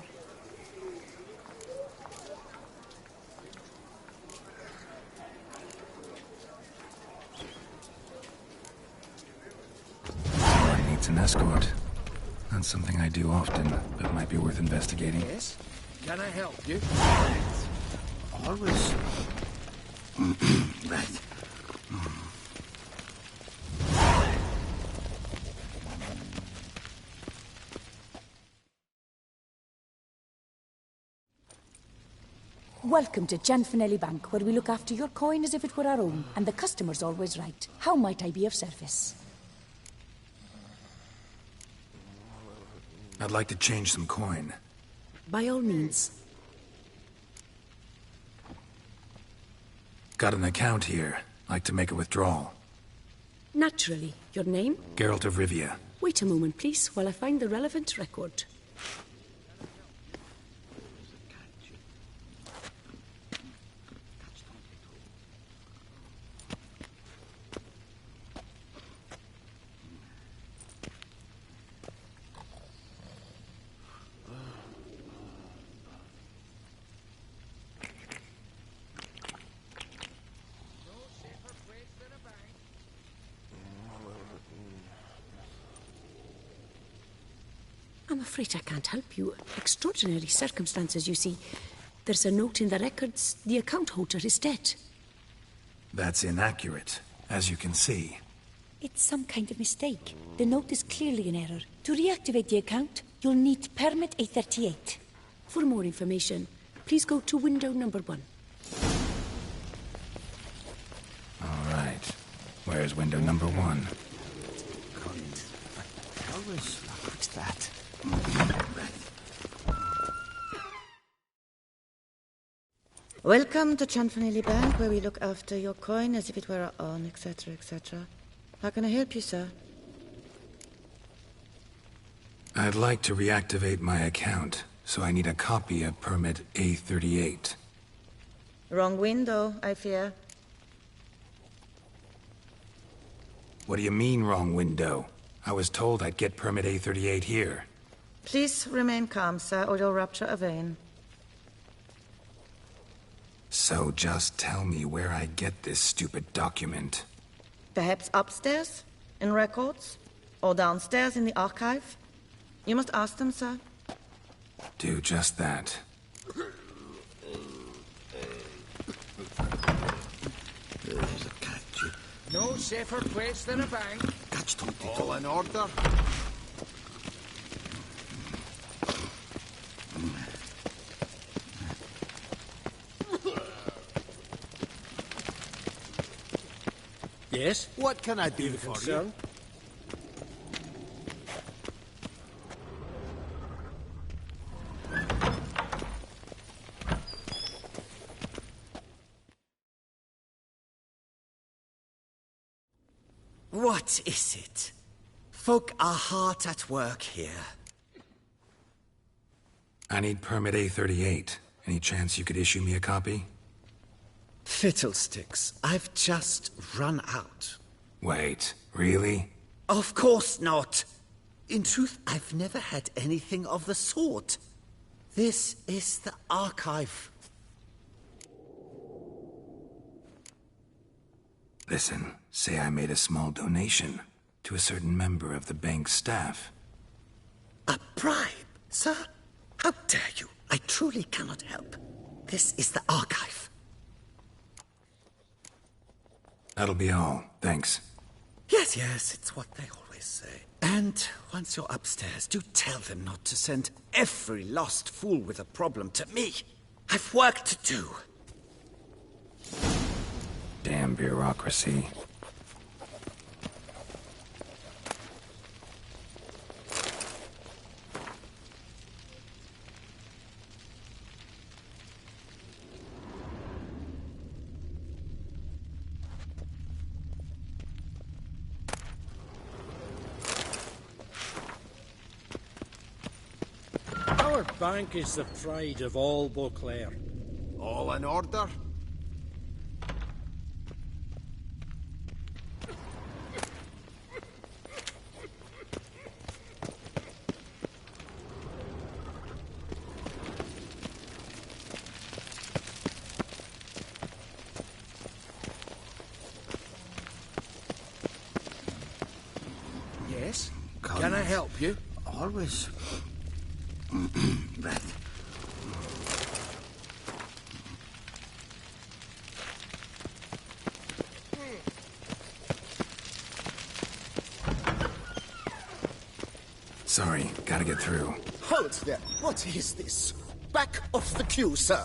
S3: Someone needs an escort. Not something I do often, but might be worth investigating.
S8: Yes? Can I help you? Always. Right.
S14: Welcome to Cianfanelli Bank, where we look after your coin as if it were our own, and the customer's always right. How might I be of service?
S3: I'd like to change some coin.
S14: By all means.
S3: Got an account here. Like to make a withdrawal.
S13: Naturally. Your name?
S3: Geralt of Rivia.
S13: Wait a moment, please, while I find the relevant record. I'm afraid I can't help you. Extraordinary circumstances, you see. There's a note in the records. The account holder is dead.
S3: That's inaccurate, as you can see.
S14: It's some kind of mistake. The note is clearly in error. To reactivate the account, you'll need permit A38.
S13: For more information, please go to window number 1.
S3: All right. Where's window number 1?
S8: Always like that.
S22: Welcome to Cianfanelli Bank, where we look after your coin as if it were our own, etc., etc. How can I help you, sir?
S3: I'd like to reactivate my account, so I need a copy of permit A38.
S22: Wrong window, I fear.
S3: What do you mean, wrong window? I was told I'd get permit A38 here.
S22: Please remain calm, sir, or you'll rupture a vein.
S3: So just tell me where I get this stupid document.
S22: Perhaps upstairs, in records, or downstairs in the archive? You must ask them, sir.
S3: Do just that.
S8: There's a catch.
S23: No safer place than a bank.
S8: Catch don't
S23: All in order.
S8: Yes?
S23: What can I do for you?
S6: What is it? Folk are hard at work here.
S3: I need permit A38. Any chance you could issue me a copy?
S6: Fiddlesticks, I've just run out.
S3: Wait, really?
S6: Of course not. In truth, I've never had anything of the sort. This is the archive.
S3: Listen, say I made a small donation to a certain member of the bank's staff.
S6: A bribe, sir? How dare you? I truly cannot help. This is the archive.
S3: That'll be all. Thanks.
S6: Yes, it's what they always say. And once you're upstairs, do tell them not to send every lost fool with a problem to me. I've work to do.
S3: Damn bureaucracy.
S7: Our bank is the pride of all Beauclair.
S23: All in order? Yes? Can I help you?
S5: Always. Right.
S3: Sorry, gotta get through.
S8: Hold there. What is this? Back off the queue, sir.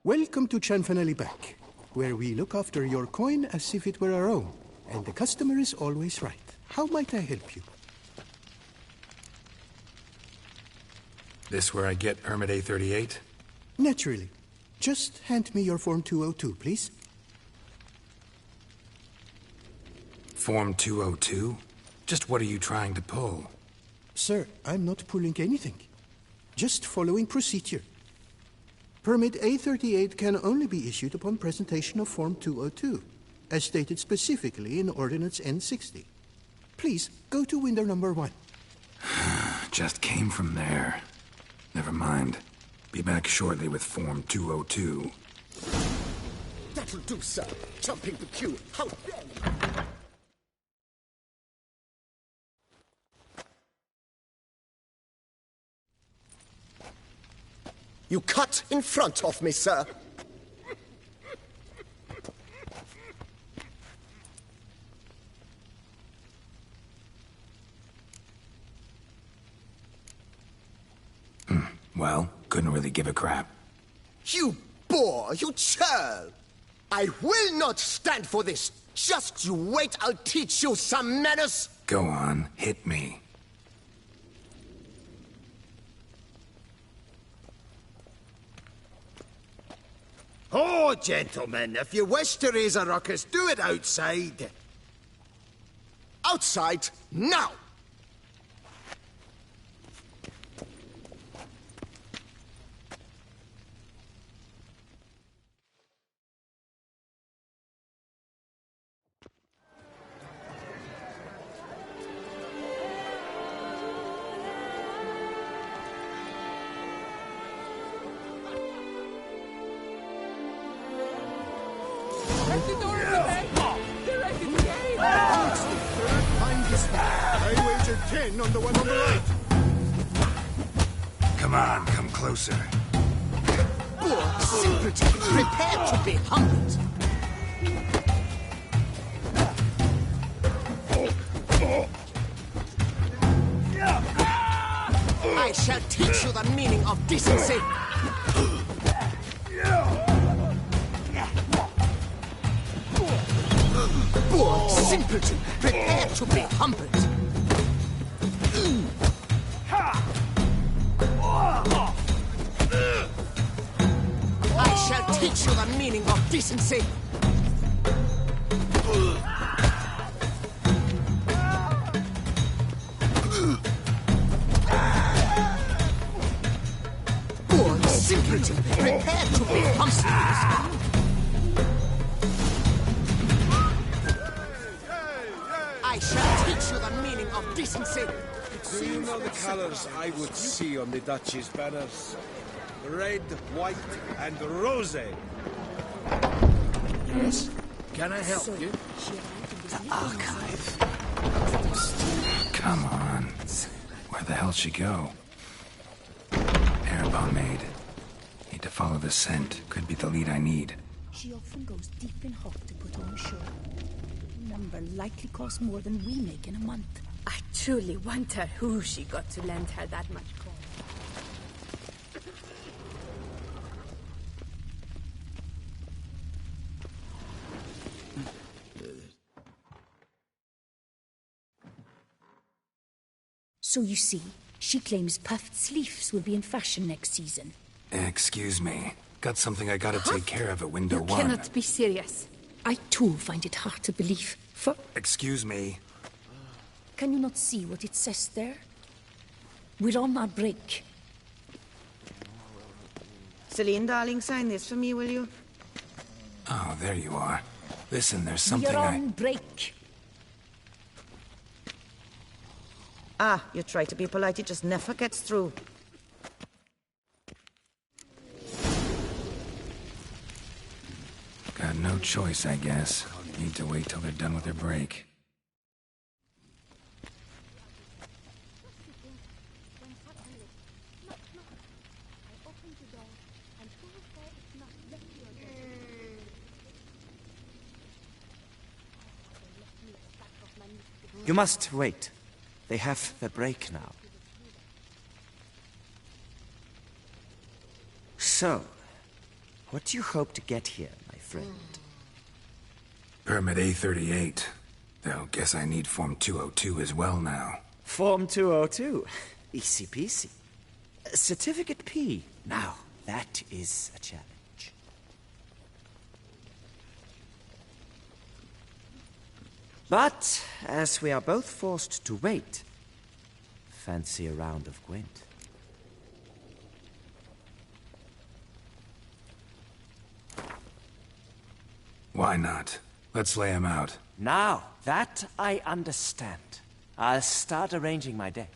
S18: Welcome to Chanfanelli Bank, where we look after your coin as if it were our own, and the customer is always right. How might I help you?
S3: This where I get permit A38?
S18: Naturally. Just hand me your Form 202, please.
S3: Form 202? Just what are you trying to pull?
S18: Sir, I'm not pulling anything. Just following procedure. Permit A38 can only be issued upon presentation of Form 202, as stated specifically in Ordinance N60. Please, go to window number 1.
S3: Just came from there. Never mind. Be back shortly with Form 202.
S8: That'll do, sir. Jumping the queue. How dare you? You cut in front of me, sir.
S3: Well, couldn't really give a crap.
S8: You boor, you churl! I will not stand for this. Just you wait, I'll teach you some manners.
S3: Go on, hit me.
S15: Oh, gentlemen, if you wish to raise a ruckus, do it outside.
S8: Outside, now!
S23: At the door of the bank! They're at the gate!
S15: It's the third time this week. I wagered 10 on the one on the right.
S3: Come on, come closer.
S8: Boor, simpleton, prepare to be humbled. I shall teach you the meaning of decency. Boor, simpleton, prepare to be humbled. I shall teach you the meaning of decency. Britain. Prepare to be punctured. I shall teach you the meaning of decency.
S15: Do you know the colours I would see on the Duchy's banners? Red, white, and rose.
S8: Yes? Can I help you? The archive.
S3: Come on. Where the hell'd she go? Air pomade. Need to follow the scent. Could be the lead I need.
S14: She often goes deep in hot to put on show. Number likely costs more than we make in a month.
S13: I truly wonder who she got to lend her that much coin.
S14: So you see, she claims puffed sleeves will be in fashion next season.
S3: Excuse me. Got something I gotta take care of at window
S13: You
S3: one.
S13: cannot be serious.
S14: I too find it hard to believe. For
S3: Excuse me.
S14: can you not see what it says there? We're on our break.
S22: Celine, darling, sign this for me, will you?
S3: Oh, there you are. Listen, there's something
S14: We're on break.
S22: Ah, you try to be polite, it just never gets through.
S3: Got no choice, I guess. Need to wait till they're done with their break.
S4: You must wait. They have their break now. So, what do you hope to get here, my friend?
S3: Permit A38. Though, guess I need Form 202 as well now.
S4: Form 202. Easy peasy. Certificate P. Now, that is a challenge. But, as we are both forced to wait, fancy a round of Gwent.
S3: Why not? Let's lay him out.
S4: Now, that I understand. I'll start arranging my deck.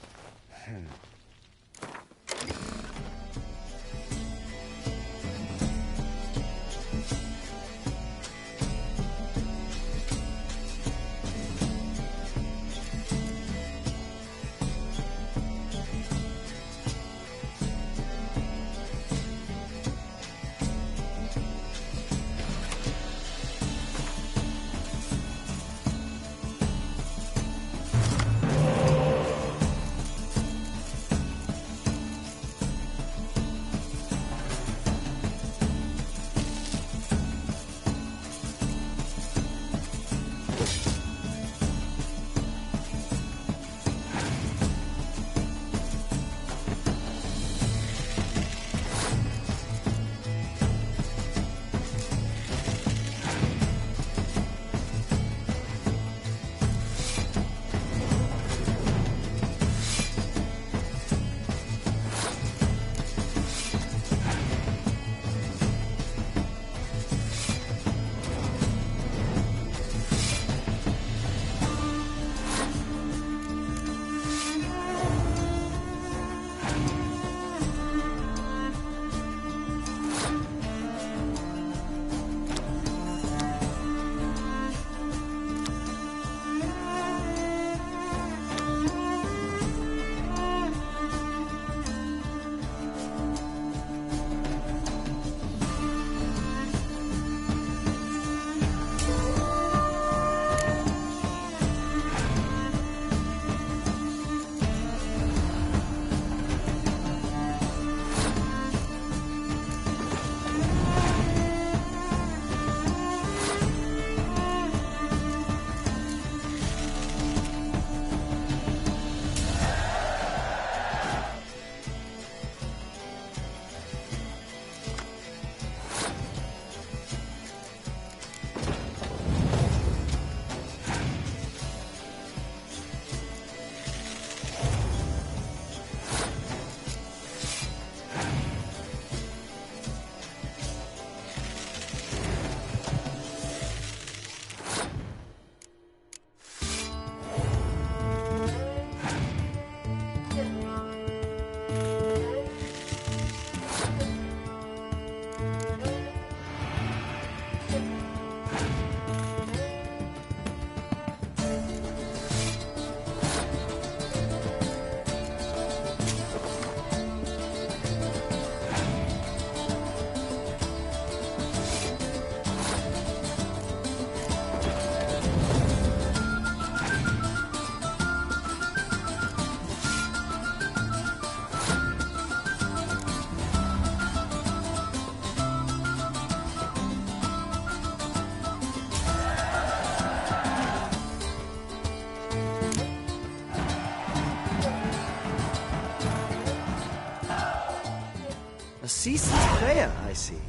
S4: A seasoned player, I see.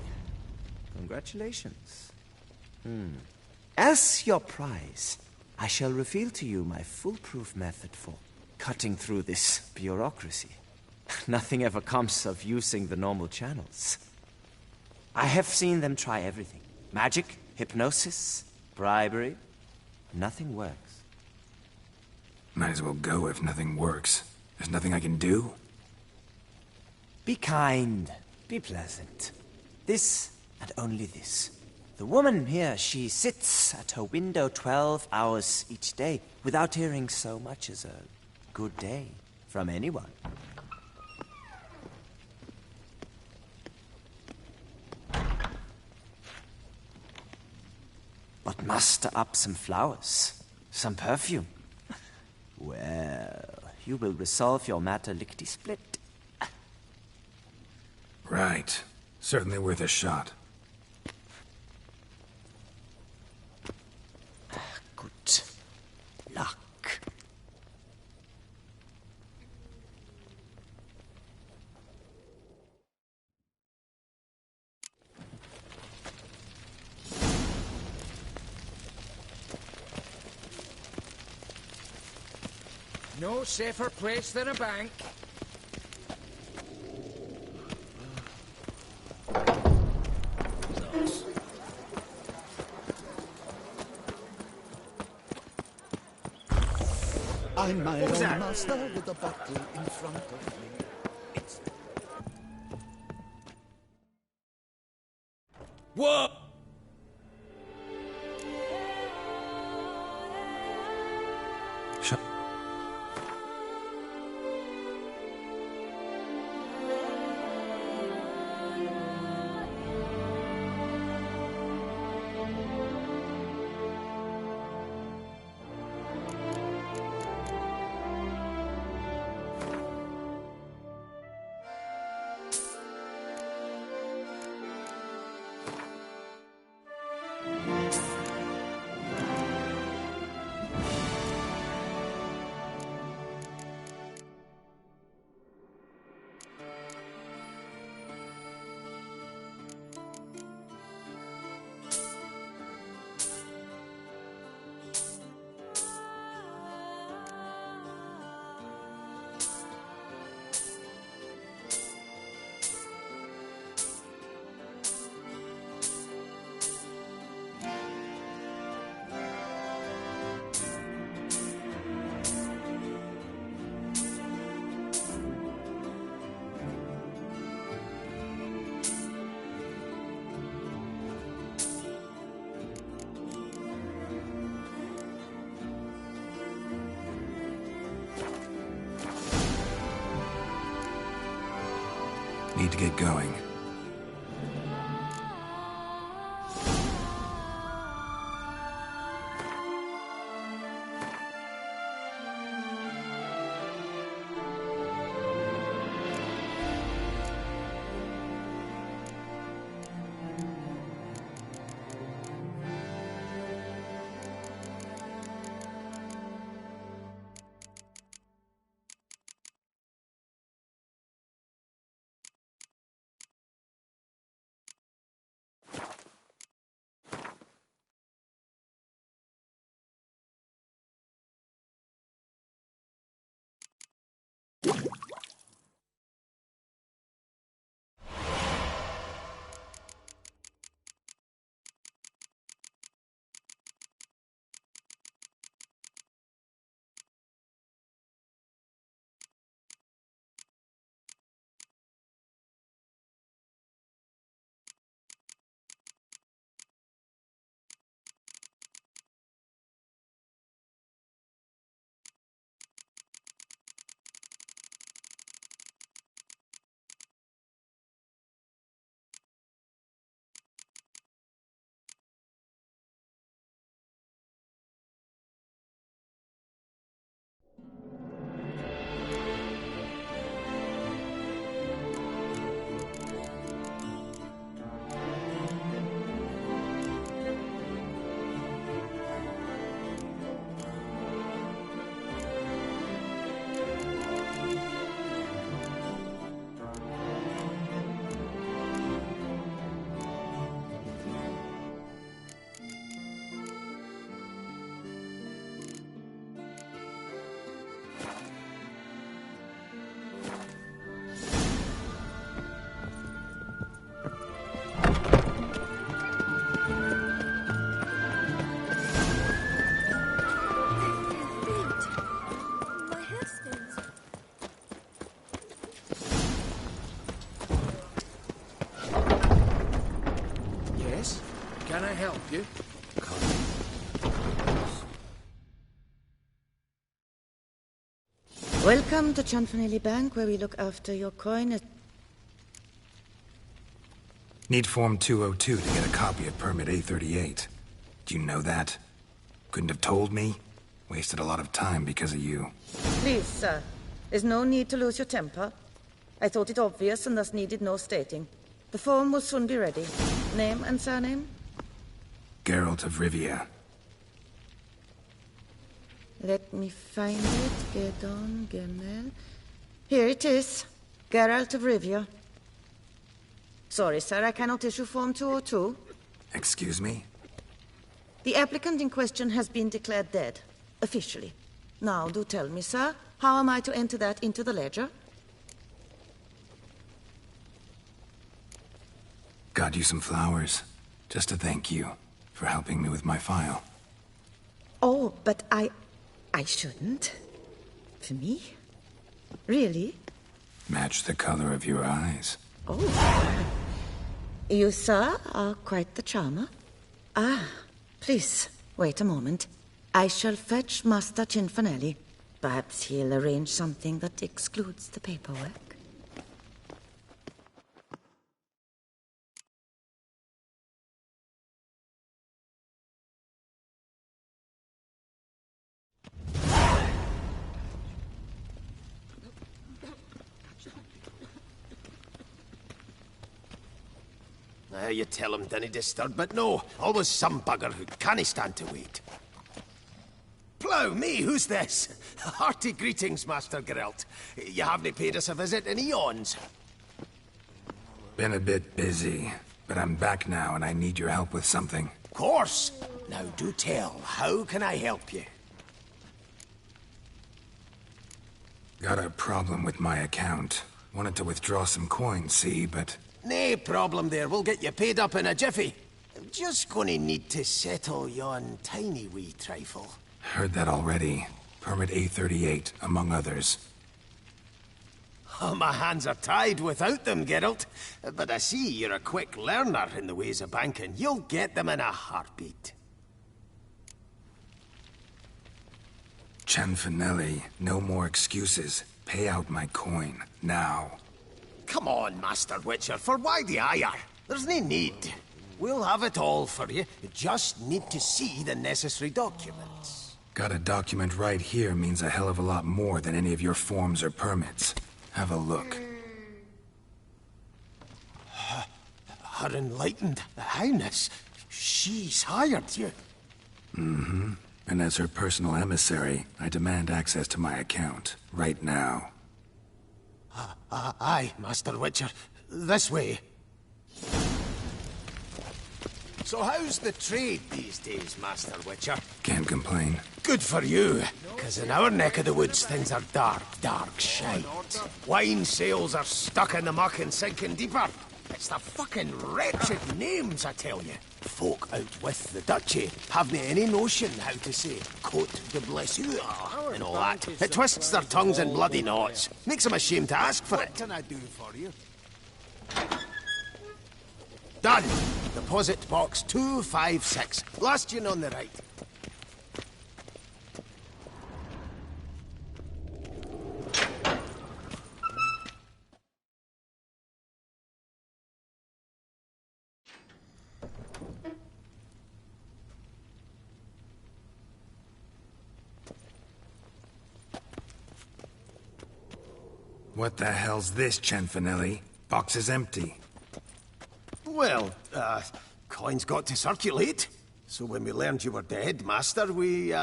S4: Congratulations. As your prize, I shall reveal to you my foolproof method for cutting through this bureaucracy. Nothing ever comes of using the normal channels. I have seen them try everything. Magic, hypnosis, bribery. Nothing works.
S3: Might as well go if nothing works. There's nothing I can do.
S4: Be kind. Be pleasant. This and only this. The woman here, she sits at her window 12 hours each day without hearing so much as a good day from anyone. But muster up some flowers, some perfume. Well, you will resolve your matter lickety-split.
S3: Right. Certainly worth a shot.
S4: Good luck.
S10: No safer place than a bank.
S8: I'm my own master with a bottle in front of me.
S10: Whoa!
S3: Shut. Need to get going.
S10: help you?
S22: Welcome to Chanfanelli Bank, where we look after your coin.
S3: Need Form 202 to get a copy of Permit A38. Do you know that? Couldn't have told me? Wasted a lot of time because of you.
S22: Please, sir. There's no need to lose your temper. I thought it obvious and thus needed no stating. The form will soon be ready. Name and surname?
S3: Geralt of Rivia.
S22: Let me find it. Gedon, Gemel. Here it is. Geralt of Rivia. Sorry, sir, I cannot issue Form 202.
S3: Excuse me?
S22: The applicant in question has been declared dead, officially. Now, do tell me, sir, how am I to enter that into the ledger?
S3: Got you some flowers, just to thank you for helping me with my file.
S22: Oh, but I shouldn't. For me? Really?
S3: Match the color of your eyes.
S22: Oh. You, sir, are quite the charmer. Ah, please, wait a moment. I shall fetch Master Cinfanelli. Perhaps he'll arrange something that excludes the paperwork.
S11: You tell him, dinna disturb, but no, always some bugger who can't stand to wait. Plough me, who's this? Hearty greetings, Master Geralt. You haven't paid us a visit in eons.
S3: Been a bit busy, but I'm back now and I need your help with something.
S11: Of course. Now do tell, how can I help you?
S3: Got a problem with my account. Wanted to withdraw some coins, see, but...
S11: Nae problem there, we'll get you paid up in a jiffy. I'm just gonna need to settle yon tiny wee trifle.
S3: Heard that already. Permit A38, among others.
S11: Oh, my hands are tied without them, Geralt. But I see you're a quick learner in the ways of banking. You'll get them in a heartbeat.
S3: Chanfanelli, no more excuses. Pay out my coin, now.
S11: Come on, Master Witcher, for why the ire? There's no need. We'll have it all for you. You just need to see the necessary documents.
S3: Got a document right here means a hell of a lot more than any of your forms or permits. Have a look.
S11: Her Enlightened Highness, she's hired you.
S3: Mm-hmm. And as her personal emissary, I demand access to my account, right now.
S11: Aye, Master Witcher. This way. So how's the trade these days, Master Witcher?
S3: Can't complain.
S11: Good for you, because in our neck of the woods things are dark, dark shite. Wine sales are stuck in the muck and sinking deeper. It's the fucking wretched names, I tell you. Folk out with the duchy haven't any notion how to say Côte de Blessure and all that. It twists their tongues in bloody knots. Makes them ashamed to ask for it.
S8: What can I do for you?
S11: Done. Deposit box 256. Last one on the right.
S3: What the hell's this, Chanfanelli? Box is empty.
S11: Well, coins got to circulate. So when we learned you were dead, Master, we,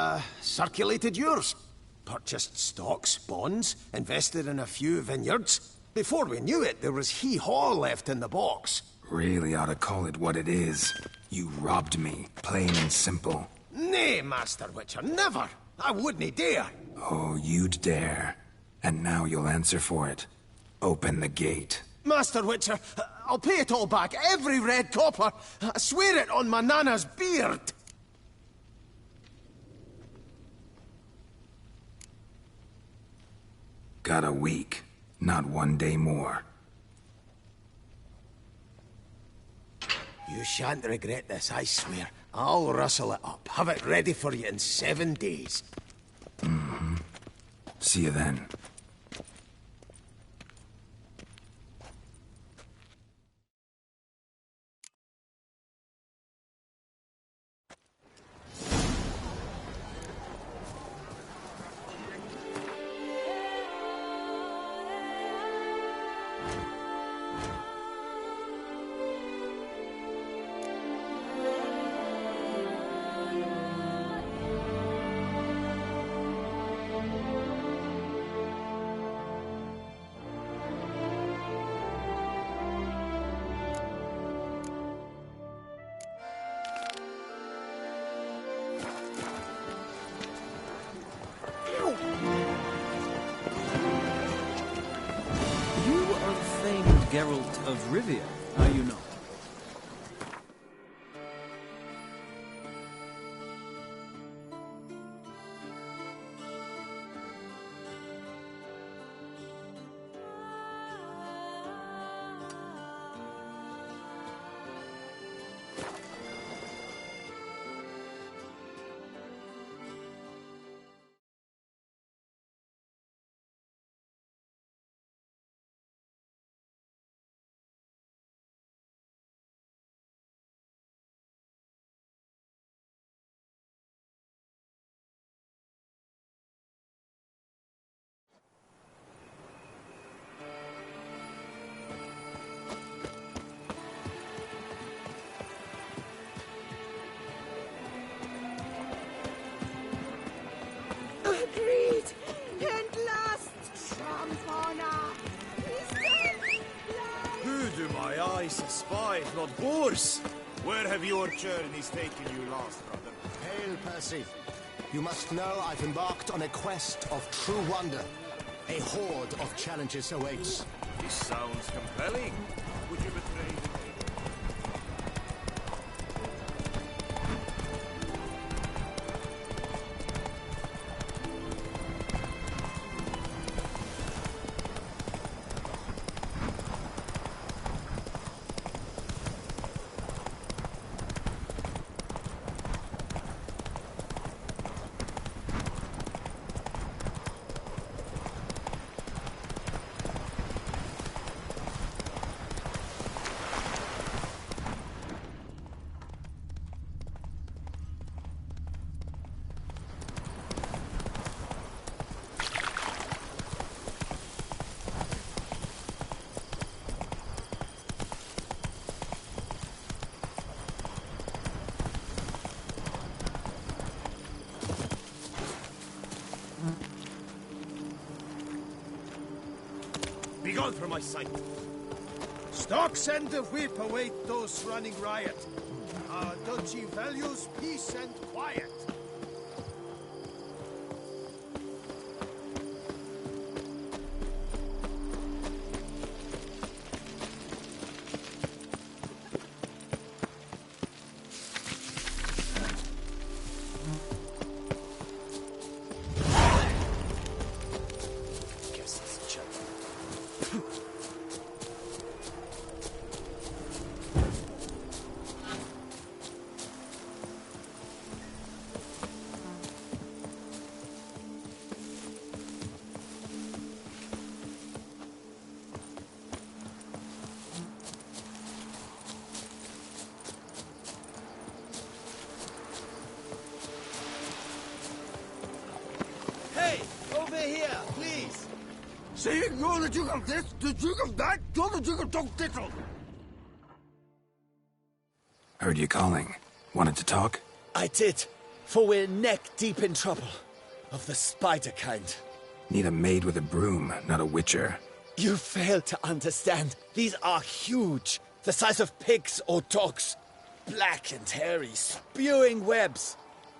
S11: circulated yours. Purchased stocks, bonds, invested in a few vineyards. Before we knew it, there was hee-haw left in the box.
S3: Really ought to call it what it is. You robbed me, plain and simple.
S11: Nay, Master Witcher, never! I wouldn't dare!
S3: Oh, you'd dare. And now you'll answer for it. Open the gate.
S11: Master Witcher, I'll pay it all back, every red copper. I swear it on my nana's beard.
S3: Got a week, not 1 day more.
S11: You shan't regret this, I swear. I'll rustle it up. Have it ready for you in 7 days.
S3: Mm-hmm. See you then.
S2: Geralt of Rivia, are you not?
S23: Agreed! And last, Trampona!
S19: Who do my eyes espy if not boars? Where have your journeys taken you last, brother?
S20: Hail, Percy. You must know I've embarked on a quest of true wonder. A horde of challenges awaits.
S19: This sounds compelling. Would you betray the...
S8: Begone from my sight! Stocks and the whip await those running riot. Our duchy values peace and quiet.
S19: Hey! Over here, please!
S8: See, you're the Duke of this, the Duke of that, you're the Duke of Don't Diddle!
S3: Heard you calling. Wanted to talk?
S1: I did, for we're neck-deep in trouble. Of the spider kind.
S3: Need a maid with a broom, not a witcher.
S1: You fail to understand. These are huge. The size of pigs or dogs. Black and hairy, spewing webs.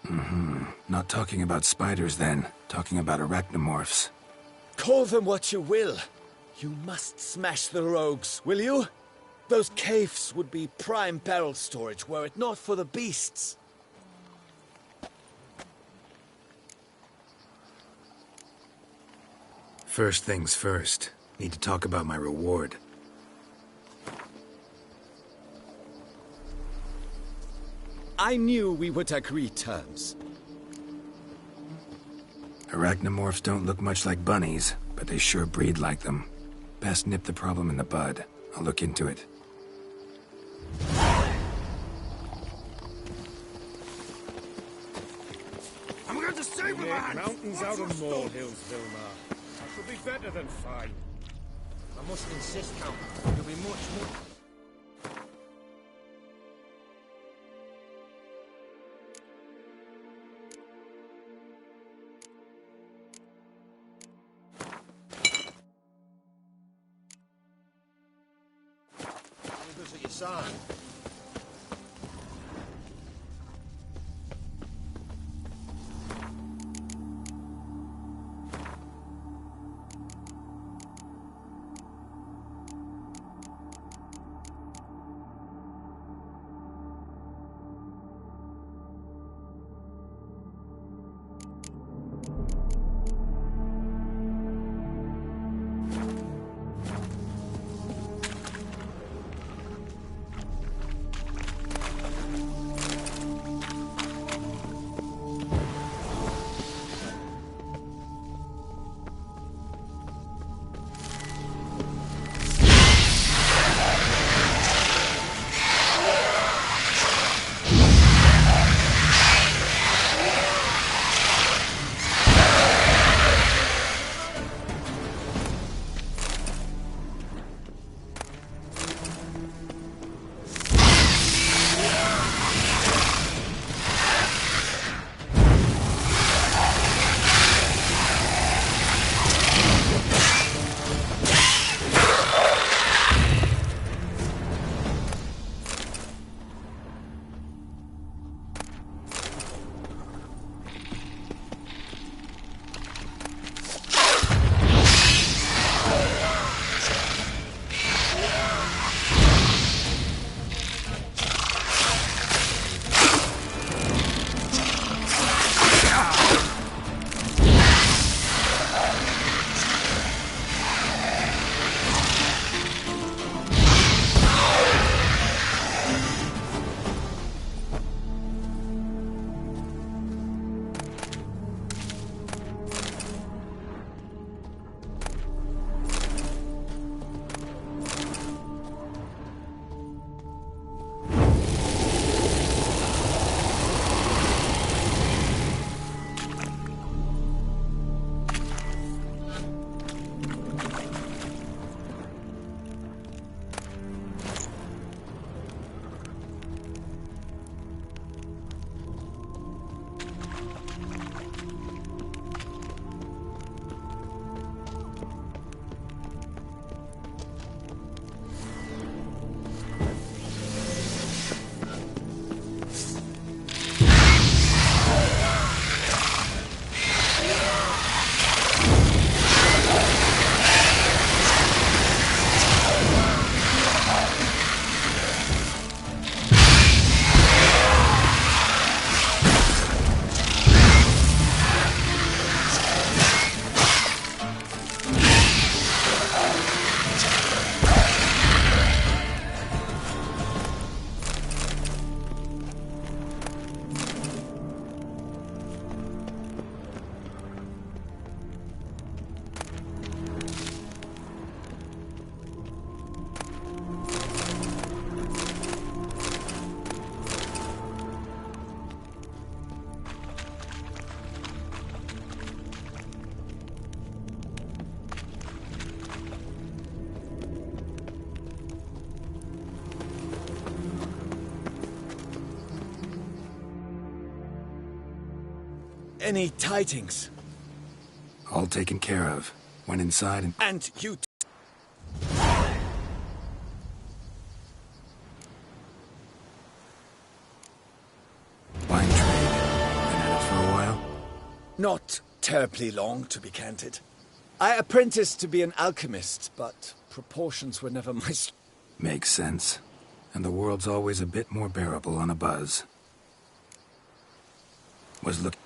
S3: Mm-hmm. Not talking about spiders, then. Talking about arachnomorphs.
S1: Call them what you will. You must smash the rogues, will you? Those caves would be prime barrel storage were it not for the beasts.
S3: First things first. Need to talk about my reward.
S6: I knew we would agree terms.
S3: Arachnomorphs don't look much like bunnies, but they sure breed like them. Best nip the problem in the bud. I'll look into it.
S11: I'm going to save
S19: You
S11: my
S19: make
S11: hands.
S19: mountains out of molehills, Vilmar. That should be better than fine.
S10: I must insist, Count. You'll be much more...
S11: What does it you sign?
S6: Any tidings?
S3: All taken care of. Went inside and...
S6: And you...
S3: Wine trade. Been at it for a while?
S6: Not terribly long, to be candid. I apprenticed to be an alchemist, but proportions were never my...
S3: Makes sense. And the world's always a bit more bearable on a buzz. Was looking...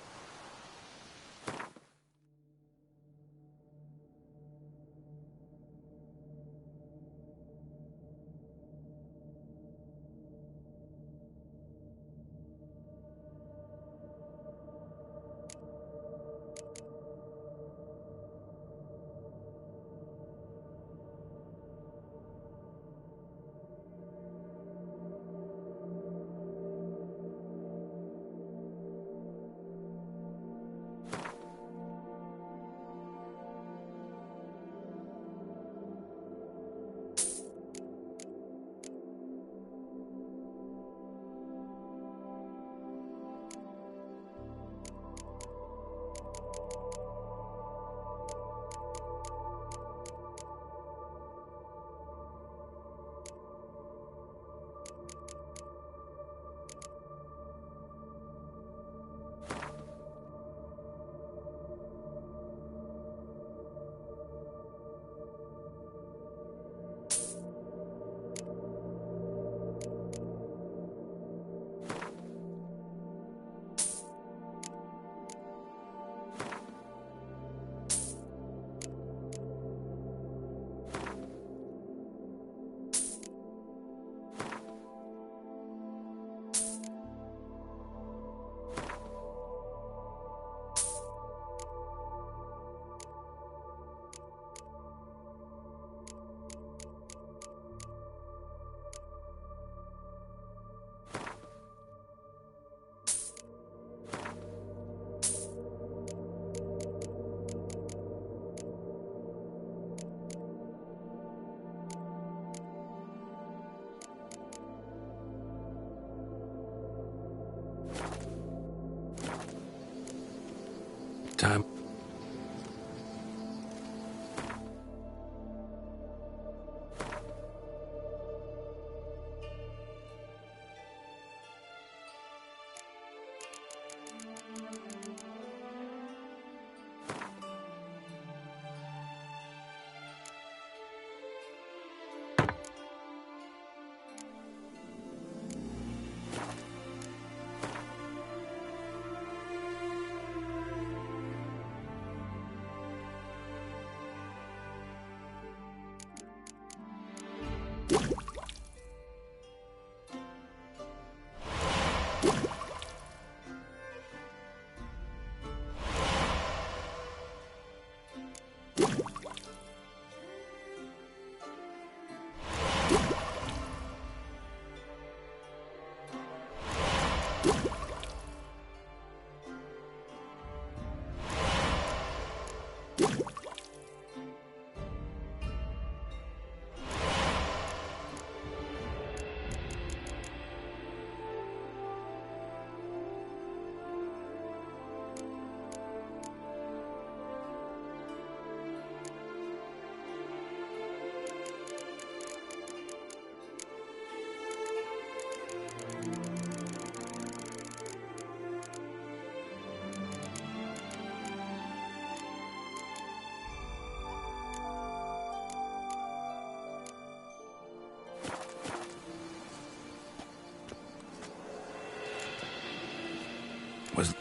S3: Was...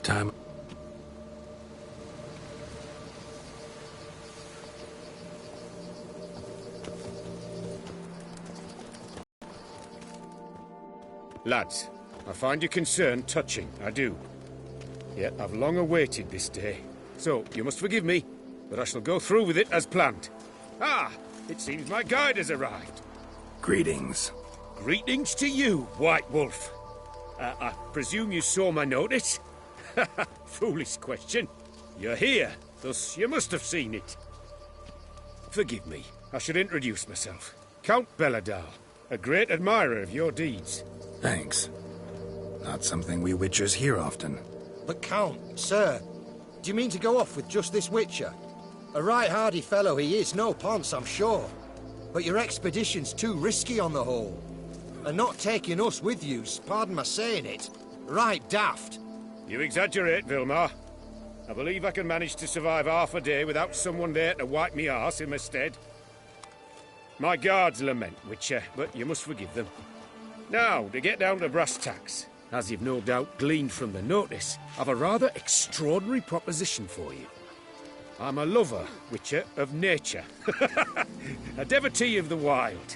S3: Time.
S9: Lads, I find your concern touching, I do. Yet I've long awaited this day. So, you must forgive me, but I shall go through with it as planned. Ah, it seems my guide has arrived.
S3: Greetings.
S9: Greetings to you, White Wolf. I presume you saw my notice? Foolish question. You're here, thus you must have seen it. Forgive me, I should introduce myself. Count Belladal, a great admirer of your deeds.
S3: Thanks. Not something we Witchers hear often.
S11: But Count, sir, do you mean to go off with just this Witcher? A right hardy fellow he is, no ponce, I'm sure. But your expedition's too risky on the whole. And not taking us with you's, pardon my saying it, right daft.
S9: You exaggerate, Vilmar. I believe I can manage to survive half a day without someone there to wipe me arse in my stead. My guards lament, Witcher, but you must forgive them. Now, to get down to brass tacks, as you've no doubt gleaned from the notice, I've a rather extraordinary proposition for you. I'm a lover, Witcher, of nature. A devotee of the wild.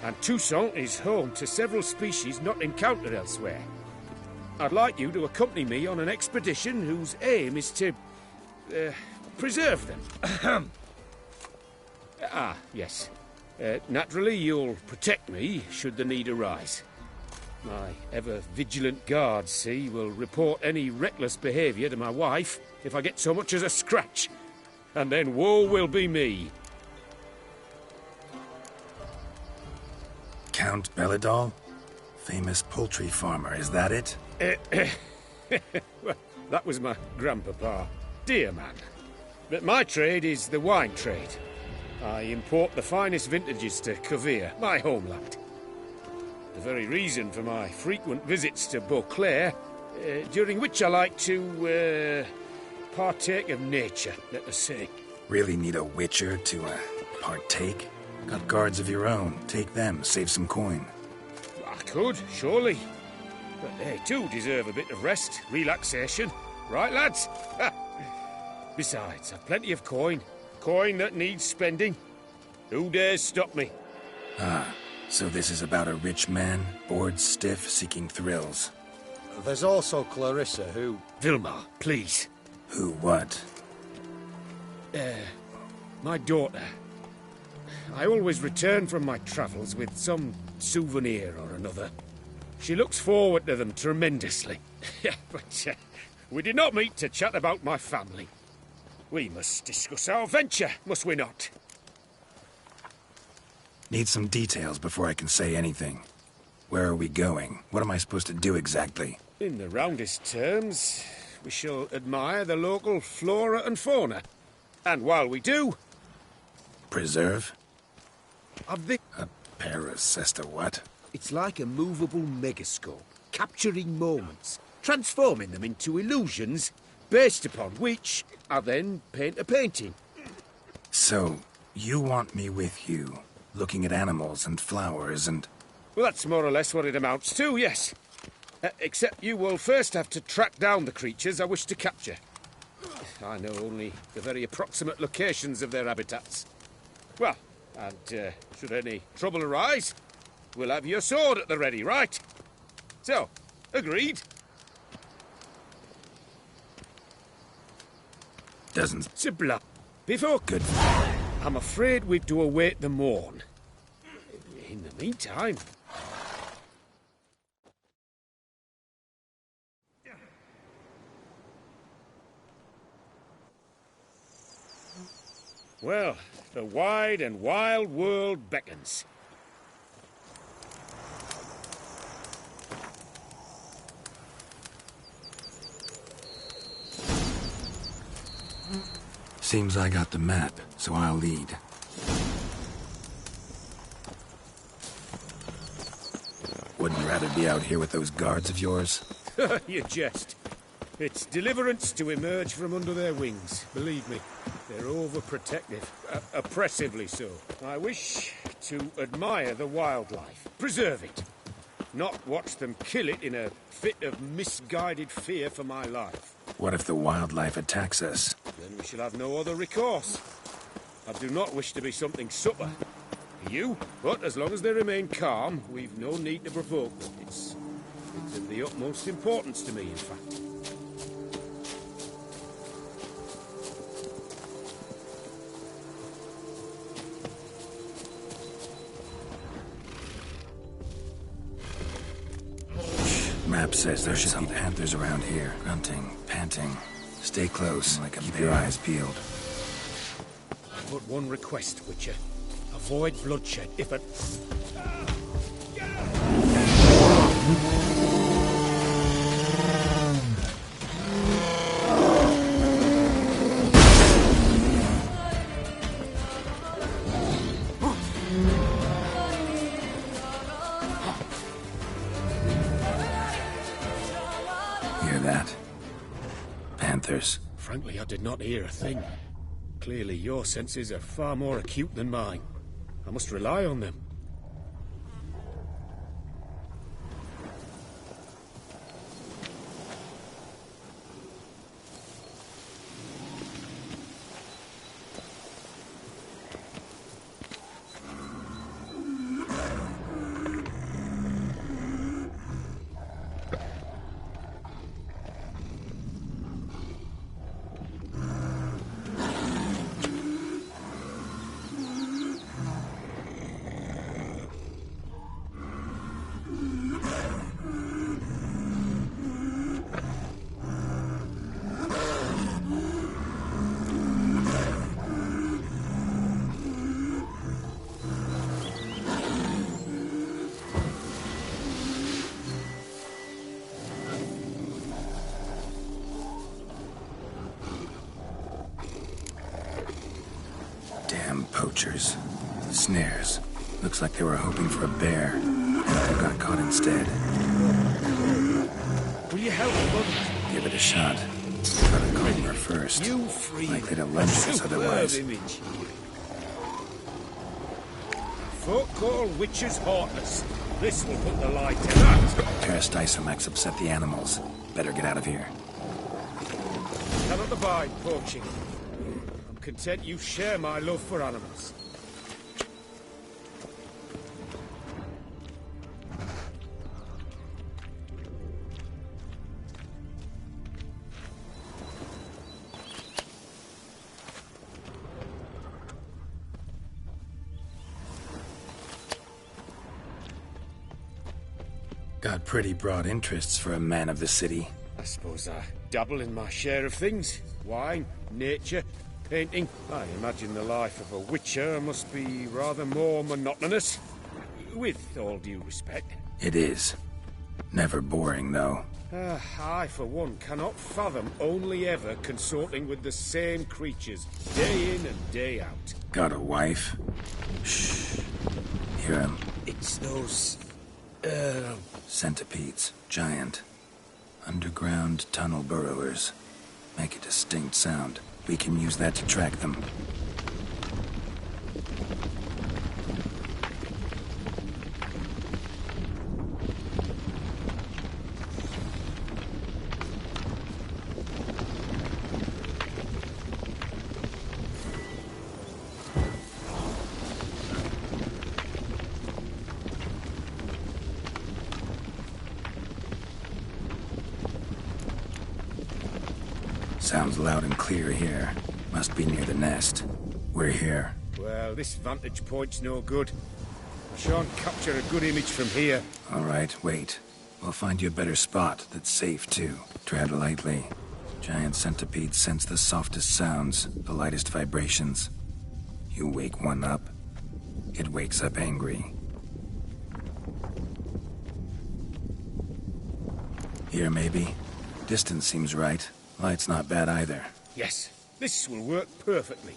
S9: And Toussaint is home to several species not encountered elsewhere. I'd like you to accompany me on an expedition whose aim is to preserve them. Yes. Naturally, you'll protect me should the need arise. My ever-vigilant guards, see, will report any reckless behaviour to my wife if I get so much as a scratch. And then woe will be me.
S3: Count Belladal? Famous poultry farmer, is that it?
S9: Well, that was my grandpapa. Dear man. But my trade is the wine trade. I import the finest vintages to Covere, my homeland. The very reason for my frequent visits to Beauclair, during which I like to, partake of nature, let us say.
S3: Really need a Witcher to, partake? Got guards of your own. Take them, save some coin.
S9: I could, surely. But they too deserve a bit of rest, relaxation. Right, lads? Besides, I've plenty of coin. Coin that needs spending. Who dares stop me?
S3: Ah, so this is about a rich man, bored stiff, seeking thrills.
S11: There's also Clarissa, who...
S9: Vilmar, please.
S3: Who what?
S9: My daughter. I always return from my travels with some souvenir or another. She looks forward to them tremendously. But we did not meet to chat about my family. We must discuss our venture, must we not?
S3: Need some details before I can say anything. Where are we going? What am I supposed to do exactly?
S9: In the roundest terms, we shall admire the local flora and fauna. And while we do...
S3: Preserve?
S9: Of the...
S3: A Paris as to what?
S9: It's like a movable megascope, capturing moments, transforming them into illusions, based upon which I then paint a painting.
S3: So, you want me with you, looking at animals and flowers and...
S9: Well, that's more or less what it amounts to, yes. Except you will first have to track down the creatures I wish to capture. I know only the very approximate locations of their habitats. Well, and should any trouble arise, we'll have your sword at the ready, right? So, agreed?
S3: Doesn't...
S9: Sibla, before...
S3: Good.
S9: I'm afraid we've to await the morn. In the meantime... Well, the wide and wild world beckons.
S3: Seems I got the map, so I'll lead. Wouldn't rather be out here with those guards of yours?
S9: You jest. It's deliverance to emerge from under their wings, believe me. They're overprotective, oppressively so. I wish to admire the wildlife, preserve it, not watch them kill it in a fit of misguided fear for my life.
S3: What if the wildlife attacks us?
S9: Then we shall have no other recourse. I do not wish to be something supper for you, but as long as they remain calm, we've no need to provoke them. It's of the utmost importance to me, in fact.
S3: Map says there should be panthers around here, grunting, panting, Stay close. Keep your eyes peeled.
S9: But one request, Witcher. Avoid bloodshed if it...
S3: Hear that? Panthers.
S9: Frankly, I did not hear a thing. Clearly, your senses are far more acute than mine. I must rely on them.
S3: Poachers. Snares. Looks like they were hoping for a bear, and they got caught instead.
S9: Will you help, bud?
S3: Give it a shot. Gotta calm her first.
S9: You free.
S3: Likely to lunge us otherwise.
S9: Image. Folk call witches heartless. This will put the light in that.
S3: Peristysomax upset the animals. Better get out of here.
S9: Cannot abide poaching. I'm content you share my love for animals.
S3: Got pretty broad interests for a man of the city.
S9: I suppose I dabble in my share of things. Wine, nature, painting. I imagine the life of a witcher must be rather more monotonous. With all due respect.
S3: It is. Never boring, though.
S9: I, for one, cannot fathom only ever consorting with the same creatures, day in and day out.
S3: Got a wife? Shh. Hear him.
S9: It's those...
S3: Centipedes. Giant. Underground tunnel burrowers. Make a distinct sound. We can use that to track them. Sounds loud and clear here. Must be near the nest. We're here.
S9: Well, this vantage point's no good. I shan't capture a good image from here.
S3: All right, wait. We'll find you a better spot that's safe, too. Tread lightly. Giant centipedes sense the softest sounds, the lightest vibrations. You wake one up, it wakes up angry. Here, maybe? Distance seems right. Light's not bad either.
S9: Yes, this will work perfectly.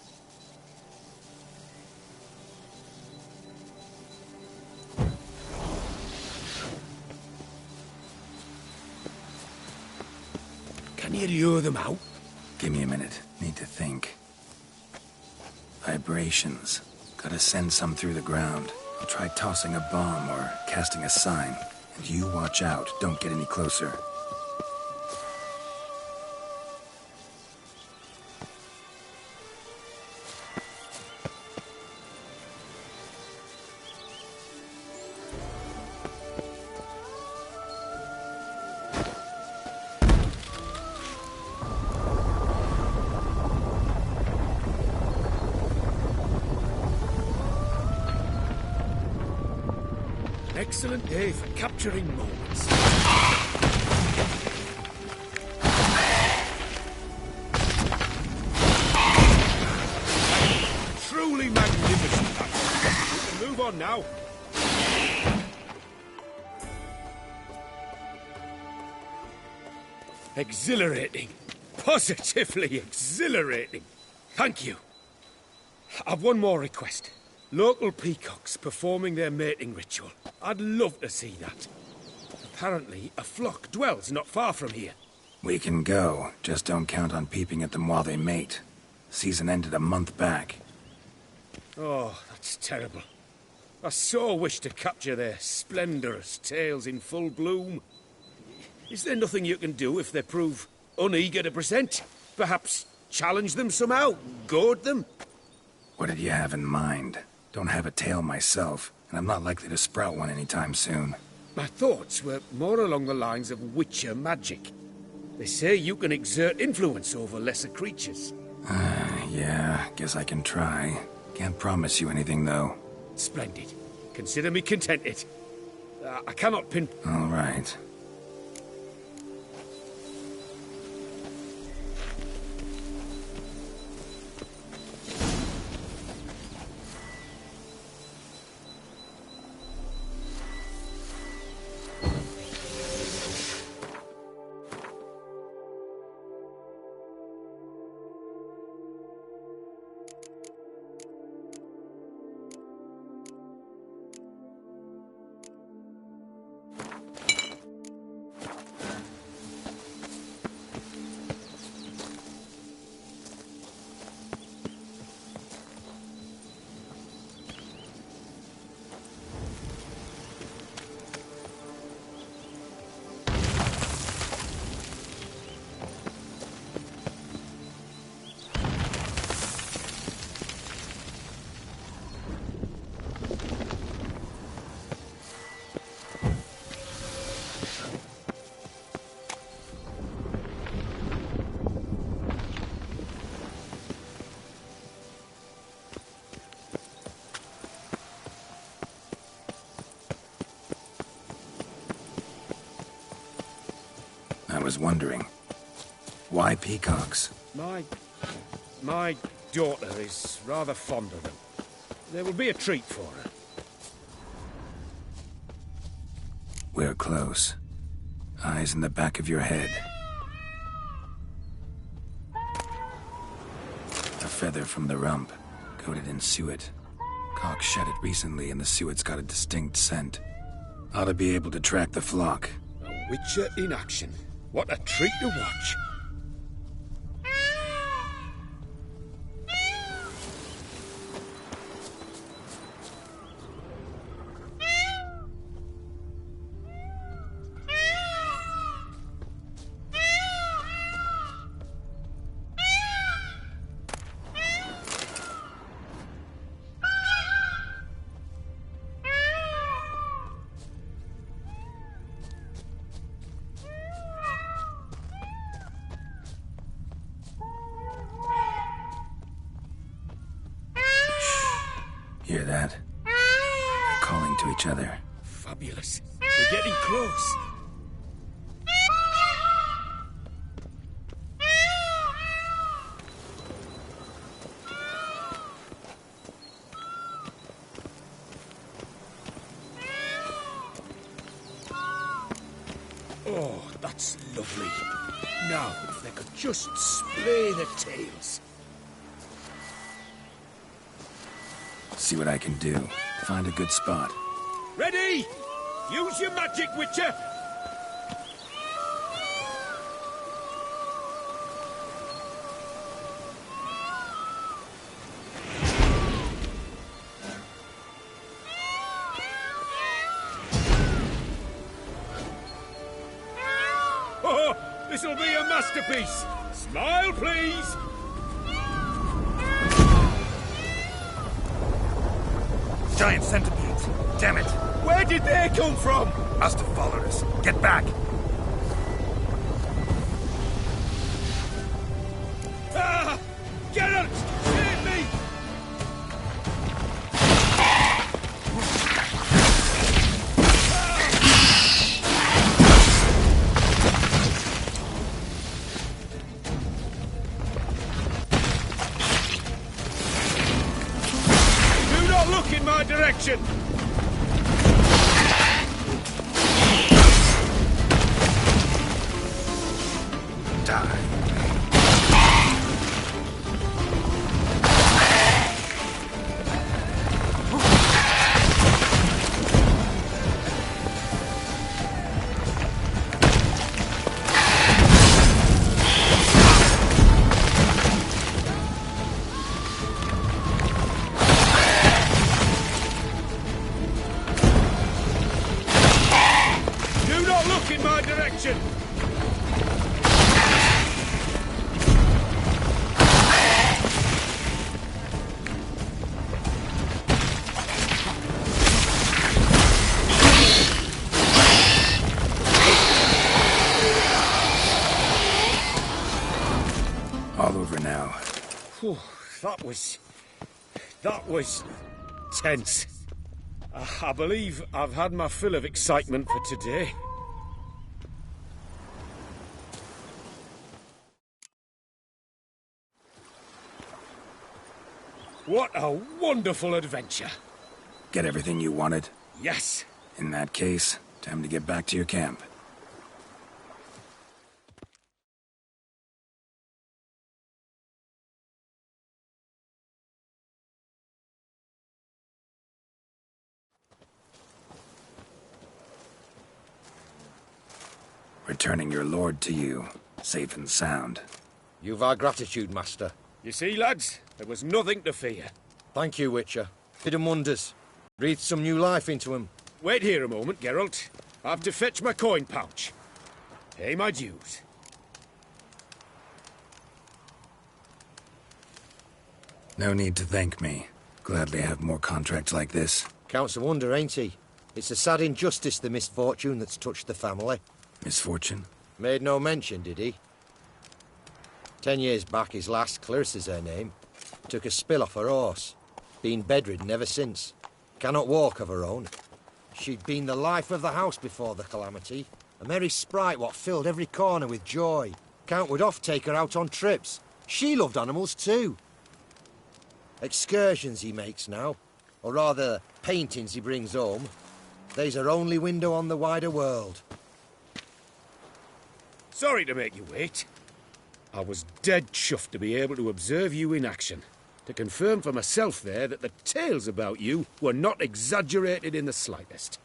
S11: Can you lure them out?
S3: Give me a minute. Need to think. Vibrations. Gotta send some through the ground. I'll try tossing a bomb or casting a sign. And you watch out. Don't get any closer.
S9: Excellent day for capturing moments. on now. Exhilarating. Positively exhilarating. Thank you. I've one more request. Local peacocks performing their mating ritual. I'd love to see that. Apparently, a flock dwells not far from here.
S3: We can go. Just don't count on peeping at them while they mate. Season ended a month back.
S9: Oh, that's terrible. I so wish to capture their splendorous tails in full bloom. Is there nothing you can do if they prove uneager to present? Perhaps challenge them somehow? Goad them?
S3: What did you have in mind? Don't have a tail myself, and I'm not likely to sprout one anytime soon.
S9: My thoughts were more along the lines of witcher magic. They say you can exert influence over lesser creatures.
S3: Yeah, guess I can try. Can't promise you anything, though.
S9: Splendid. Consider me contented. I cannot pin...
S3: All right. I was wondering, why peacocks?
S9: My daughter is rather fond of them. There will be a treat for her.
S3: We're close. Eyes in the back of your head. A feather from the rump, coated in suet. Cock shed it recently and the suet's got a distinct scent. Ought to be able to track the flock.
S9: A witcher in action. What a treat to watch.
S3: Hear that? They're calling to each other.
S9: Fabulous. We're getting close. Oh, that's lovely. Now, if they could just splay their tails.
S3: See what I can do. Find a good spot.
S9: Ready? Use your magic, Witcher! Oh, this'll be a masterpiece! Smile, please!
S3: Giant centipedes! Damn it!
S9: Where did they come from?
S3: Must have followed us. Get back!
S9: Ah! Geralt! Save me! Do not look look in my direction!
S3: Die.
S9: Do not look in my direction!
S3: All over now.
S9: Whew, that was tense. I believe I've had my fill of excitement for today. What a wonderful adventure.
S3: Get everything you wanted?
S9: Yes.
S3: In that case, time to get back to your camp. Returning your lord to you, safe and sound.
S11: You've our gratitude, Master.
S9: You see, lads, there was nothing to fear.
S11: Thank you, Witcher. Did 'em wonders. Breathed some new life into 'em.
S9: Wait here a moment, Geralt. I have to fetch my coin pouch. Pay my dues.
S3: No need to thank me. Gladly have more contracts like this.
S11: Counts a wonder, ain't he? It's a sad injustice, the misfortune that's touched the family.
S3: Misfortune?
S11: Made no mention, did he? 10 years back, his lass, Clarissa's her name, took a spill off her horse. Been bedridden ever since. Cannot walk of her own. She'd been the life of the house before the calamity. A merry sprite what filled every corner with joy. Count would oft take her out on trips. She loved animals too. Excursions he makes now, or rather, paintings he brings home. They's her only window on the wider world.
S9: Sorry to make you wait. I was dead chuffed to be able to observe you in action. To confirm for myself there that the tales about you were not exaggerated in the slightest.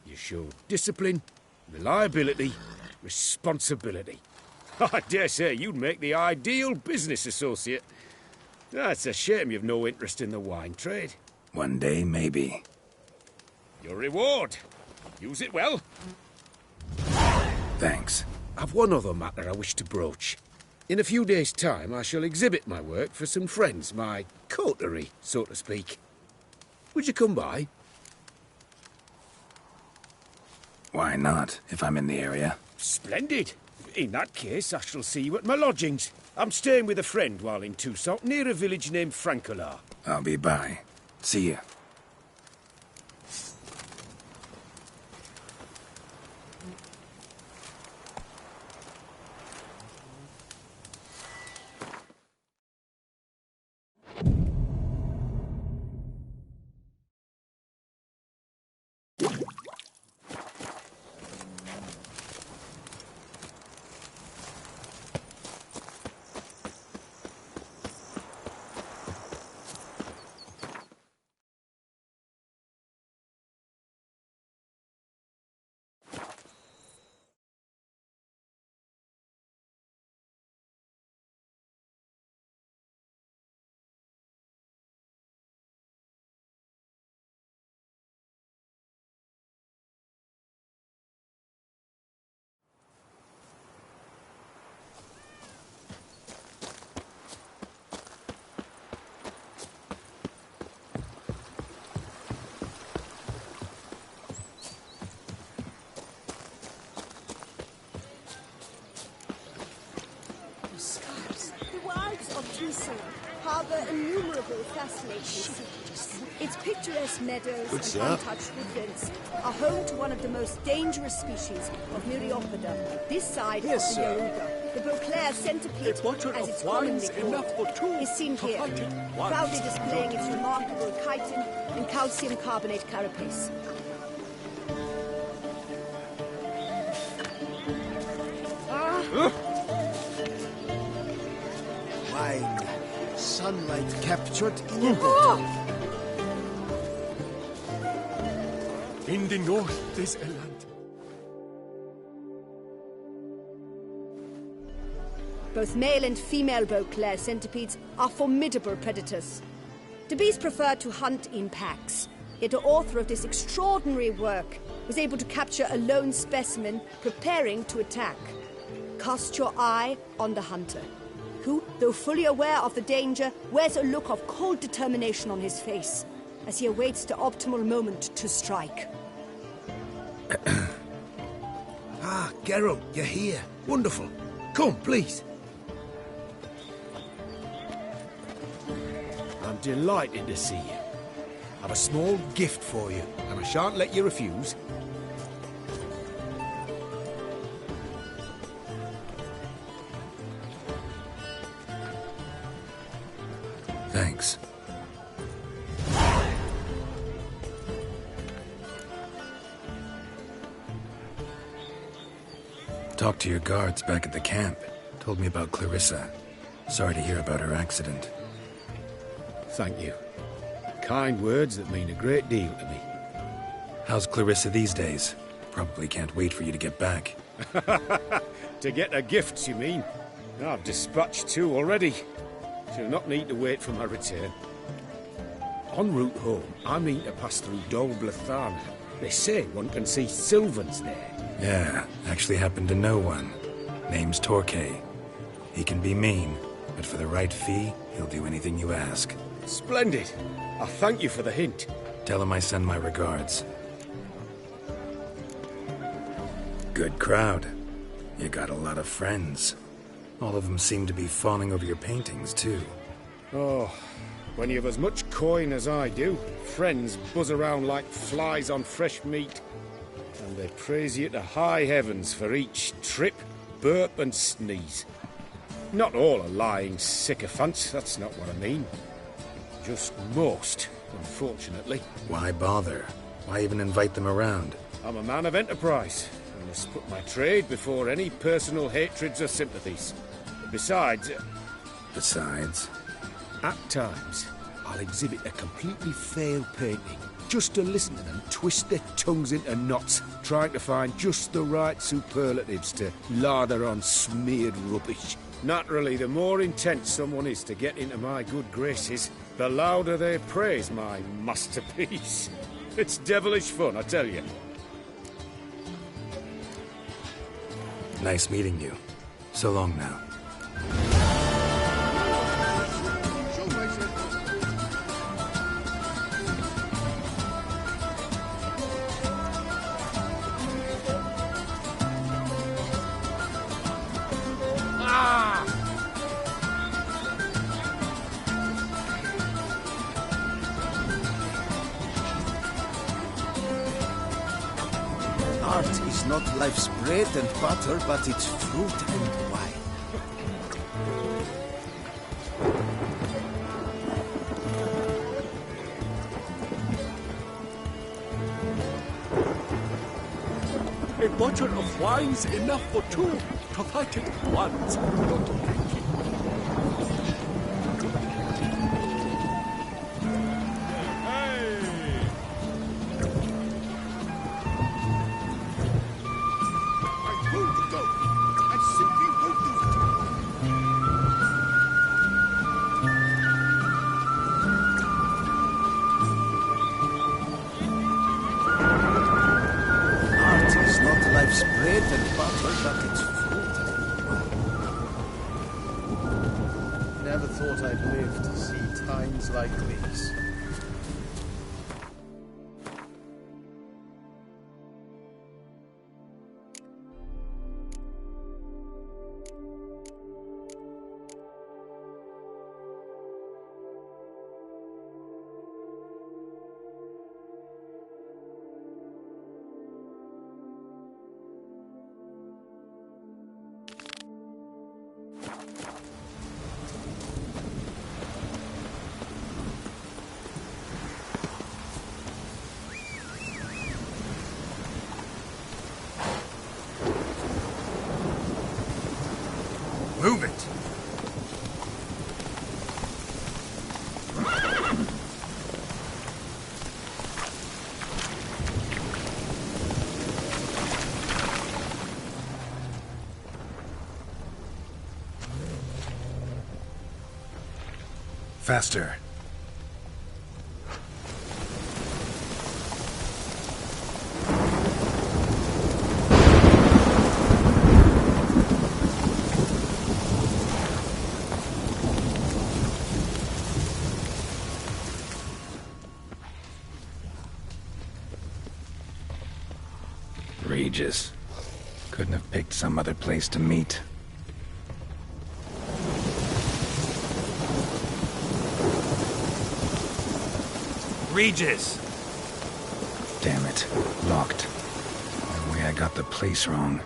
S9: You showed discipline, reliability, responsibility. I dare say you'd make the ideal business associate. It's a shame you've no interest in the wine trade.
S3: One day, maybe.
S9: Your reward. Use it well.
S3: Thanks.
S9: I've one other matter I wish to broach. In a few days' time, I shall exhibit my work for some friends, my coterie, so to speak. Would you come by?
S3: Why not, if I'm in the area?
S9: Splendid. In that case, I shall see you at my lodgings. I'm staying with a friend while in TOUSSAINT, near a village named Francolar.
S3: I'll be by. See ya.
S16: Harbour innumerable fascinating secrets. Its picturesque meadows
S11: What's
S16: and
S11: that?
S16: untouched woodlands are home to one of the most dangerous species of Myriapoda, this side
S11: Yes,
S16: of the
S11: sir.
S16: Yaruga. The Beauclair centipede, as it's commonly called, is seen here, proudly displaying its remarkable chitin and calcium carbonate carapace.
S15: Wine. Sunlight captured in a bottle.
S11: In the north des Irland.
S16: Both male and female Beauclair centipedes are formidable predators. The bees prefer to hunt in packs, yet the author of this extraordinary work was able to capture a lone specimen preparing to attack. Cast your eye on the hunter, who, though fully aware of the danger, wears a look of cold determination on his face as he awaits the optimal moment to strike.
S8: Ah, Geralt, you're here. Wonderful. Come, please. I'm delighted to see you. I've a small gift for you, and I shan't let you refuse.
S3: Thanks. Talked to your guards back at the camp. Told me about Clarissa. Sorry to hear about her accident.
S9: Thank you. Kind words that mean a great deal to me.
S3: How's Clarissa these days? Probably can't wait for you to get back.
S9: To get her gifts, you mean? I've dispatched 2 already. She'll not need to wait for my return. En route home, I mean to pass through Dol Blatharna. They say one can see Sylvans there.
S3: Yeah, actually happen to know one. Name's Torquay. He can be mean, but for the right fee, he'll do anything you ask.
S9: Splendid. I thank you for the hint.
S3: Tell him I send my regards. Good crowd. You got a lot of friends. All of them seem to be fawning over your paintings, too.
S9: Oh, when you have as much coin as I do, friends buzz around like flies on fresh meat. And they praise you to high heavens for each trip, burp and sneeze. Not all are lying sycophants, that's not what I mean. Just most, unfortunately.
S3: Why bother? Why even invite them around?
S9: I'm a man of enterprise. I must put my trade before any personal hatreds or sympathies. Besides...
S3: Besides?
S9: At times, I'll exhibit a completely failed painting, just to listen to them twist their tongues into knots, trying to find just the right superlatives to lather on smeared rubbish. Naturally, the more intent someone is to get into my good graces, the louder they praise my masterpiece. It's devilish fun, I tell you.
S3: Nice meeting you. So long now.
S8: Art is not life's bread and butter, but its fruit and wine.
S11: A bottle of wine's enough for 2 to fight it once, not drinking.
S8: Life's bread and butter, but its fruit and wine.
S15: Never thought I'd live to see times like these.
S3: Move it! Faster. Regis. Couldn't have picked some other place to meet. Regis! Damn it. Locked. No way I got the place wrong.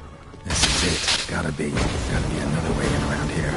S3: This is it. Gotta be another way in around here.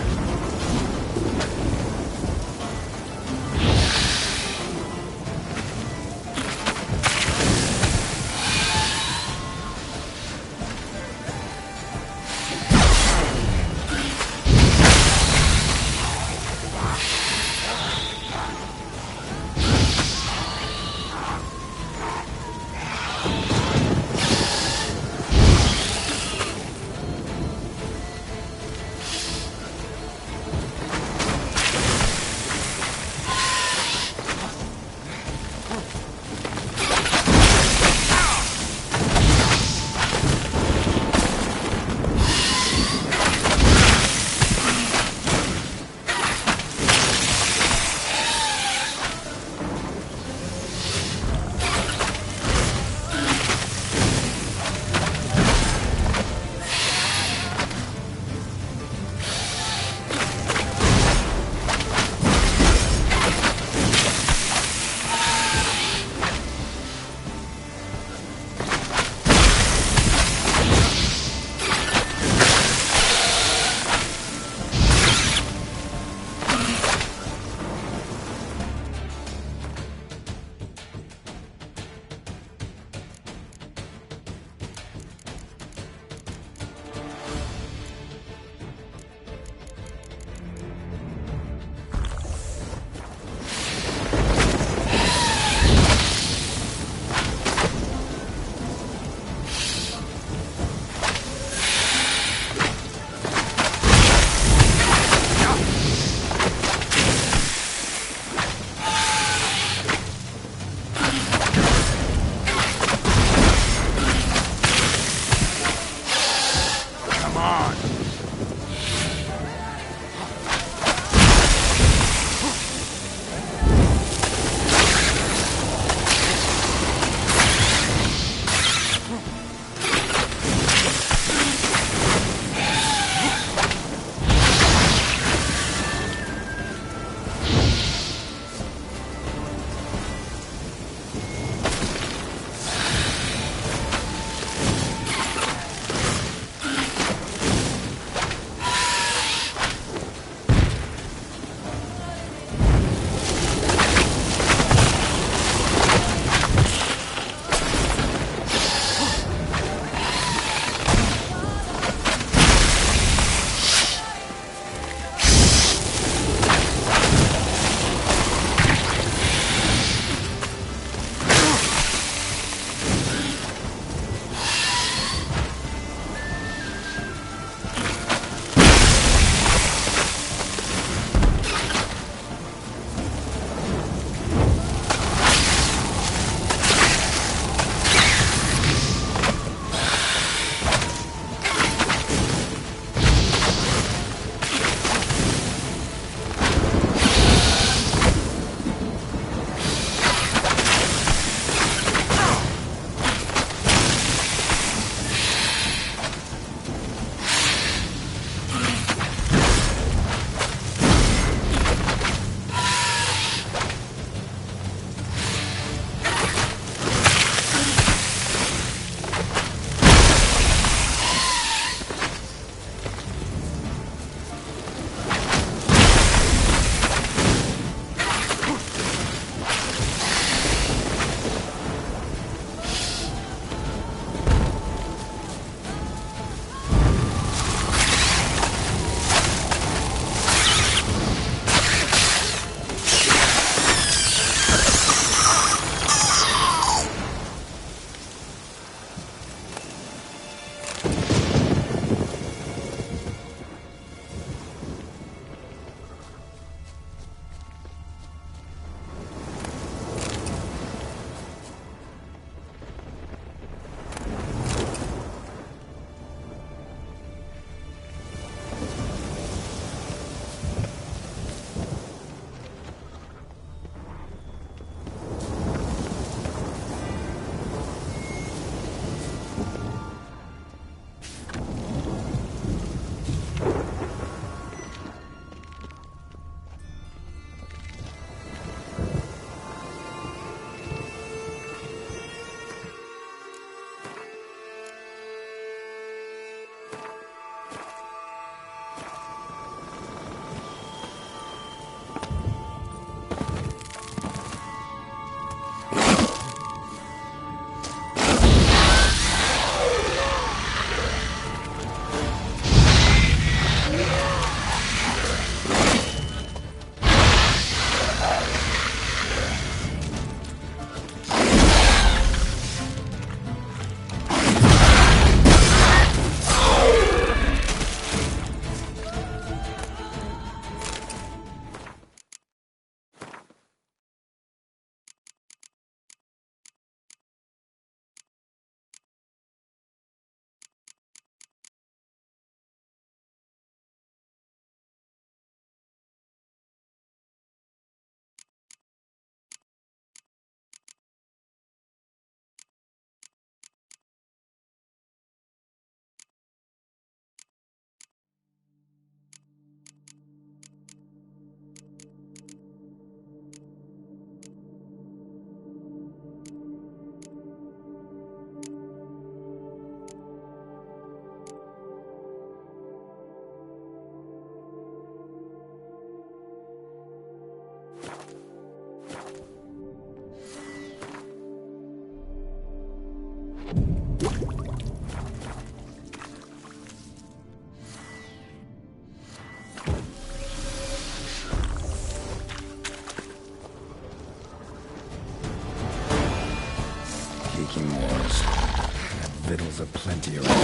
S3: Victuals aplenty around.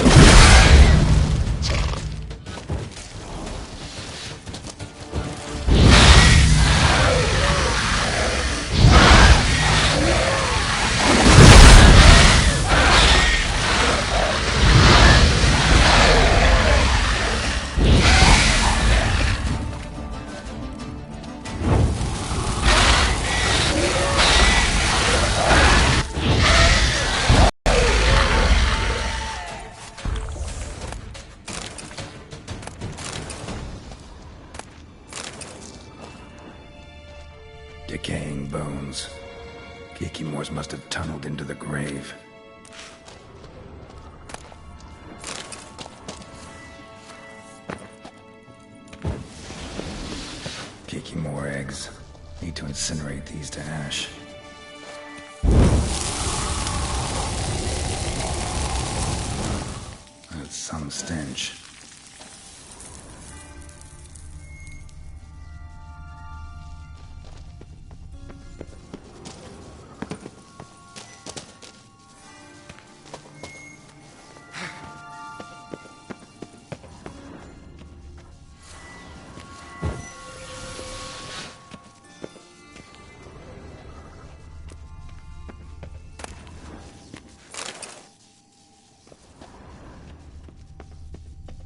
S3: Decaying bones. Kikimores must have tunneled into the grave. Kikimore eggs. Need to incinerate these to ash. That's some stench.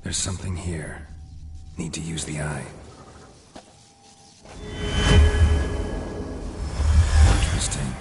S3: There's something here. Need to use the eye. Interesting.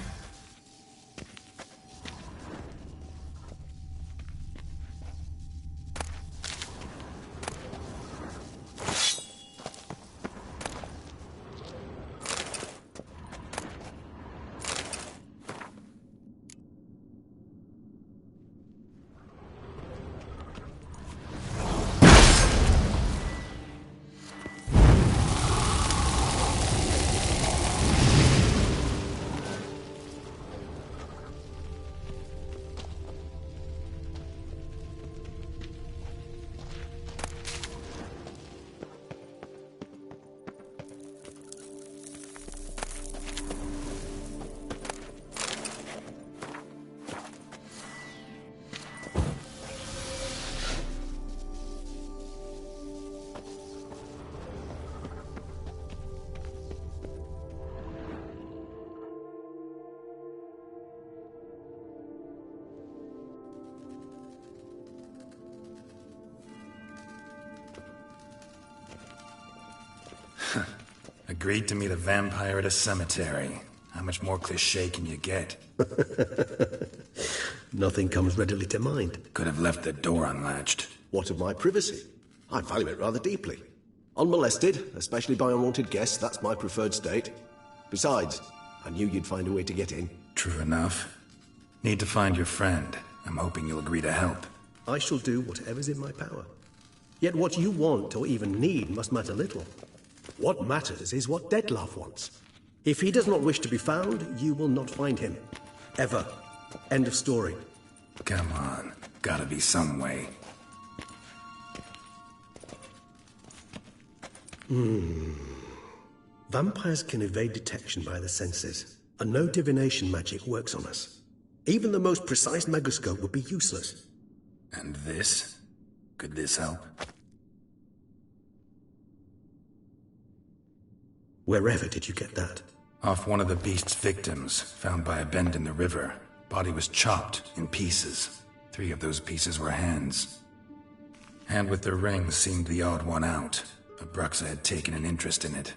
S3: Agreed to meet a vampire at a cemetery. How much more cliché can you get?
S12: Nothing comes readily to mind.
S3: Could have left the door unlatched.
S12: What of my privacy? I value it rather deeply. Unmolested, especially by unwanted guests, that's my preferred state. Besides, I knew you'd find a way to get in.
S3: True enough. Need to find your friend. I'm hoping you'll agree to help.
S12: I shall do whatever's in my power. Yet what you want or even need must matter little. What matters is what Dettlaff wants. If he does not wish to be found, you will not find him. Ever. End of story.
S3: Come on. Gotta be some way.
S12: Vampires can evade detection by the senses, and no divination magic works on us. Even the most precise megascope would be useless.
S3: And this? Could this help?
S12: Wherever did you get that?
S3: Off one of the beast's victims, found by a bend in the river. Body was chopped in pieces. 3 of those pieces were hands. Hand with the ring seemed the odd one out, but Bruxa had taken an interest in it.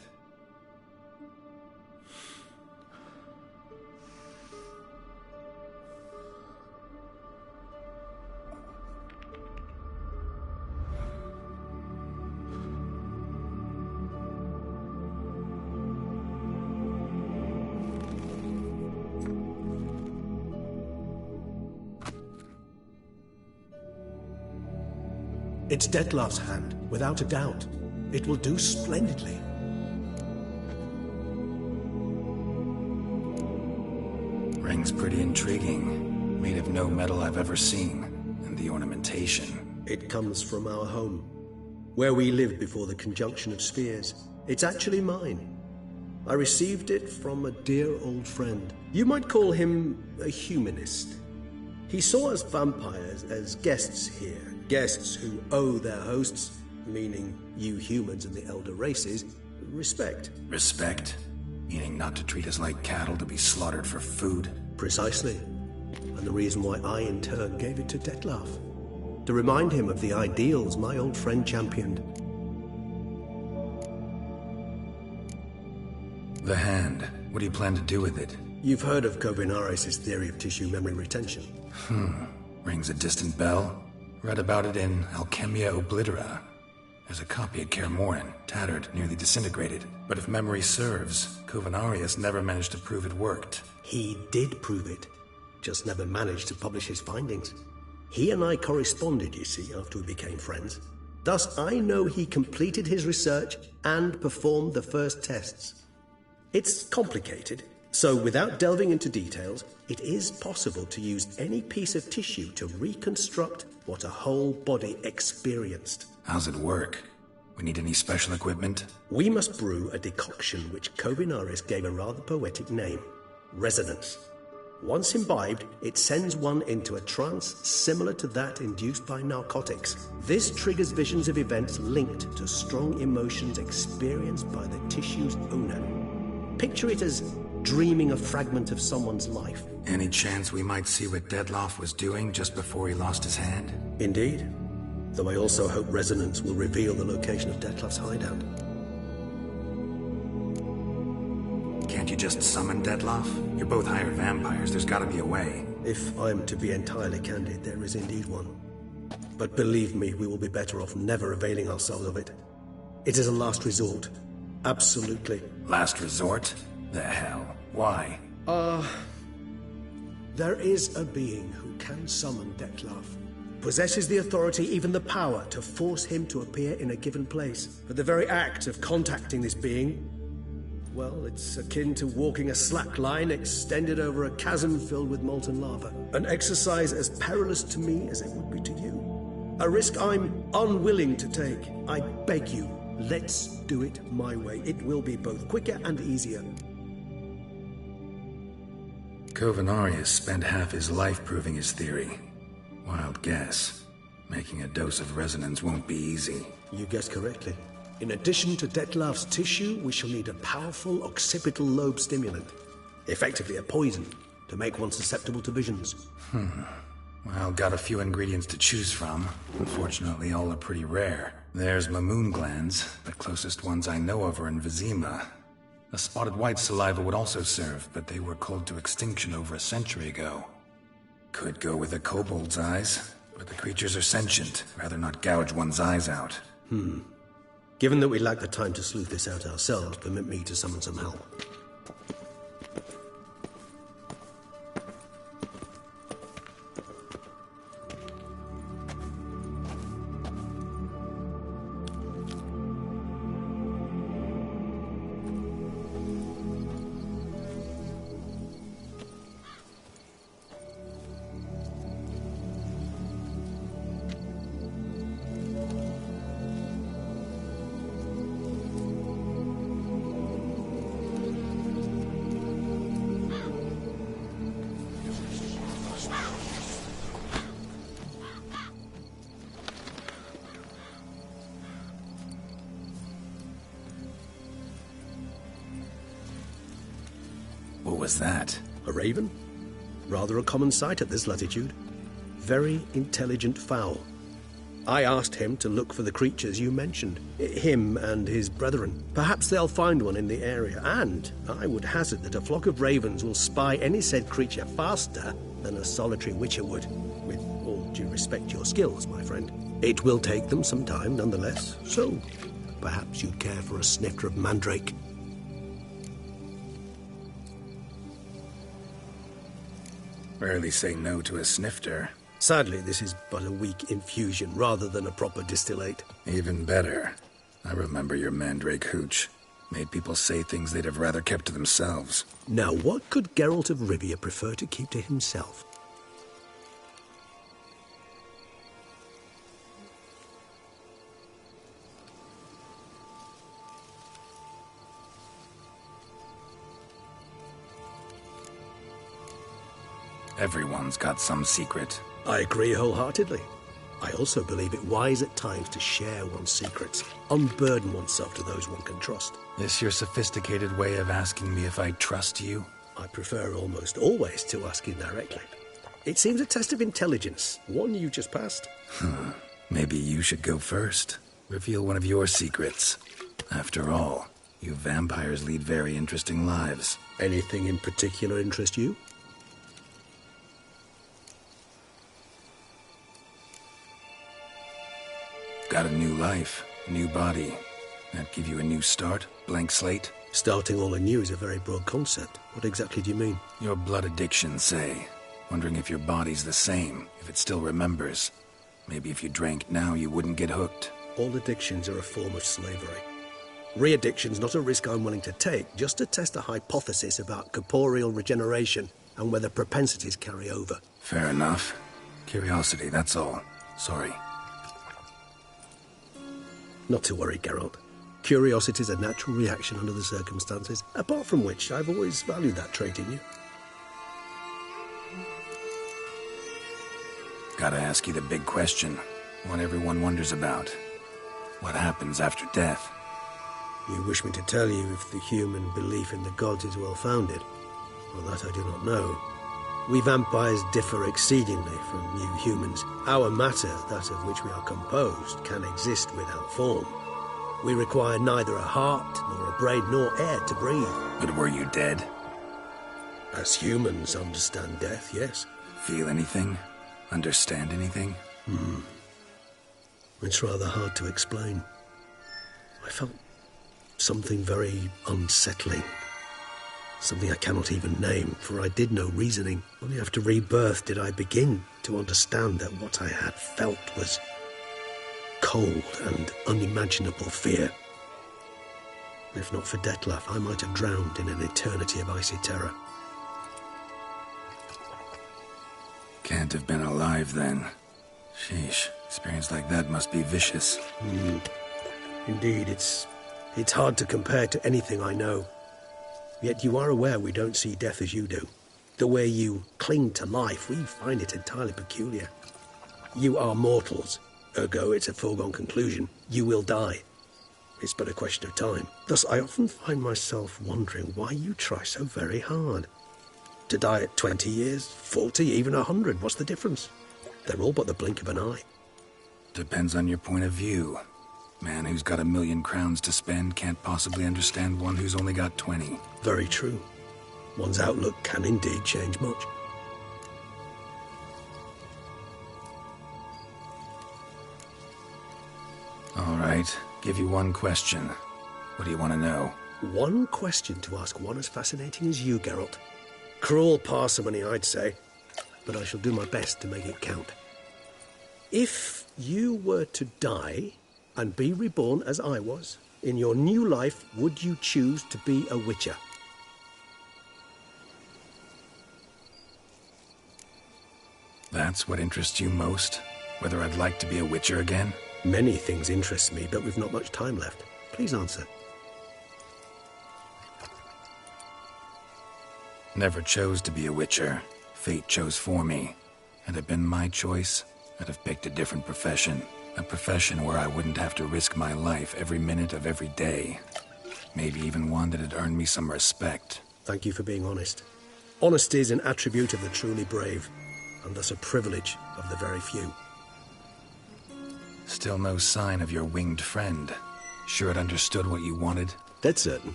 S12: It's Dettlaff's hand, without a doubt. It will do splendidly.
S3: Ring's pretty intriguing. Made of no metal I've ever seen. And the ornamentation.
S12: It comes from our home, where we lived before the conjunction of spheres. It's actually mine. I received it from a dear old friend. You might call him a humanist. He saw us vampires as guests here, guests who owe their hosts, meaning you humans and the elder races, respect.
S3: Respect? Meaning not to treat us like cattle to be slaughtered for food?
S12: Precisely. And the reason why I, in turn, gave it to Detlef. To remind him of the ideals my old friend championed.
S3: The hand. What do you plan to do with it?
S12: You've heard of Kovinaris' theory of tissue memory retention.
S3: Rings a distant bell. Read about it in Alchemia Oblitera. There's a copy at Kaer Morhen, tattered, nearly disintegrated. But if memory serves, Kovinaris never managed to prove it worked.
S12: He did prove it. Just never managed to publish his findings. He and I corresponded, you see, after we became friends. Thus, I know he completed his research and performed the first tests. It's complicated, so without delving into details, it is possible to use any piece of tissue to reconstruct what a whole body experienced.
S3: How's it work? We need any special equipment?
S12: We must brew a decoction which Kovinaris gave a rather poetic name, resonance. Once imbibed, it sends one into a trance similar to that induced by narcotics. This triggers visions of events linked to strong emotions experienced by the tissue's owner. Picture it as dreaming a fragment of someone's life.
S3: Any chance we might see what Detlef was doing just before he lost his hand?
S12: Indeed. Though I also hope resonance will reveal the location of Detlef's hideout.
S3: Can't you just summon Detlef? You're both hired vampires. There's gotta be a way.
S12: If I'm to be entirely candid, there is indeed one. But believe me, we will be better off never availing ourselves of it. It is a last resort. Absolutely.
S3: Last resort? The hell? Why?
S12: There is a being who can summon Detlef. Possesses the authority, even the power, to force him to appear in a given place. But the very act of contacting this being, well, it's akin to walking a slack line extended over a chasm filled with molten lava. An exercise as perilous to me as it would be to you. A risk I'm unwilling to take. I beg you, let's do it my way. It will be both quicker and easier.
S3: Kovinaris spent half his life proving his theory. Wild guess. Making a dose of resonance won't be easy.
S12: You guessed correctly. In addition to Detlef's tissue, we shall need a powerful occipital lobe stimulant. Effectively a poison, to make one susceptible to visions.
S3: Well, got a few ingredients to choose from. Unfortunately, all are pretty rare. There's Mamoon glands, the closest ones I know of are in Vizima. A spotted white saliva would also serve, but they were cold to extinction over a century ago. Could go with a kobold's eyes, but the creatures are sentient. Rather not gouge one's eyes out.
S12: Given that we lack the time to sleuth this out ourselves, permit me to summon some help.
S3: What was that?
S12: A raven? Rather a common sight at this latitude. Very intelligent fowl. I asked him to look for the creatures you mentioned. Him and his brethren. Perhaps they'll find one in the area, and I would hazard that a flock of ravens will spy any said creature faster than a solitary witcher would. With all due respect to your skills, my friend. It will take them some time, nonetheless, so perhaps you'd care for a snifter of mandrake.
S3: Rarely say no to a snifter.
S12: Sadly, this is but a weak infusion rather than a proper distillate.
S3: Even better. I remember your mandrake hooch. Made people say things they'd have rather kept to themselves.
S12: Now, what could Geralt of Rivia prefer to keep to himself?
S3: Everyone's got some secret.
S12: I agree wholeheartedly. I also believe it wise at times to share one's secrets, unburden oneself to those one can trust.
S3: This your sophisticated way of asking me if I trust you?
S12: I prefer almost always to ask indirectly. It seems a test of intelligence, one you just passed.
S3: Maybe you should go first. Reveal one of your secrets. After all, you vampires lead very interesting lives.
S12: Anything in particular interest you?
S3: Got a new life, a new body. That give you a new start? Blank slate?
S12: Starting all anew is a very broad concept. What exactly do you mean?
S3: Your blood addiction, say. Wondering if your body's the same, if it still remembers. Maybe if you drank now, you wouldn't get hooked.
S12: All addictions are a form of slavery. Re-addiction's not a risk I'm willing to take, just to test a hypothesis about corporeal regeneration and whether propensities carry over.
S3: Fair enough. Curiosity, that's all. Sorry.
S12: Not to worry, Geralt. Curiosity is a natural reaction under the circumstances, apart from which I've always valued that trait in you.
S3: Gotta ask you the big question. One everyone wonders about. What happens after death?
S12: You wish me to tell you if the human belief in the gods is well-founded? Well, that I do not know. We vampires differ exceedingly from you humans. Our matter, that of which we are composed, can exist without form. We require neither a heart, nor a brain, nor air to breathe.
S3: But were you dead?
S12: As humans understand death, yes.
S3: Feel anything? Understand anything?
S12: It's rather hard to explain. I felt something very unsettling. Something I cannot even name, for I did no reasoning. Only after rebirth did I begin to understand that what I had felt was cold and unimaginable fear. If not for Detlef, I might have drowned in an eternity of icy terror.
S3: Can't have been alive then. Sheesh, experience like that must be vicious.
S12: Indeed, it's hard to compare to anything I know. Yet you are aware we don't see death as you do. The way you cling to life, we find it entirely peculiar. You are mortals, ergo it's a foregone conclusion. You will die. It's but a question of time. Thus, I often find myself wondering why you try so very hard. To die at 20 years, 40, even 100, what's the difference? They're all but the blink of an eye.
S3: Depends on your point of view. Man who's got 1,000,000 crowns to spend can't possibly understand one who's only got 20.
S12: Very true. One's outlook can indeed change much.
S3: All right, give you one question. What do you want to know?
S12: One question to ask one as fascinating as you, Geralt. Cruel parsimony, I'd say, but I shall do my best to make it count. If you were to die and be reborn as I was, in your new life, would you choose to be a witcher?
S3: That's what interests you most? Whether I'd like to be a witcher again?
S12: Many things interest me, but we've not much time left. Please answer.
S3: Never chose to be a witcher. Fate chose for me. Had it been my choice, I'd have picked a different profession. A profession where I wouldn't have to risk my life every minute of every day. Maybe even one that had earned me some respect.
S12: Thank you for being honest. Honesty is an attribute of the truly brave, and thus a privilege of the very few.
S3: Still no sign of your winged friend. Sure it understood what you wanted?
S12: Dead certain.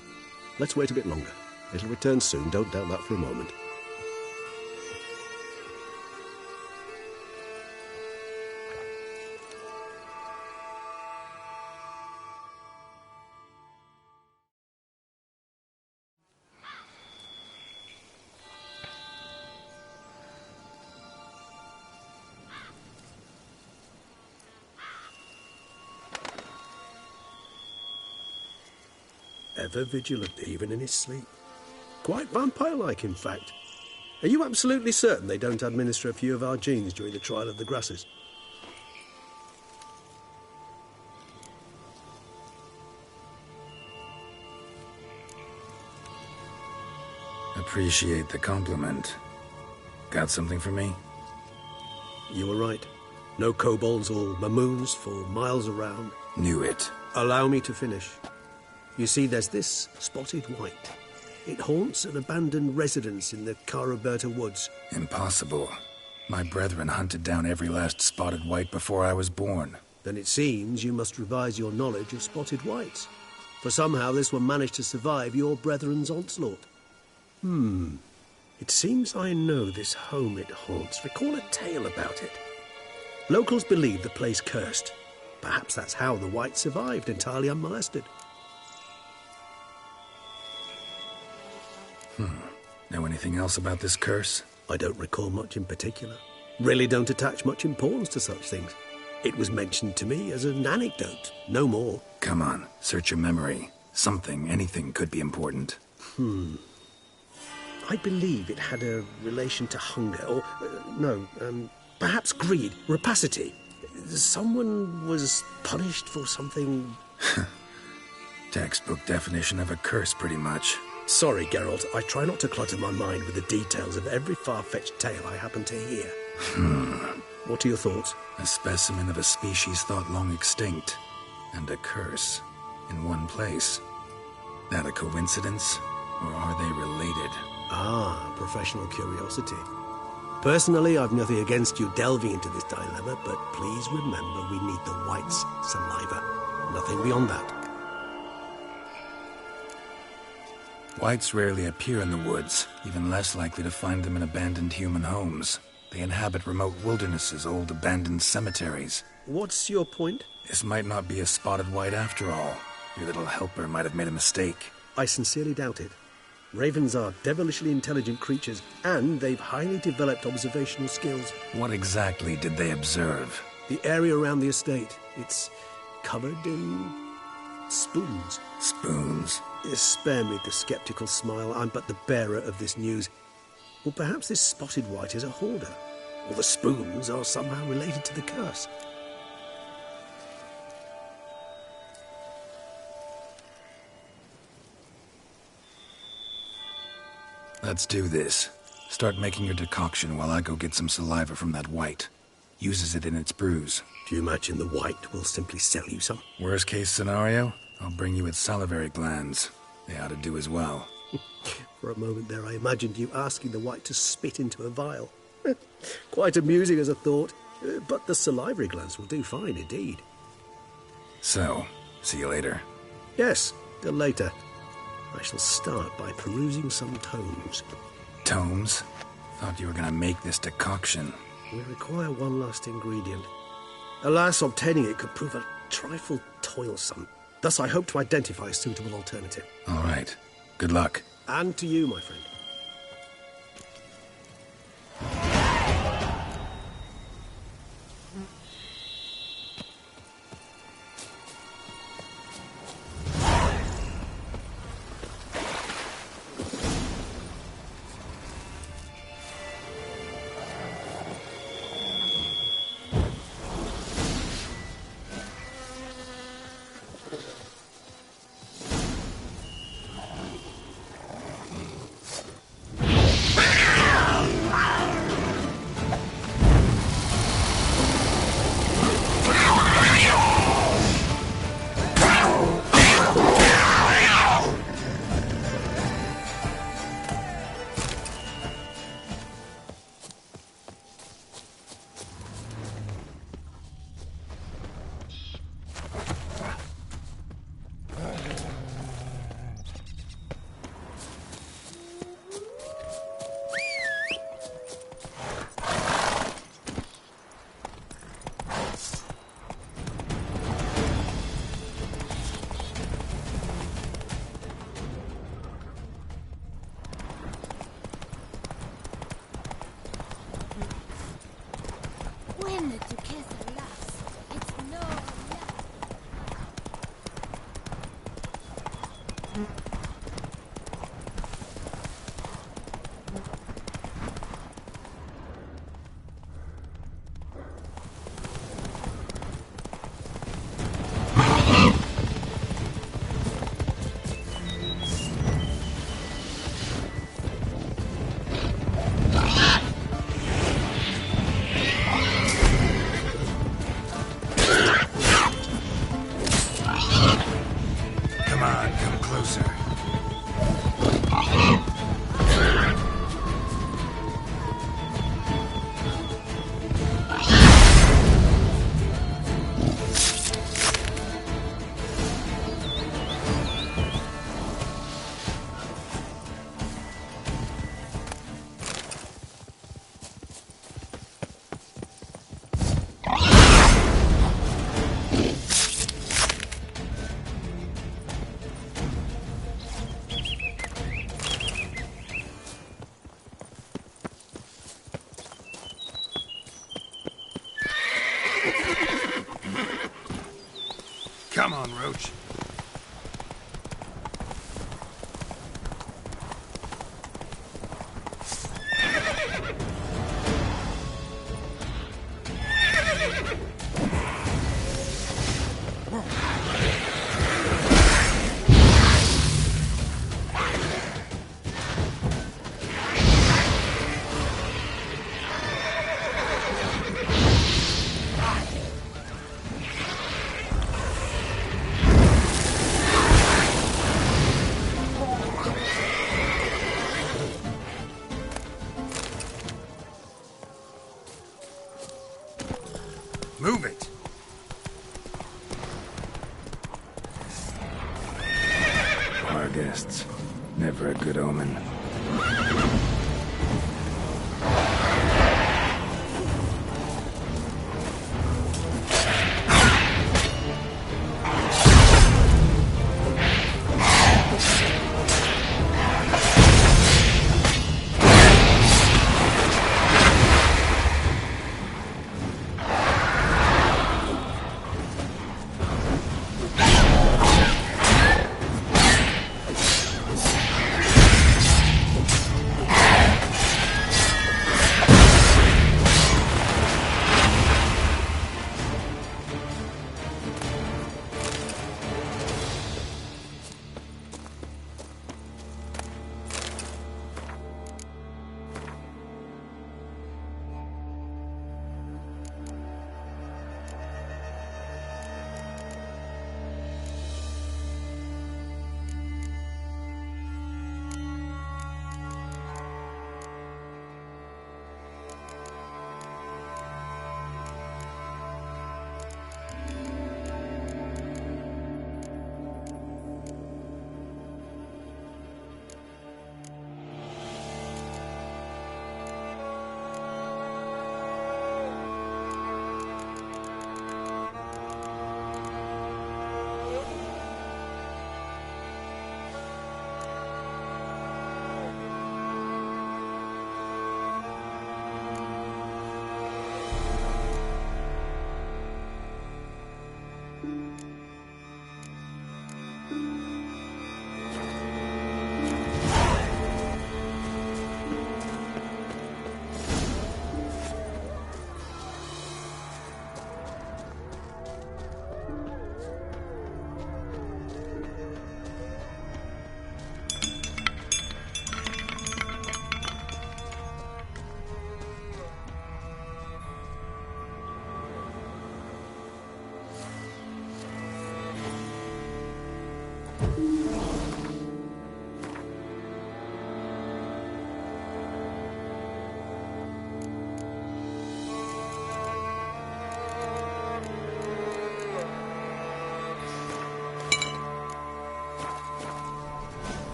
S12: Let's wait a bit longer. It'll return soon, don't doubt that for a moment. Ever vigilant, even in his sleep. Quite vampire-like, in fact. Are you absolutely certain they don't administer a few of our genes during the trial of the grasses?
S3: Appreciate the compliment. Got something for me?
S12: You were right. No kobolds or mamoons for miles around.
S3: Knew it.
S12: Allow me to finish. You see, there's this spotted white. It haunts an abandoned residence in the Caraberta woods.
S3: Impossible. My brethren hunted down every last spotted white before I was born.
S12: Then it seems you must revise your knowledge of spotted whites. For somehow this one managed to survive your brethren's onslaught. It seems I know this home it haunts. Recall a tale about it. Locals believe the place cursed. Perhaps that's how the white survived entirely unmolested.
S3: Know anything else about this curse?
S12: I don't recall much in particular. Really don't attach much importance to such things. It was mentioned to me as an anecdote, no more.
S3: Come on, search your memory. Something, anything could be important.
S12: I believe it had a relation to hunger, or, perhaps greed, rapacity. Someone was punished for something...
S3: Textbook definition of a curse, pretty much.
S12: Sorry, Geralt, I try not to clutter my mind with the details of every far-fetched tale I happen to hear. What are your thoughts?
S3: A specimen of a species thought long extinct, and a curse, in one place. That a coincidence, or are they related?
S12: Ah, professional curiosity. Personally, I've nothing against you delving into this dilemma, but please remember we need the white's saliva. Nothing beyond that.
S3: Whites rarely appear in the woods, even less likely to find them in abandoned human homes. They inhabit remote wildernesses, old abandoned cemeteries.
S12: What's your point?
S3: This might not be a spotted white after all. Your little helper might have made a mistake.
S12: I sincerely doubt it. Ravens are devilishly intelligent creatures, and they've highly developed observational skills.
S3: What exactly did they observe?
S12: The area around the estate. It's covered in... spoons.
S3: Spoons?
S12: Spare me the skeptical smile. I'm but the bearer of this news. Or perhaps this spotted white is a hoarder. Or the spoons are somehow related to the curse.
S3: Let's do this. Start making your decoction while I go get some saliva from that white. Uses it in its brews.
S12: Do you imagine the white will simply sell you some?
S3: Worst case scenario, I'll bring you its salivary glands. They ought to do as well.
S12: For a moment there, I imagined you asking the white to spit into a vial. Quite amusing as a thought, but the salivary glands will do fine indeed.
S3: So, see you later.
S12: Yes, till later. I shall start by perusing some tomes.
S3: Tomes? Thought you were gonna make this decoction.
S12: We require one last ingredient. Alas, obtaining it could prove a trifle toilsome. Thus, I hope to identify a suitable alternative.
S3: All right. Good luck.
S12: And to you, my friend.
S3: Come on, Roach. Move it! Our guests. Never a good omen.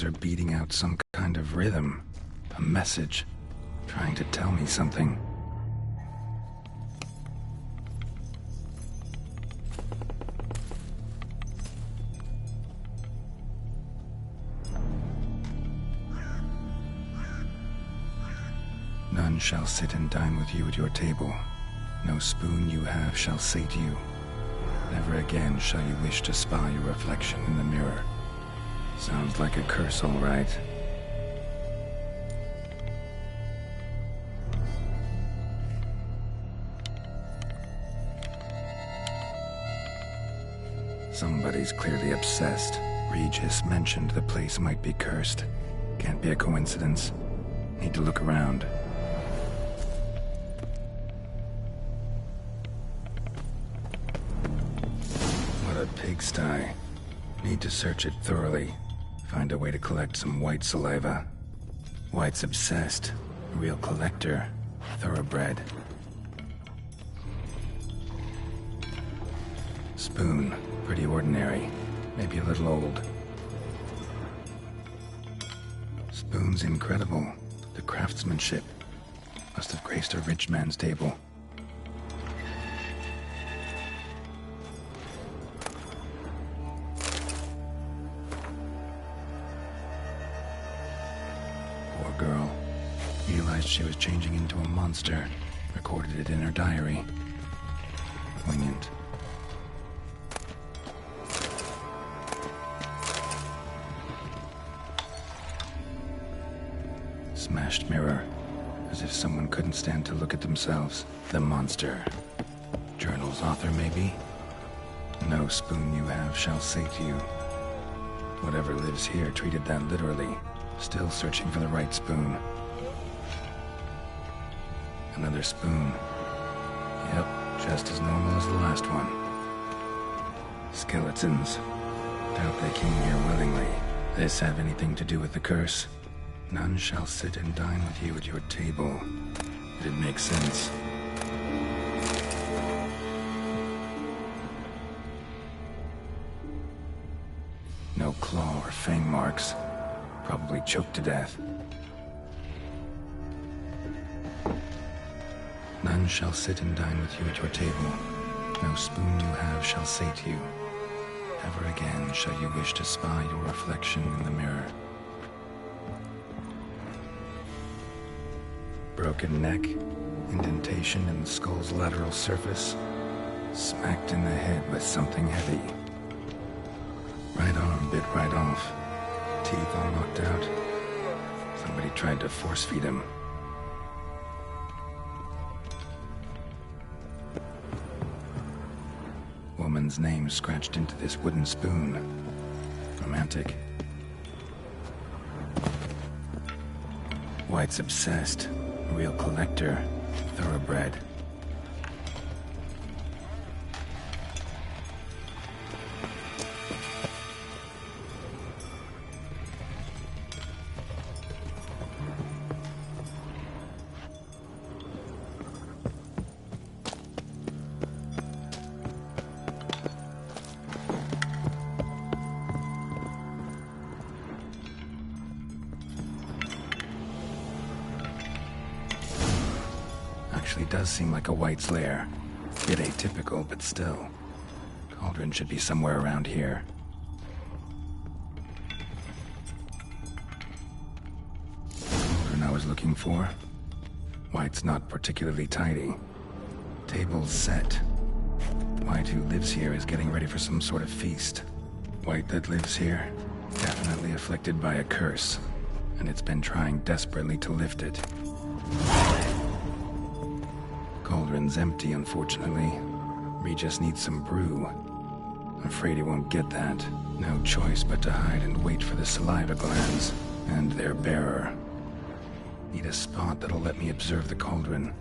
S3: Are beating out some kind of rhythm, a message, trying to tell me something. None shall sit and dine with you at your table. No spoon you have shall sate you. Never again shall you wish to spy your reflection in the mirror. Sounds like a curse, all right. Somebody's clearly obsessed. Regis mentioned the place might be cursed. Can't be a coincidence. Need to look around. What a pigsty. Need to search it thoroughly. Find a way to collect some white saliva. White's obsessed. Real collector. Thoroughbred. Spoon. Pretty ordinary. Maybe a little old. Spoon's incredible. The craftsmanship. Must have graced a rich man's table. Poor girl. Realized she was changing into a monster. Recorded it in her diary. Poignant. Smashed mirror. As if someone couldn't stand to look at themselves. The monster. Journal's author, maybe? No spoon you have shall sate you. Whatever lives here treated that literally. Still searching for the right spoon. Another spoon. Yep, just as normal as the last one. Skeletons. Doubt they came here willingly. This have anything to do with the curse? None shall sit and dine with you at your table. It makes sense. No claw or fang marks. Probably choked to death. None shall sit and dine with you at your table. No spoon you have shall sate you. Never again shall you wish to spy your reflection in the mirror. Broken neck, indentation in the skull's lateral surface, smacked in the head with something heavy. Right arm bit right off, teeth all knocked out. Somebody tried to force feed him. Woman's name scratched into this wooden spoon. Romantic. White's obsessed. Real collector. Thoroughbred. Actually does seem like a White's lair. Bit atypical, but still. Cauldron should be somewhere around here. Cauldron I was looking for. White's not particularly tidy. Table's set. White who lives here is getting ready for some sort of feast. White that lives here, definitely afflicted by a curse. And it's been trying desperately to lift it. Cauldron's empty, unfortunately. Regis needs some brew. Afraid he won't get that. No choice but to hide and wait for the saliva glands and their bearer. Need a spot that'll let me observe the cauldron.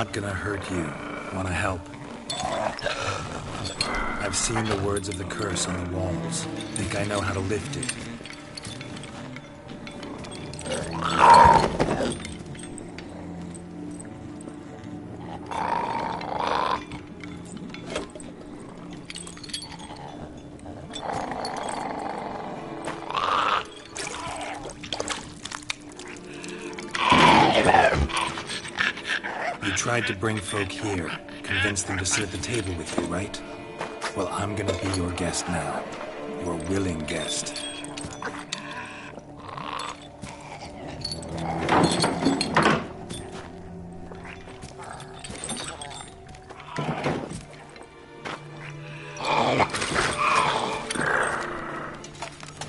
S3: not gonna hurt you. Wanna help? I've seen the words of the curse on the walls. Think I know how to lift it. You tried to bring folk here, convince them to sit at the table with you, right? Well, I'm gonna be your guest now. Your willing guest.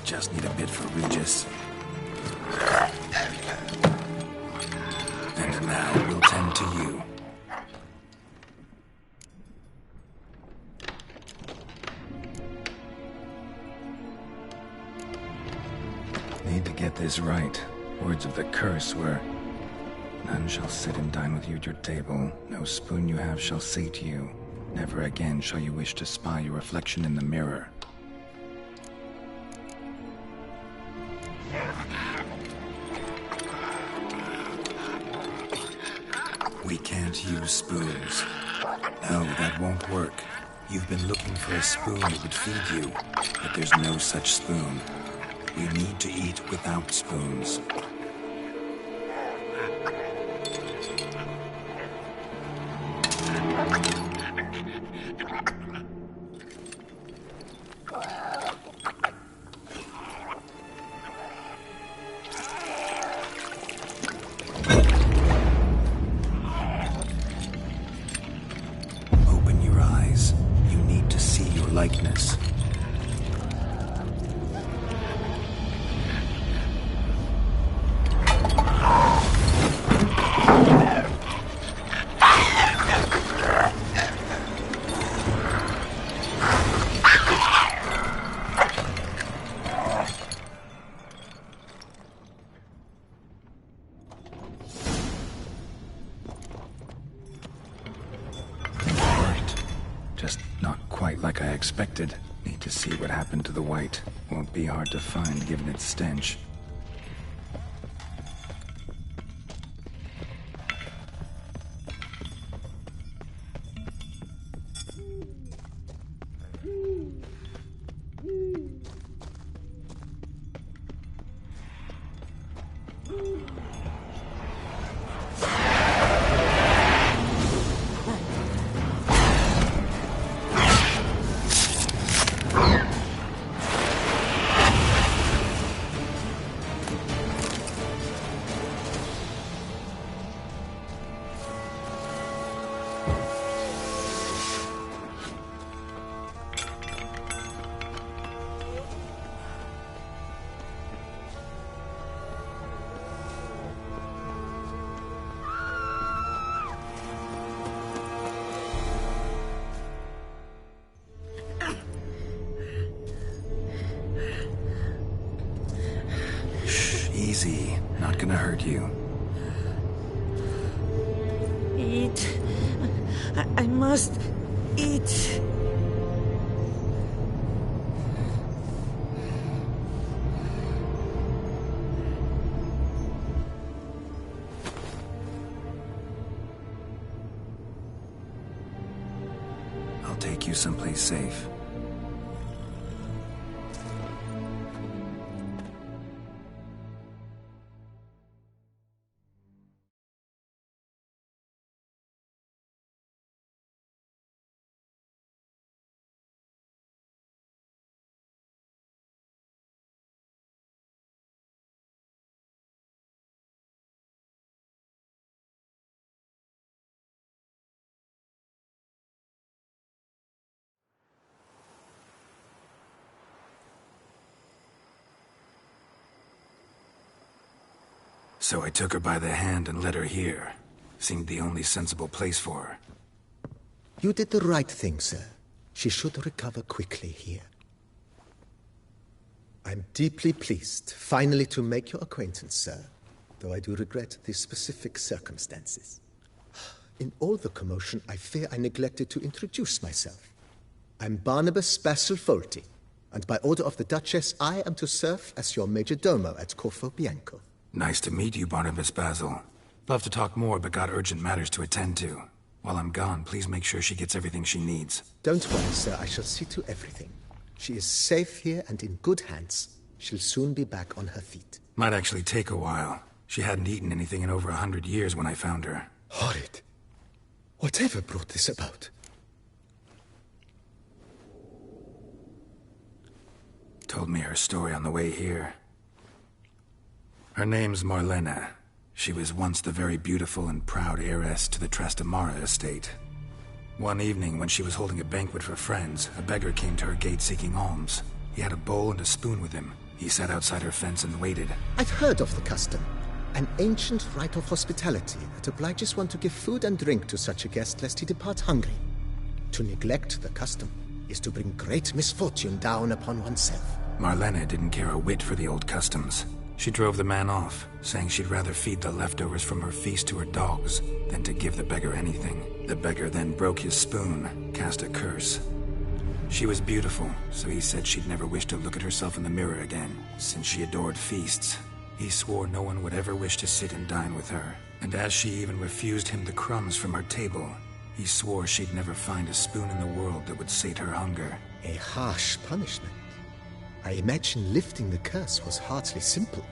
S3: Just need a bit for Regis. And now we'll tend to you. Need to get this right. Words of the curse were, none shall sit and dine with you at your table. No spoon you have shall sate you. Never again shall you wish to spy your reflection in the mirror. We can't use spoons. No, that won't work. You've been looking for a spoon that would feed you, but there's no such spoon. We need to eat without spoons. Open your eyes. You need to see your likeness. Just not quite like I expected. Need to see what happened to the white. Won't be hard to find given its stench. Easy. Not gonna hurt you.
S22: Eat. I must eat.
S3: I'll take you someplace safe. So I took her by the hand and led her here. Seemed the only sensible place for her.
S7: You did the right thing, sir. She should recover quickly here. I'm deeply pleased, finally, to make your acquaintance, sir. Though I do regret the specific circumstances. In all the commotion, I fear I neglected to introduce myself. I'm Barnabas Basil Folty, and by order of the Duchess, I am to serve as your major domo at Corfo Bianco.
S3: Nice to meet you, Barnabas Basil. Love to talk more, but got urgent matters to attend to. While I'm gone, please make sure she gets everything she needs.
S7: Don't worry, sir. I shall see to everything. She is safe here and in good hands. She'll soon be back on her feet.
S3: Might actually take a while. She hadn't eaten anything in over 100 years when I found her.
S7: Horrid. Whatever brought this about?
S3: Told me her story on the way here. Her name's Marlena. She was once the very beautiful and proud heiress to the Trastamara estate. One evening, when she was holding a banquet for friends, a beggar came to her gate seeking alms. He had a bowl and a spoon with him. He sat outside her fence and waited.
S7: I've heard of the custom. An ancient rite of hospitality that obliges one to give food and drink to such a guest lest he depart hungry. To neglect the custom is to bring great misfortune down upon oneself.
S3: Marlena didn't care a whit for the old customs. She drove the man off, saying she'd rather feed the leftovers from her feast to her dogs than to give the beggar anything. The beggar then broke his spoon, cast a curse. She was beautiful, so he said she'd never wish to look at herself in the mirror again. Since she adored feasts, he swore no one would ever wish to sit and dine with her. And as she even refused him the crumbs from her table, he swore she'd never find a spoon in the world that would sate her hunger.
S7: A harsh punishment. I imagine lifting the curse was hardly simple.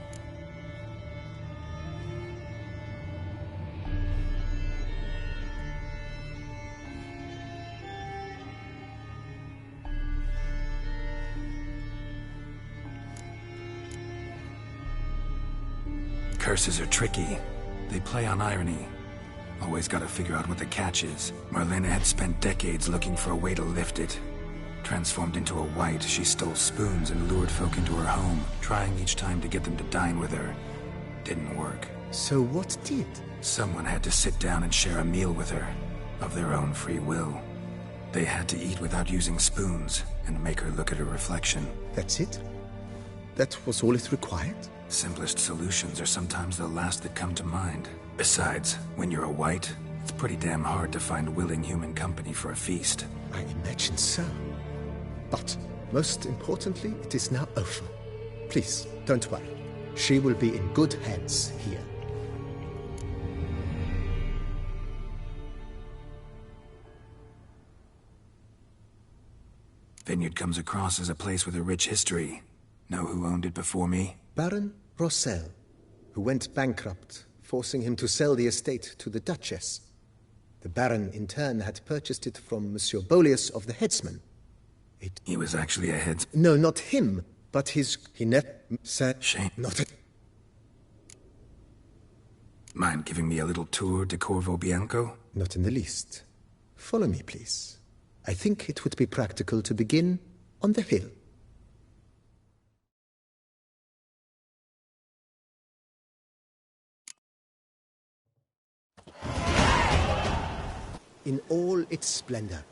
S3: Curses are tricky. They play on irony. Always gotta figure out what the catch is. Marlena had spent decades looking for a way to lift it. Transformed into a wight, she stole spoons and lured folk into her home, trying each time to get them to dine with her. Didn't work.
S7: So what did?
S3: Someone had to sit down and share a meal with her, of their own free will. They had to eat without using spoons, and make her look at her reflection.
S7: That's it? That was all it required?
S3: Simplest solutions are sometimes the last that come to mind. Besides, when you're a wight, it's pretty damn hard to find willing human company for a feast.
S7: I imagine so. But, most importantly, it is now over. Please, don't worry. She will be in good hands here.
S3: Vineyard comes across as a place with a rich history. Know who owned it before me?
S7: Baron Rossel, who went bankrupt, forcing him to sell the estate to the Duchess. The Baron, in turn, had purchased it from Monsieur Bolius of the Headsman.
S3: He was actually a headsman?
S7: No, not him, but his... He said...
S3: Shame.
S7: Not a...
S3: Mind giving me a little tour de Corvo Bianco?
S7: Not in the least. Follow me, please. I think it would be practical to begin on the hill. In all its splendor.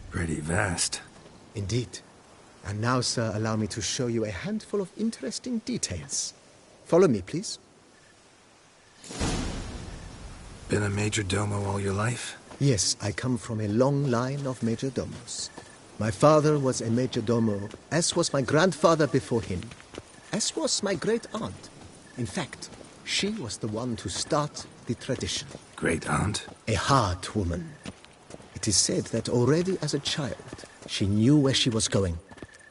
S3: Pretty vast.
S7: Indeed. And now, sir, allow me to show you a handful of interesting details. Follow me, please.
S3: Been a major domo all your life?
S7: Yes, I come from a long line of major domos. My father was a major domo, as was my grandfather before him, as was my great-aunt. In fact, she was the one to start the tradition.
S3: Great-aunt?
S7: A hard woman. It is said that already as a child, she knew where she was going,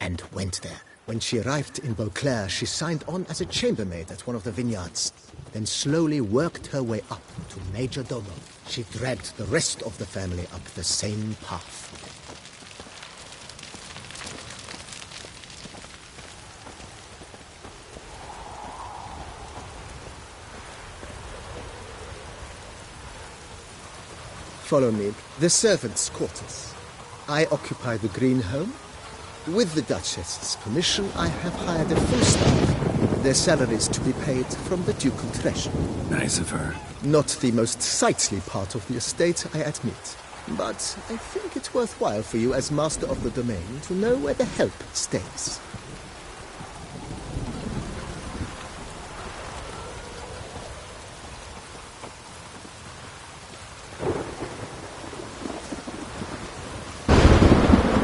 S7: and went there. When she arrived in Beauclair, she signed on as a chambermaid at one of the vineyards, then slowly worked her way up to major domo. She dragged the rest of the family up the same path. Follow me. The servants' quarters. I occupy the green home. With the Duchess's permission, I have hired a full staff. Their salaries to be paid from the ducal treasure.
S3: Nice of her.
S7: Not the most sightly part of the estate, I admit. But I think it's worthwhile for you as master of the domain to know where the help stays.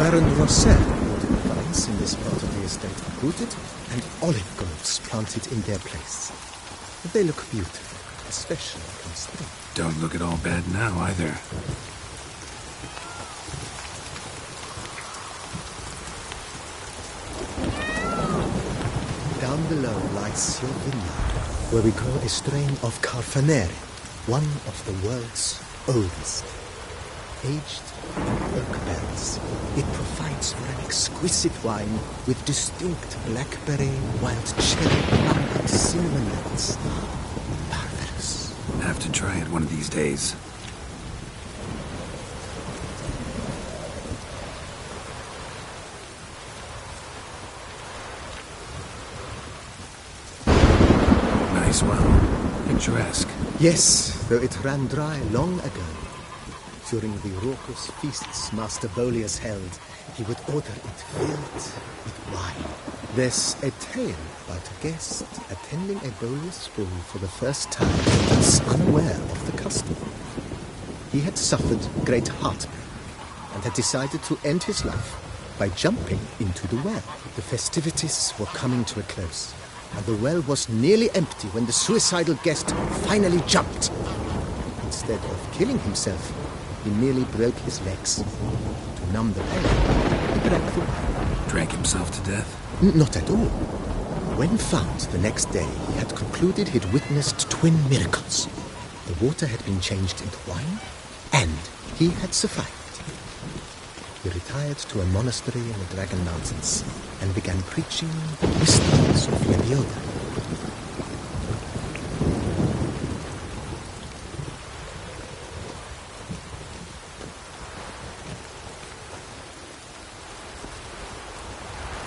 S7: Baron Rossel ordered vines in this part of the estate uprooted and olive groves planted in their place. They look beautiful, especially in spring.
S3: Don't look at all bad now, either.
S7: Down below lies your vineyard, where we grow a strain of Carfanere, one of the world's oldest. Aged in oak barrels, it provides for an exquisite wine with distinct blackberry, wild cherry, plum, and cinnamon notes. Marvelous.
S3: Have to try it one of these days. Nice well. Picturesque.
S7: Yes, though it ran dry long ago. During the raucous feasts Master Bolius held, he would order it filled with wine. There's a tale about a guest attending a Bolius ball for the first time and was unaware of the custom. He had suffered great heartbreak and had decided to end his life by jumping into the well. The festivities were coming to a close, and the well was nearly empty when the suicidal guest finally jumped. Instead of killing himself, he merely broke his legs. To numb the pain, he drank the wine.
S3: Drank himself to death?
S7: Not at all. When found the next day, he had concluded he'd witnessed twin miracles. The water had been changed into wine, and he had survived. He retired to a monastery in the Dragon Mountains and began preaching the mysteries of Lebioda.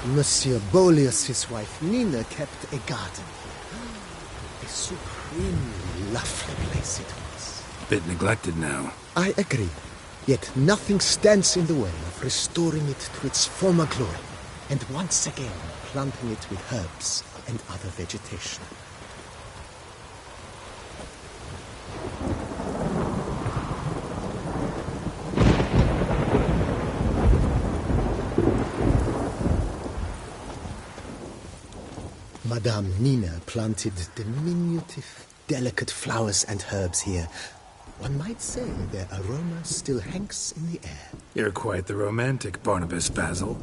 S7: Monsieur Bolius' wife Nina kept a garden. A supremely lovely place it was.
S3: Bit neglected now.
S7: I agree. Yet nothing stands in the way of restoring it to its former glory, and once again planting it with herbs and other vegetation. Madame Nina planted diminutive, delicate flowers and herbs here. One might say their aroma still hangs in the air.
S3: You're quite the romantic, Barnabas Basil.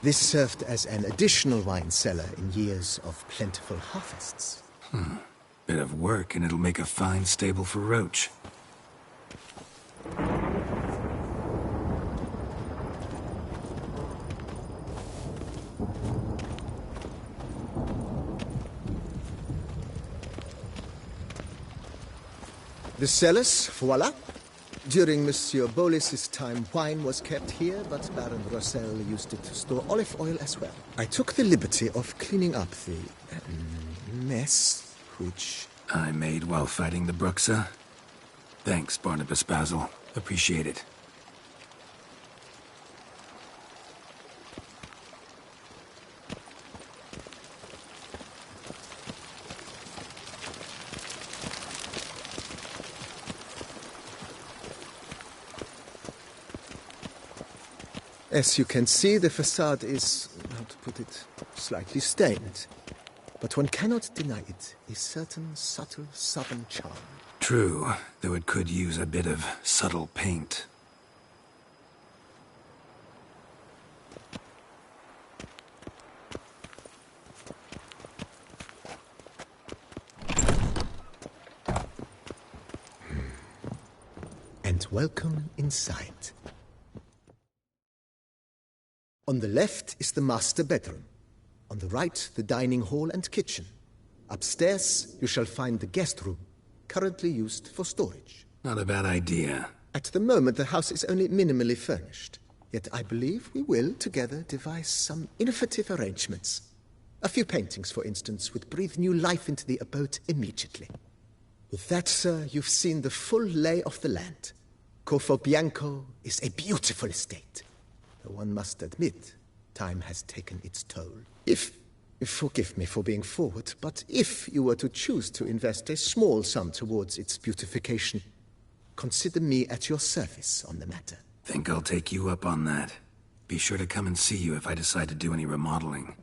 S7: This served as an additional wine cellar in years of plentiful harvests.
S3: Bit of work, and it'll make a fine stable for Roach.
S7: The cellars, voila. During Monsieur Bolis's time, wine was kept here, but Baron Rossel used it to store olive oil as well. I took the liberty of cleaning up the mess, which
S3: I made while fighting the Bruxa. Thanks, Barnabas Basil. Appreciate it.
S7: As you can see, the facade is, how to put it, slightly stained. But one cannot deny it, a certain subtle southern charm.
S3: True, though it could use a bit of subtle paint.
S7: And welcome inside. On the left is the master bedroom. On the right, the dining hall and kitchen. Upstairs, you shall find the guest room, currently used for storage.
S3: Not a bad idea.
S7: At the moment, the house is only minimally furnished. Yet I believe we will, together, devise some innovative arrangements. A few paintings, for instance, would breathe new life into the abode immediately. With that, sir, you've seen the full lay of the land. Corfo Bianco is a beautiful estate. Though one must admit, time has taken its toll. Forgive me for being forward, but if you were to choose to invest a small sum towards its beautification, consider me at your service on the matter.
S3: Think I'll take you up on that. Be sure to come and see you if I decide to do any remodeling.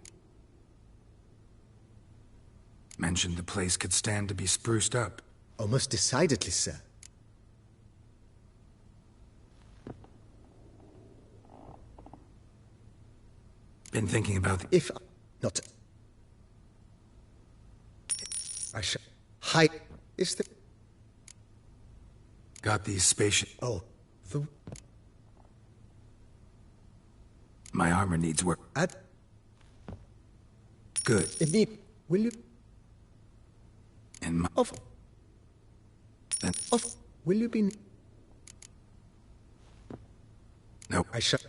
S3: Mentioned the place could stand to be spruced up.
S7: Oh, most decidedly, sir.
S3: Been thinking about
S7: If not... I shall... Hi... Is the...
S3: Got these spaceship...
S7: Oh, the...
S3: My armor needs work. Good.
S7: Indeed. Will you...
S3: And my...
S7: Will you be...
S3: No.
S7: I shall...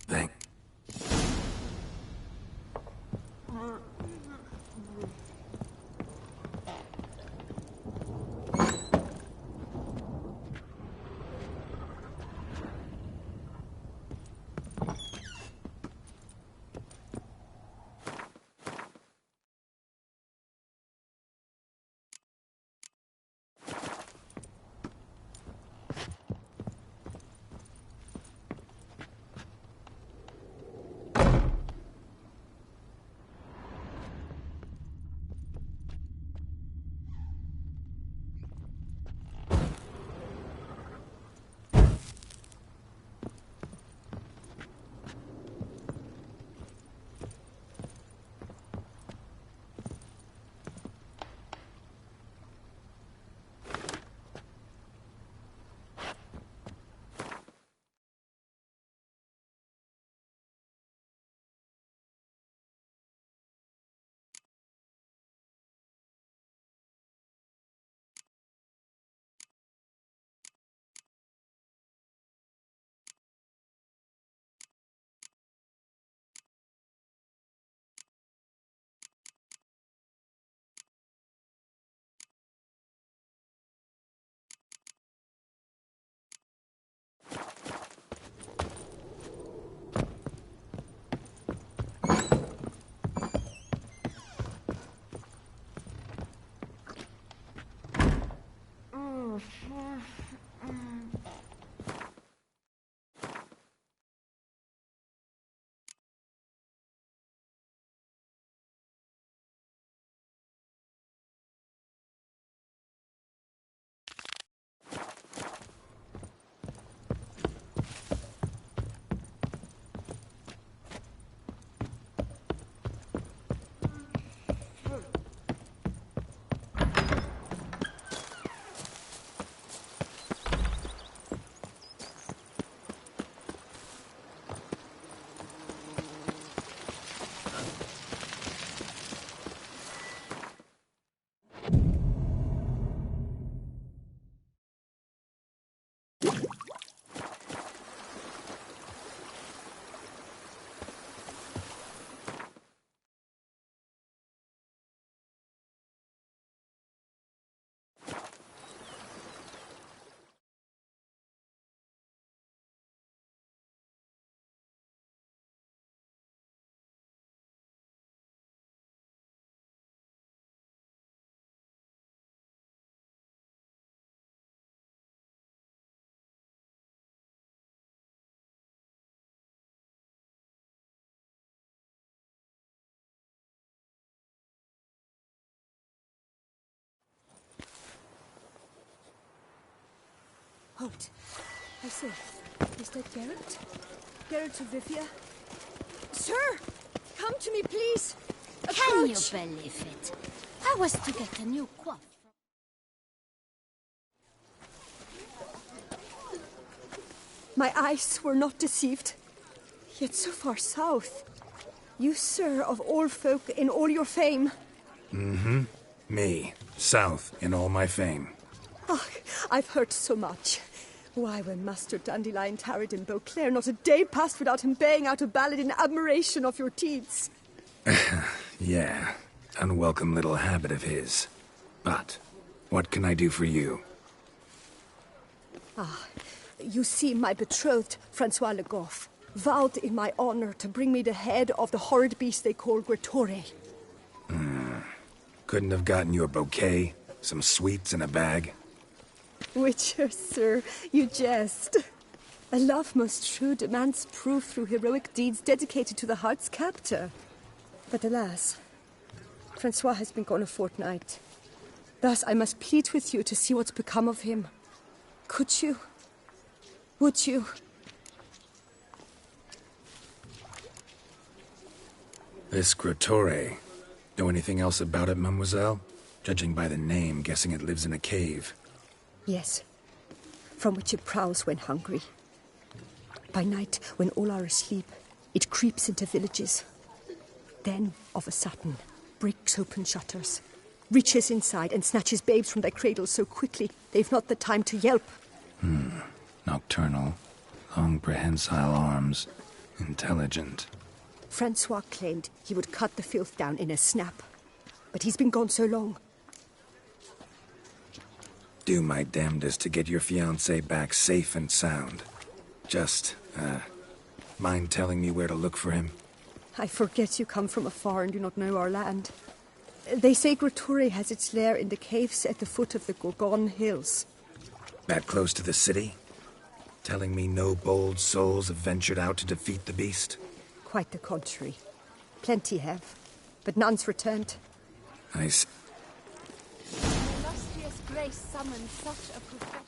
S3: Thank...
S16: Halt. I say, is that Geralt? Geralt of Rivia? Sir! Come to me, please!
S5: Can you
S16: Approach.
S5: believe it? I was to get a new coif.
S16: My eyes were not deceived. Yet so far south. You, sir, of all folk in all your fame.
S3: Mm-hmm. Me. South in all my fame.
S16: Oh, I've heard so much. Why, when Master Dandelion tarried in Beauclair, not a day passed without him baying out a ballad in admiration of your deeds.
S3: Yeah, unwelcome little habit of his. But, what can I do for you?
S16: You see, my betrothed, Francois Le Goff, vowed in my honor to bring me the head of the horrid beast they call Gretore.
S3: Couldn't have gotten you a bouquet, some sweets in a bag?
S16: Witcher, sir, you jest. A love most true demands proof through heroic deeds dedicated to the heart's captor. But alas, Francois has been gone a fortnight. Thus I must plead with you to see what's become of him. Could you? Would you?
S3: This Gretore. Know anything else about it, mademoiselle? Judging by the name, guessing it lives in a cave.
S16: Yes, from which it prowls when hungry. By night, when all are asleep, it creeps into villages. Then, of a sudden, breaks open shutters, reaches inside and snatches babes from their cradles so quickly they've not the time to yelp.
S3: Nocturnal, long prehensile arms, intelligent.
S16: Francois claimed he would cut the filth down in a snap, but he's been gone so long.
S3: Do my damnedest to get your fiancé back safe and sound. Just, mind telling me where to look for him?
S16: I forget you come from afar and do not know our land. They say Gretore has its lair in the caves at the foot of the Gorgon Hills.
S3: That close to the city? Telling me no bold souls have ventured out to defeat the beast?
S16: Quite the contrary. Plenty have, but none's returned.
S5: Illustrious grace summoned such a profession.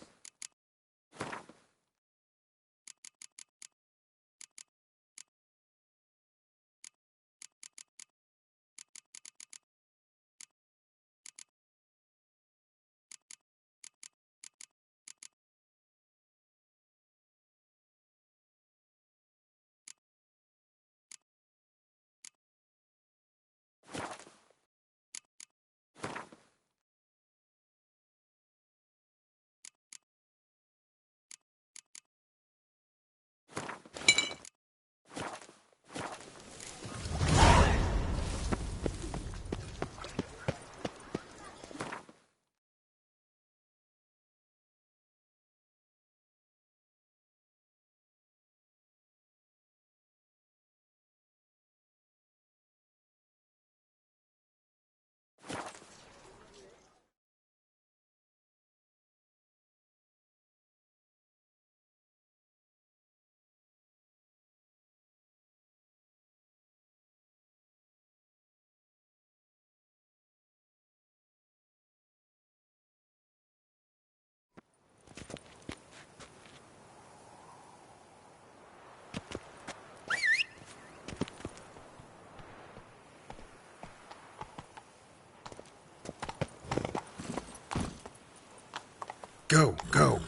S3: Go, go.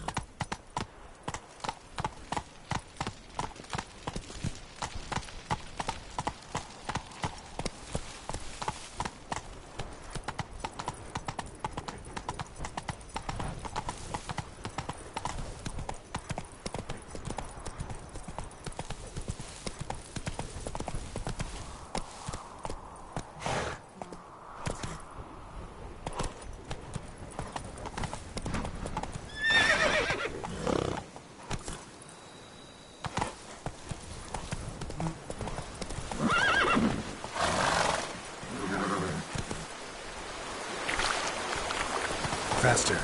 S3: Faster.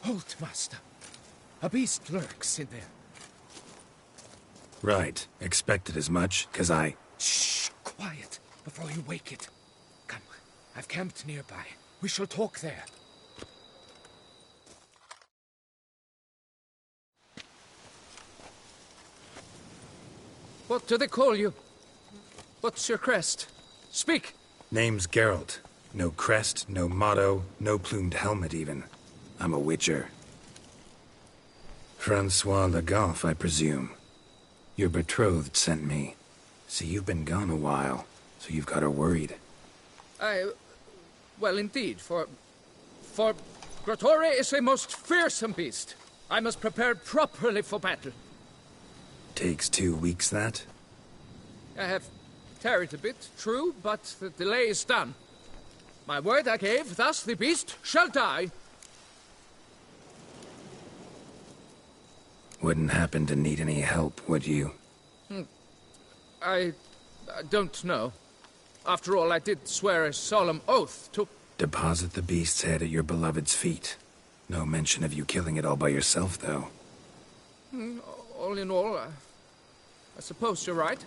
S11: Halt, master. A beast lurks in there.
S3: Right. Expected as much, 'cause I...
S11: Shh! Quiet, before you wake it. Come,
S17: I've camped nearby. We shall talk there. What do they call you? What's your crest? Speak!
S3: Name's Geralt. No crest, no motto, no plumed helmet even. I'm a witcher. Francois Le Goff, I presume. Your betrothed sent me. See, you've been gone a while, so you've got her worried.
S17: Well, indeed, for Grottore is a most fearsome beast. I must prepare properly for battle.
S3: Takes 2 weeks, that?
S17: I have tarried a bit, true, but the delay is done. My word I gave, thus the beast shall die.
S3: Wouldn't happen to need any help, would you?
S17: I don't know. After all, I did swear a solemn oath to...
S3: Deposit the beast's head at your beloved's feet. No mention of you killing it all by yourself, though.
S17: All in all, I suppose you're right.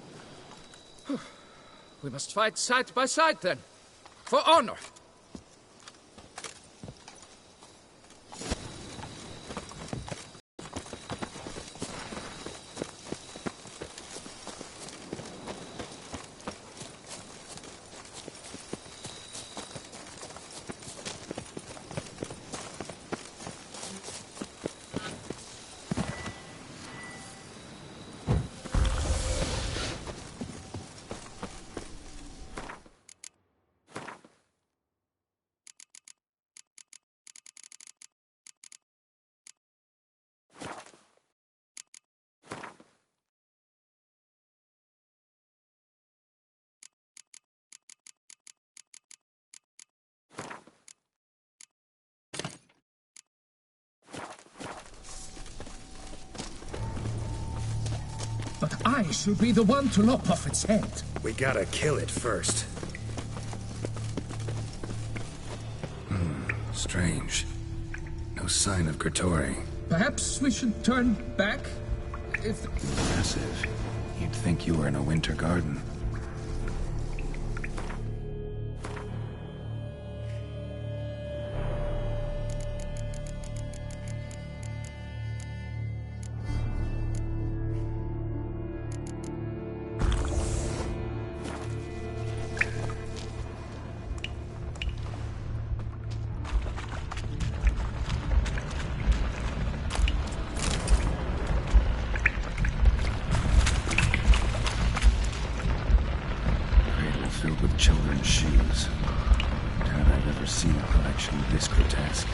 S17: We must fight side by side, then. For honor. But I shall be the one to lop off its head.
S3: We gotta kill it first. Strange. No sign of Grottore.
S17: Perhaps we should turn back? If...
S3: Impressive. You'd think you were in a winter garden. Filled with children's shoes. Doubt I've ever seen a collection this grotesque.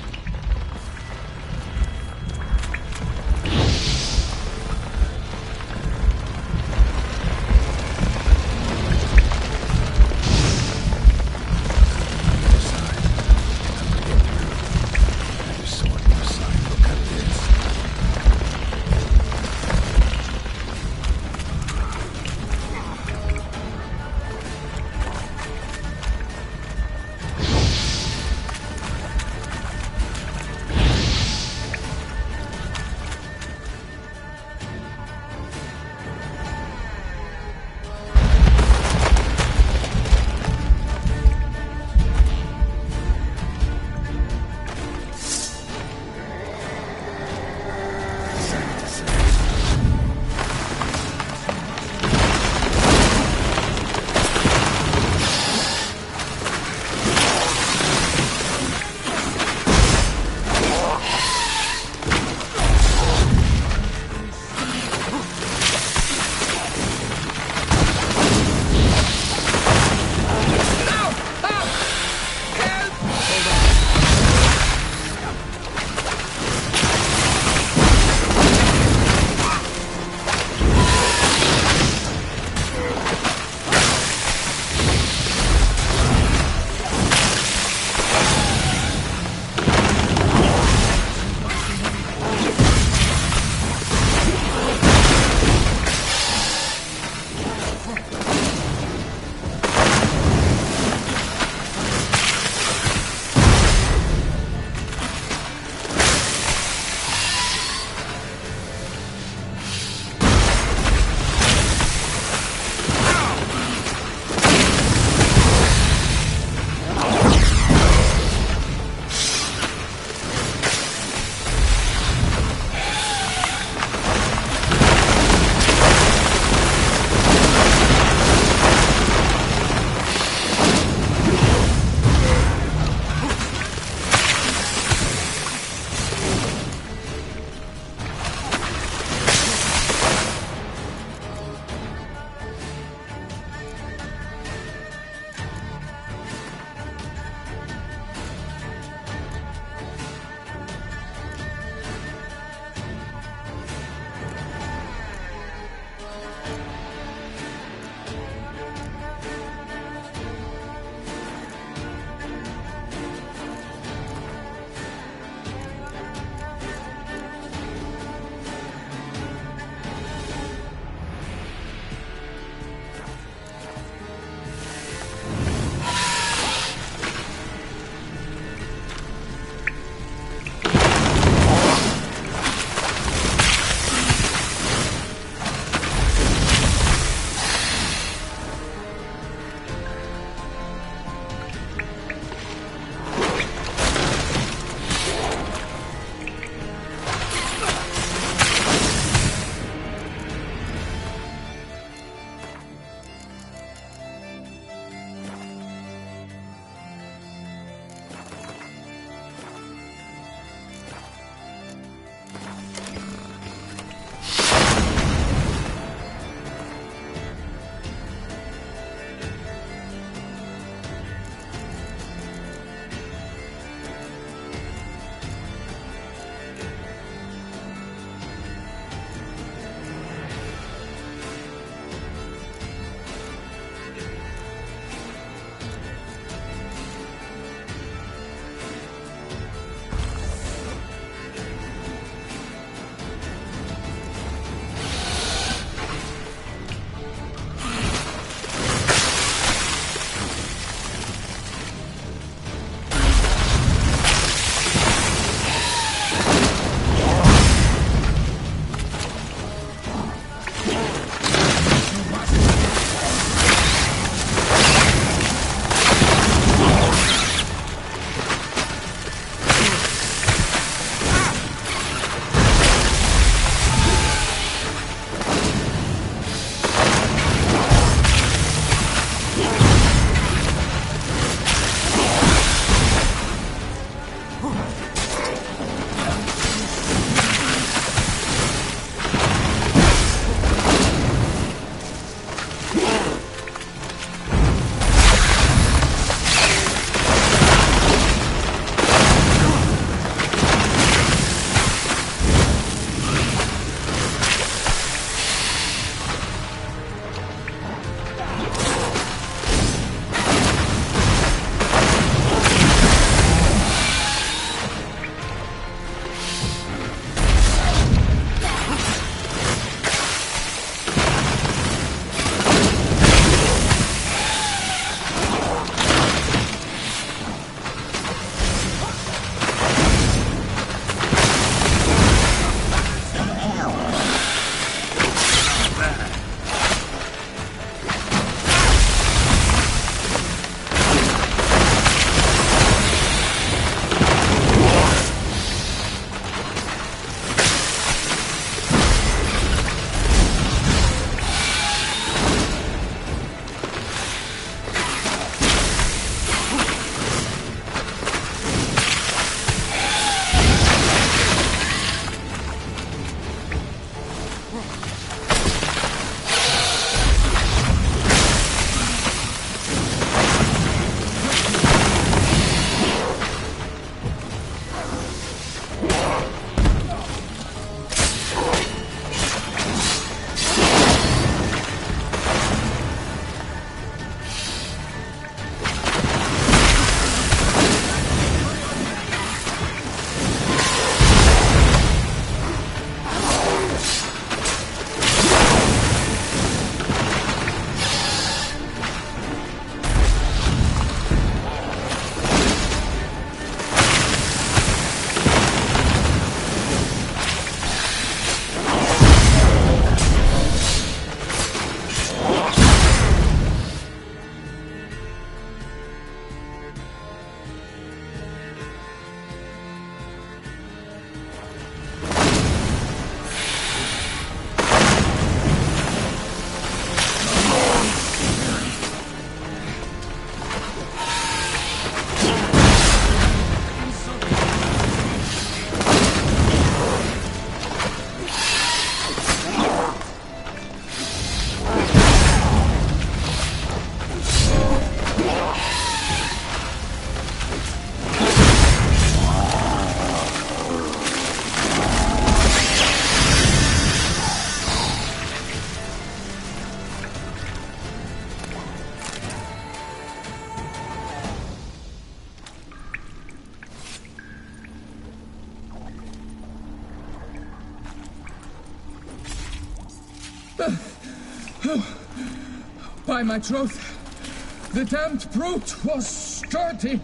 S17: By my troth, the damned brute was sturdy.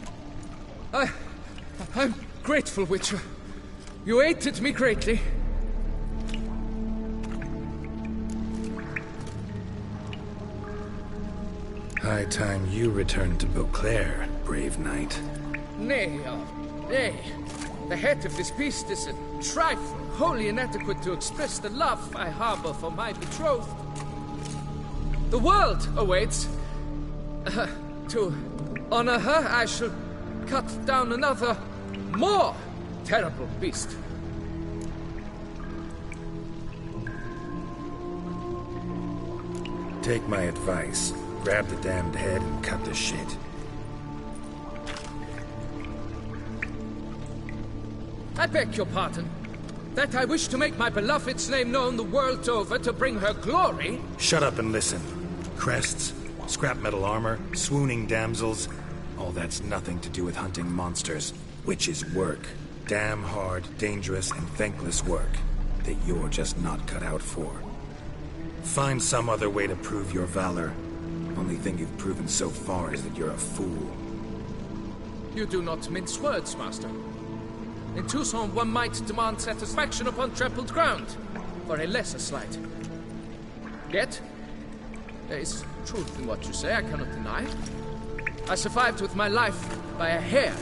S17: I'm grateful, Witcher. You aided me greatly.
S3: High time you returned to Beauclair, brave knight.
S17: Nay, nay. The head of this beast is a trifle, wholly inadequate to express the love I harbor for my betrothed. The world awaits. To honor her, I shall cut down another, more terrible beast.
S3: Take my advice. Grab the damned head and cut the shit.
S17: I beg your pardon. That I wish to make my beloved's name known the world over to bring her glory?
S3: Shut up and listen. Crests, scrap metal armor, swooning damsels. All that's nothing to do with hunting monsters. Witches' work. Damn hard, dangerous, and thankless work that you're just not cut out for. Find some other way to prove your valor. Only thing you've proven so far is that you're a fool.
S17: You do not mince words, Master. In Toussaint, one might demand satisfaction upon trampled ground for a lesser slight. Yet, there is truth in what you say, I cannot deny. I survived with my life by a hair.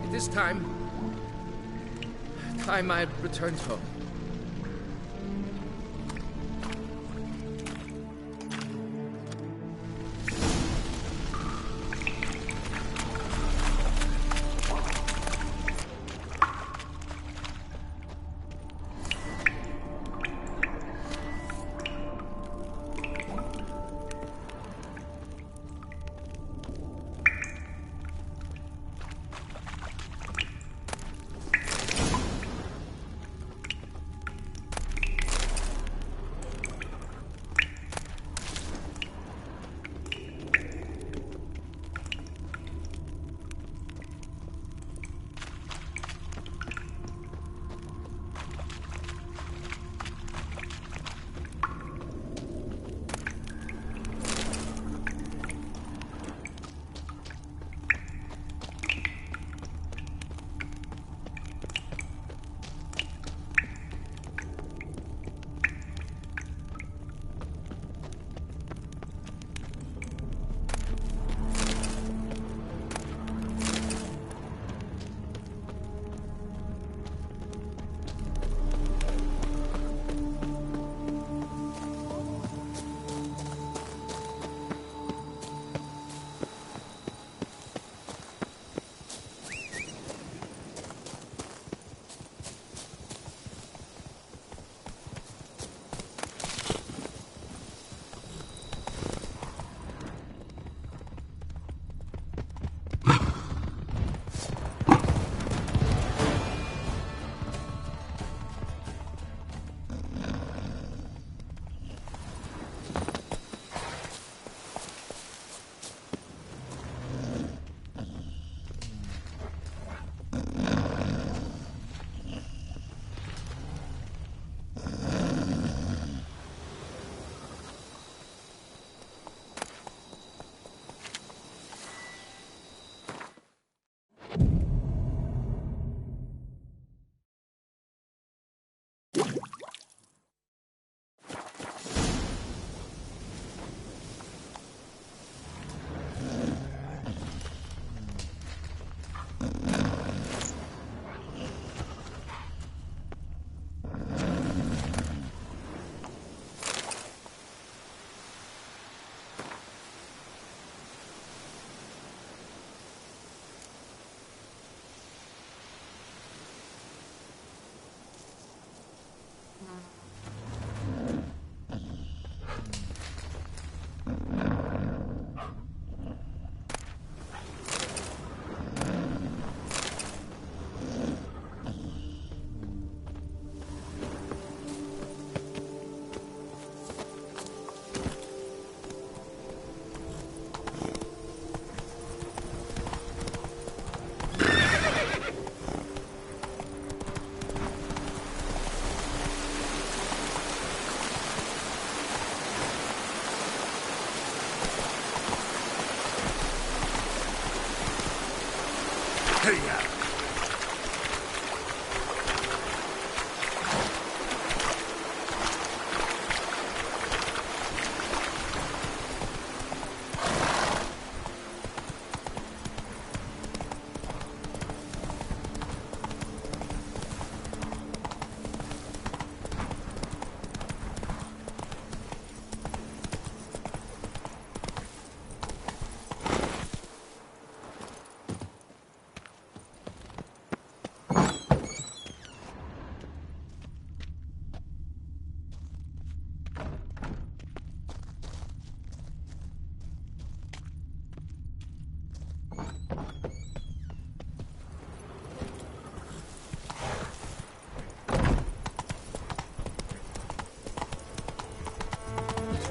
S17: It is time I returned home.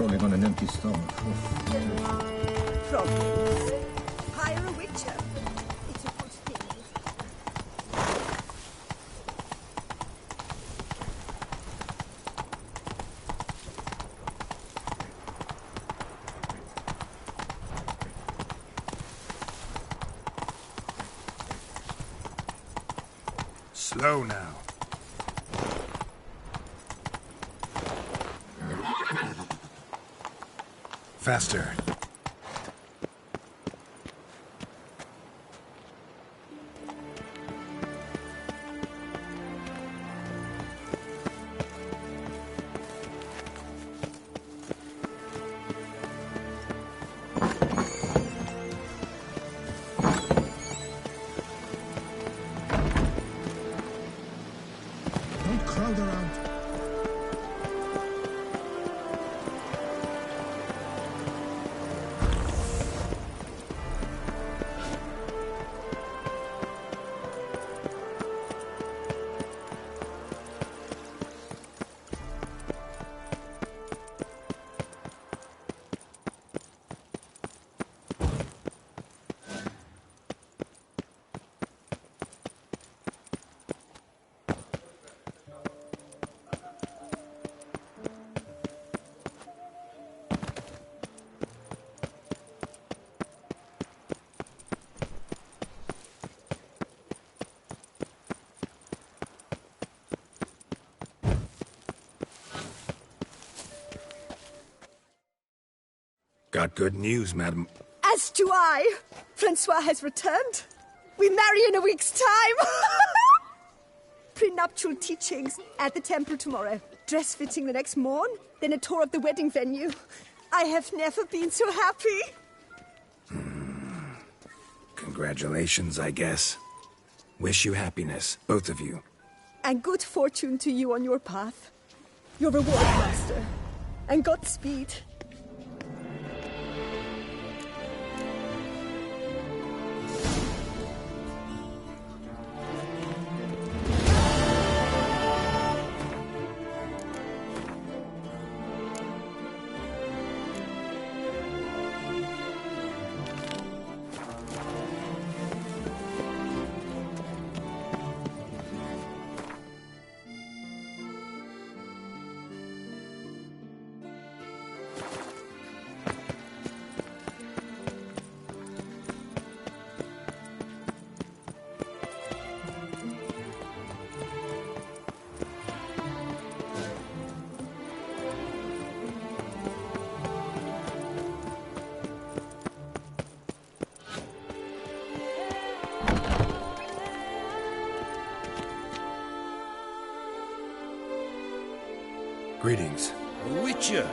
S15: patrolling on an empty stomach.
S16: Problems. Hire a witcher. It's a good thing.
S3: Slow now. Faster.
S15: Don't crowd around.
S3: Got good news, madam.
S16: As do I. Francois has returned. We marry in a week's time. Prenuptial teachings at the temple tomorrow. Dress fitting the next morn. Then a tour of the wedding venue. I have never been so happy.
S3: Congratulations, I guess. Wish you happiness, both of you.
S16: And good fortune to you on your path. Your reward, master. And Godspeed.
S3: Greetings.
S9: A witcher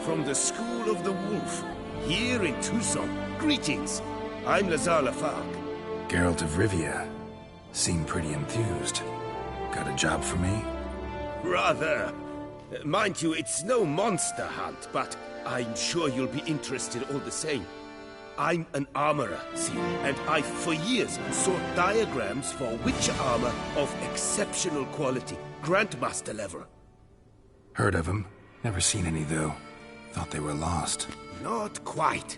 S9: from the School of the Wolf, here in TOUSSAINT. Greetings. I'm Lazar Lafargue.
S3: Geralt of Rivia. Seem pretty enthused. Got a job for me?
S9: Rather. Mind you, it's no monster hunt, but I'm sure you'll be interested all the same. I'm an armorer, see, and I've for years sought diagrams for witcher armor of exceptional quality, Grandmaster level.
S3: Heard of them. Never seen any, though. Thought they were lost.
S9: Not quite.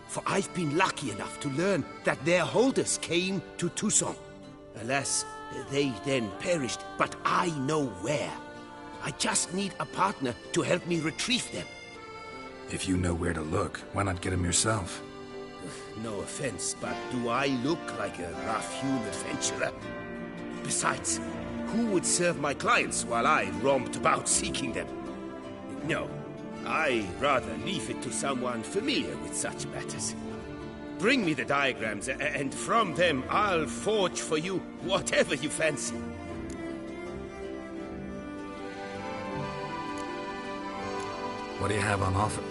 S9: For I've been lucky enough to learn that their holders came to TOUSSAINT. Alas, they then perished, but I know where. I just need a partner to help me retrieve them.
S3: If you know where to look, why not get them yourself?
S9: No offense, but do I look like a rough-hewn adventurer? Besides, who would serve my clients while I romped about seeking them? No, I rather leave it to someone familiar with such matters. Bring me the diagrams, and from them I'll forge for you whatever you fancy.
S3: What do you have on offer?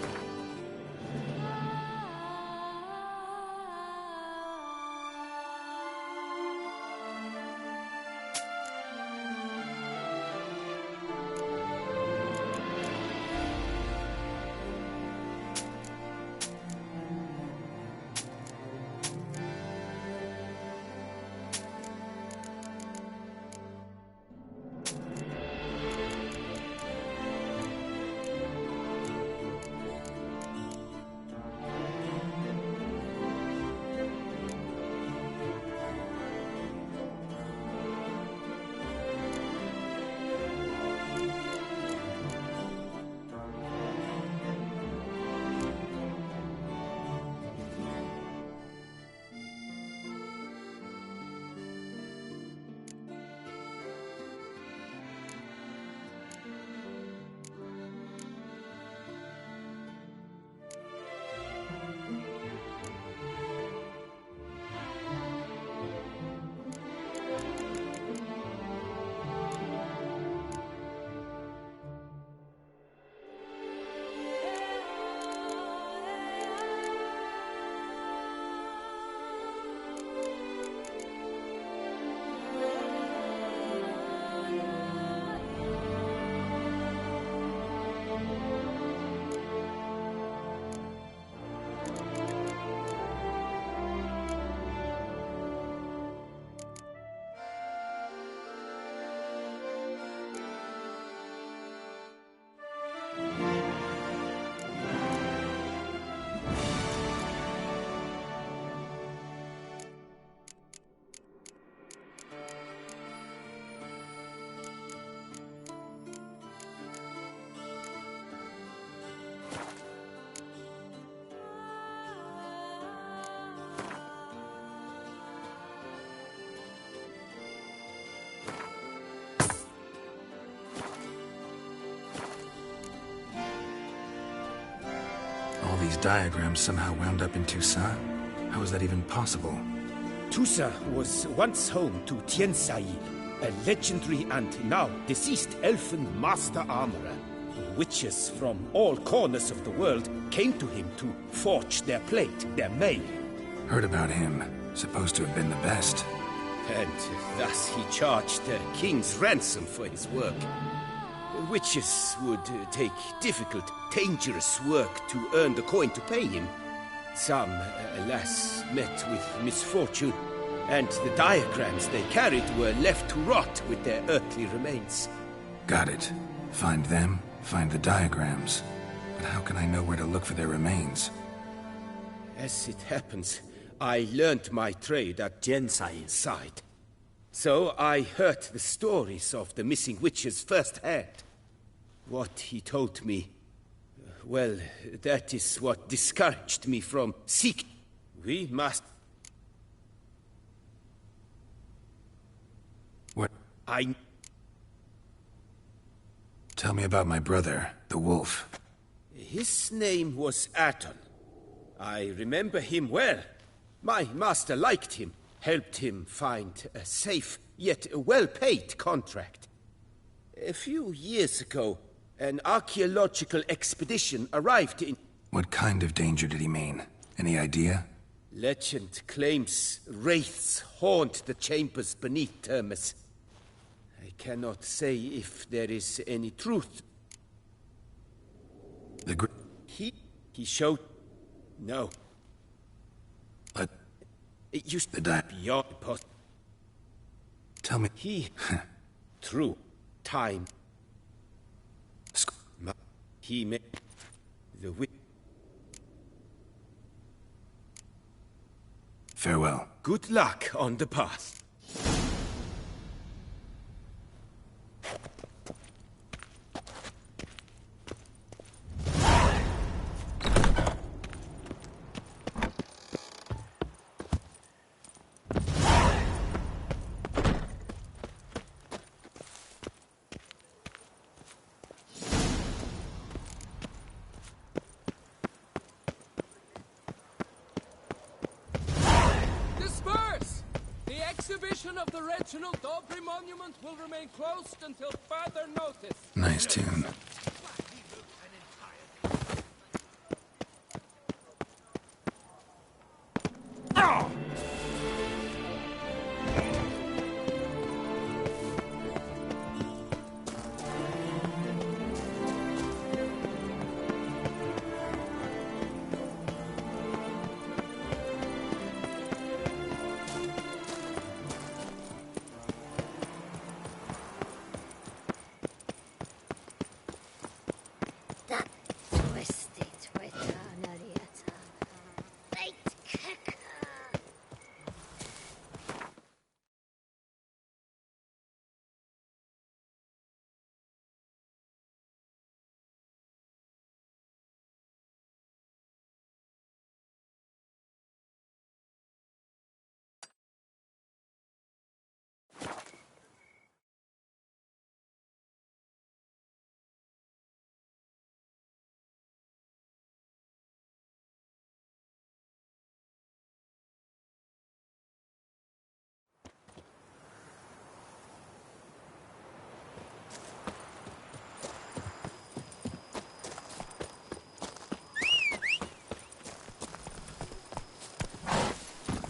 S3: these diagrams somehow wound up in Toussaint? How is that even possible?
S6: Toussaint was once home to Tiansail, a legendary and now deceased elfin master armorer. Witches from all corners of the world came to him to forge their plate, their mail.
S3: Heard about him. Supposed to have been the best.
S6: And thus he charged a king's ransom for his work. Witches would take difficult, dangerous work to earn the coin to pay him. Some, alas, met with misfortune, and the diagrams they carried were left to rot with their earthly remains.
S3: Got it. Find them, find the diagrams. But how can I know where to look for their remains?
S6: As it happens, I learned my trade at Tiansail's side. So I heard the stories of the missing witches firsthand. What he told me, well, that is what discouraged me from seeking. We must...
S3: What?
S6: I...
S3: Tell me about my brother, the wolf.
S6: His name was Aton. I remember him well. My master liked him, helped him find a safe, yet well-paid contract. A few years ago, an archaeological expedition arrived in...
S3: What kind of danger did he mean? Any idea?
S6: Legend claims wraiths haunt the chambers beneath Termus. I cannot say if there is any truth. He showed... No.
S3: But...
S6: It used to
S3: die
S6: beyond possible.
S3: Tell me...
S6: He... Through time... He made... The wit...
S3: Farewell.
S6: Good luck on the path.
S17: Of the Reginald Dobry monument will remain closed until further notice.
S3: Nice tune.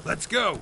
S3: Let's go!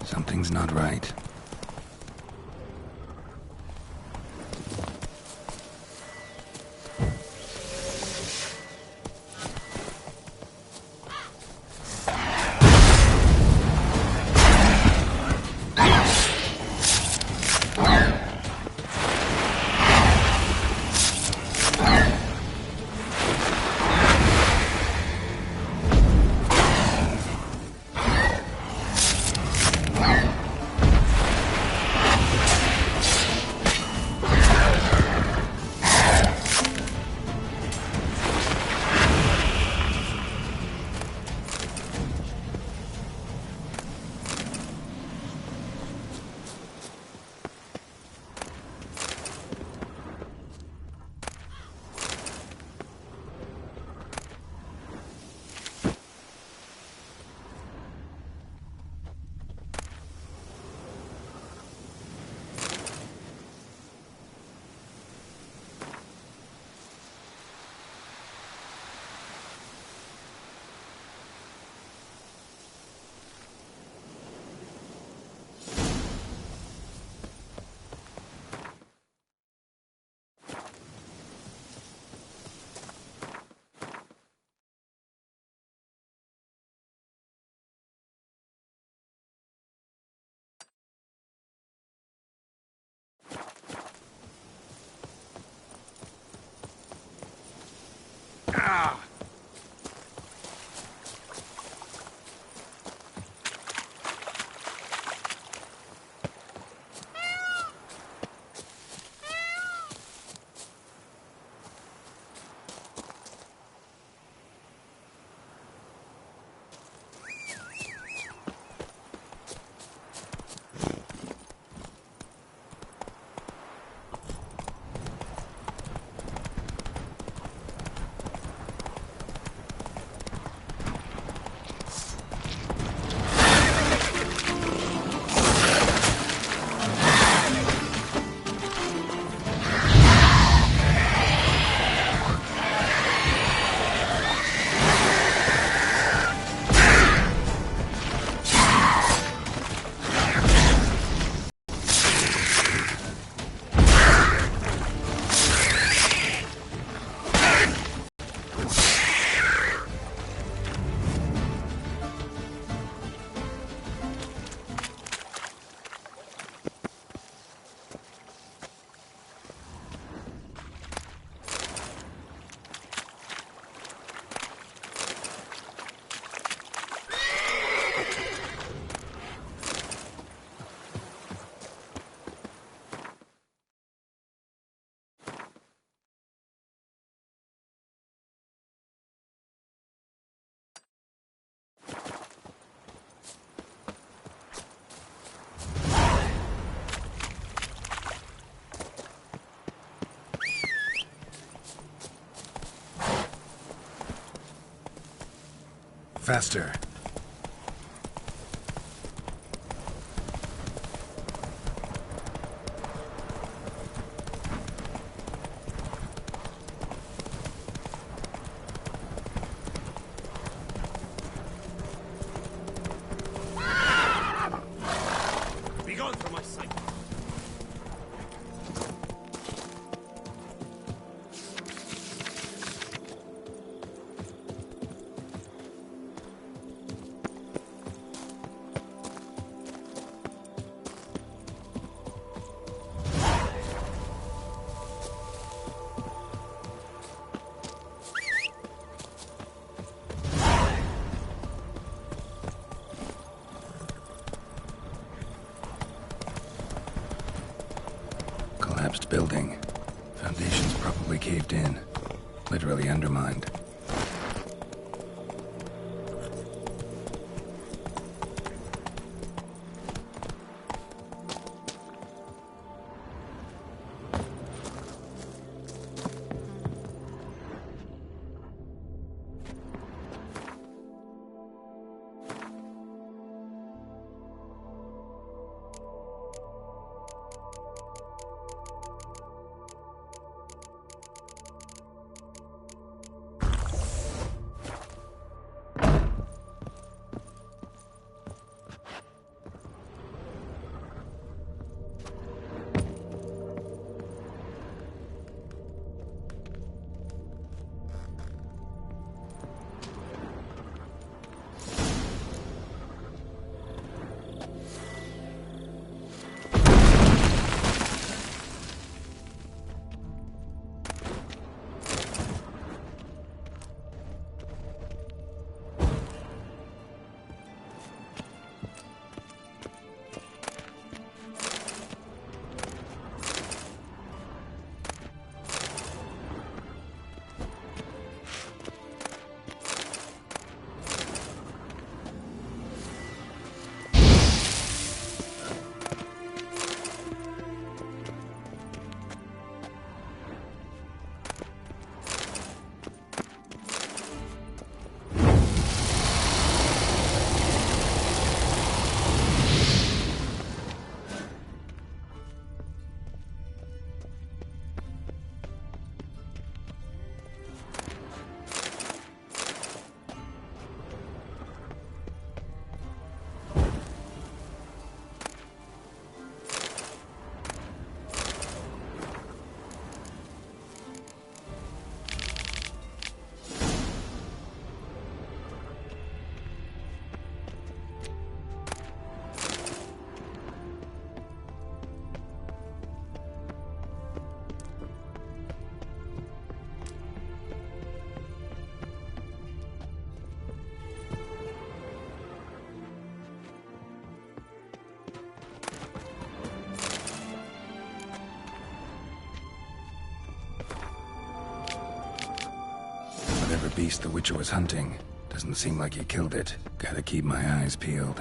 S3: Something's not right. Faster.
S19: Begone from my sight.
S3: Collapsed building. Foundations probably caved in. Literally undermined. Whatever beast the Witcher was hunting, doesn't seem like he killed it. Gotta keep my eyes peeled.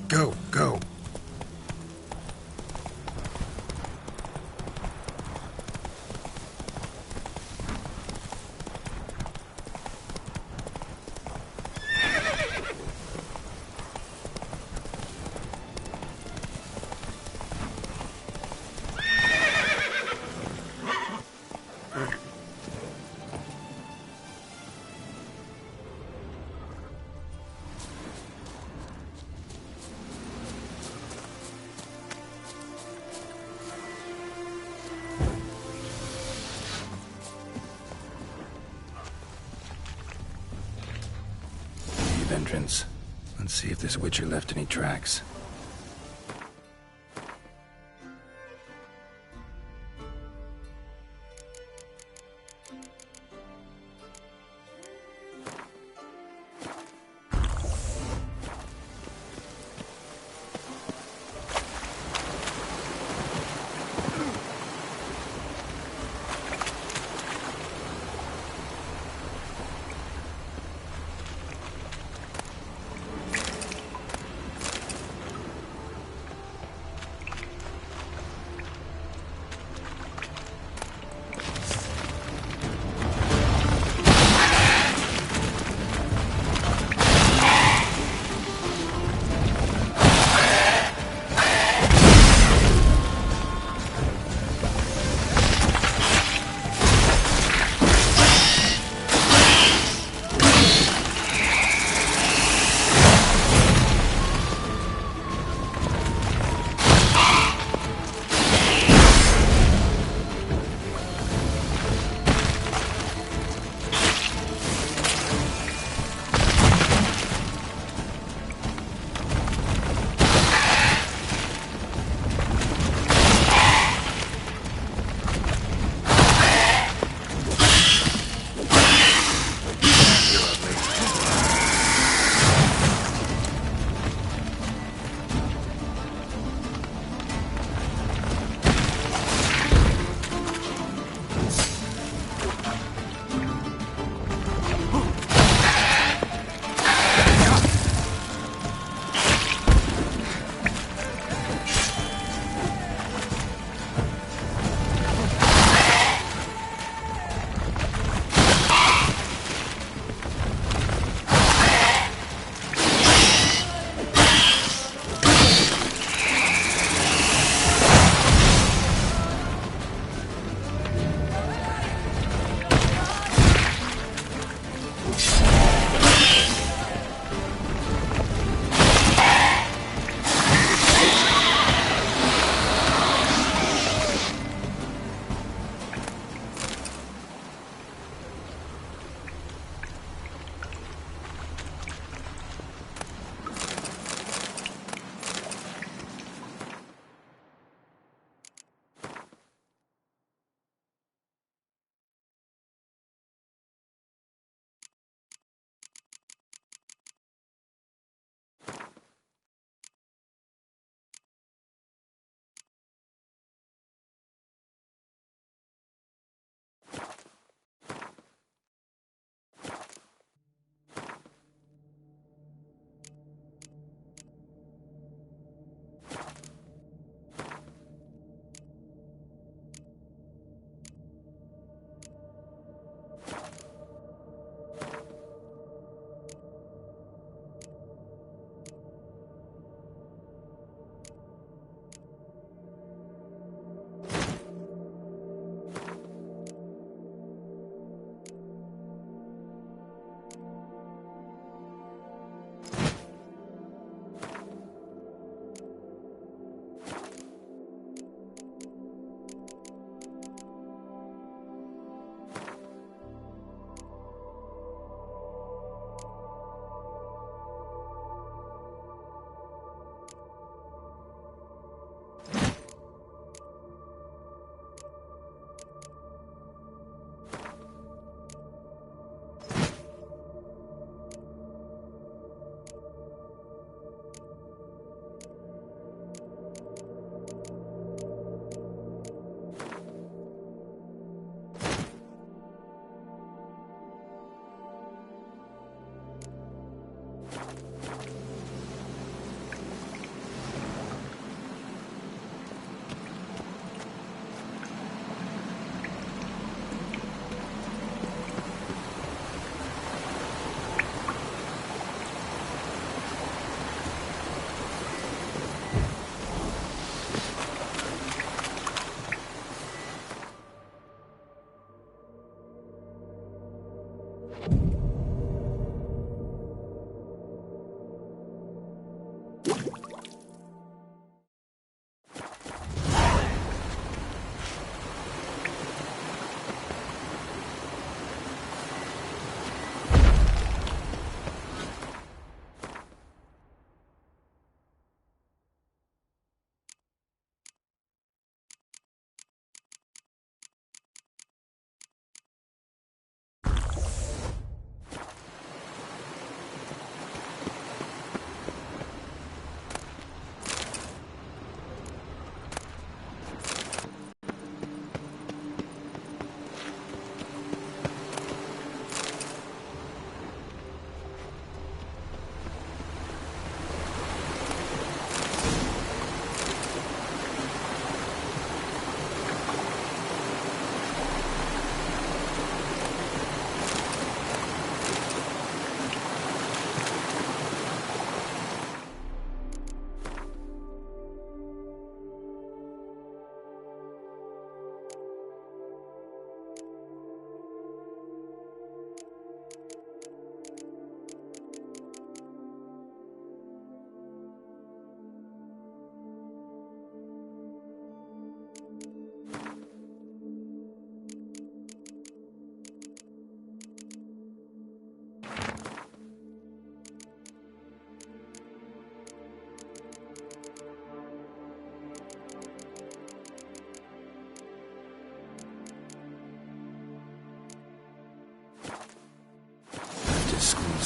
S3: Go, go. Entrance. Let's see if this Witcher left any tracks.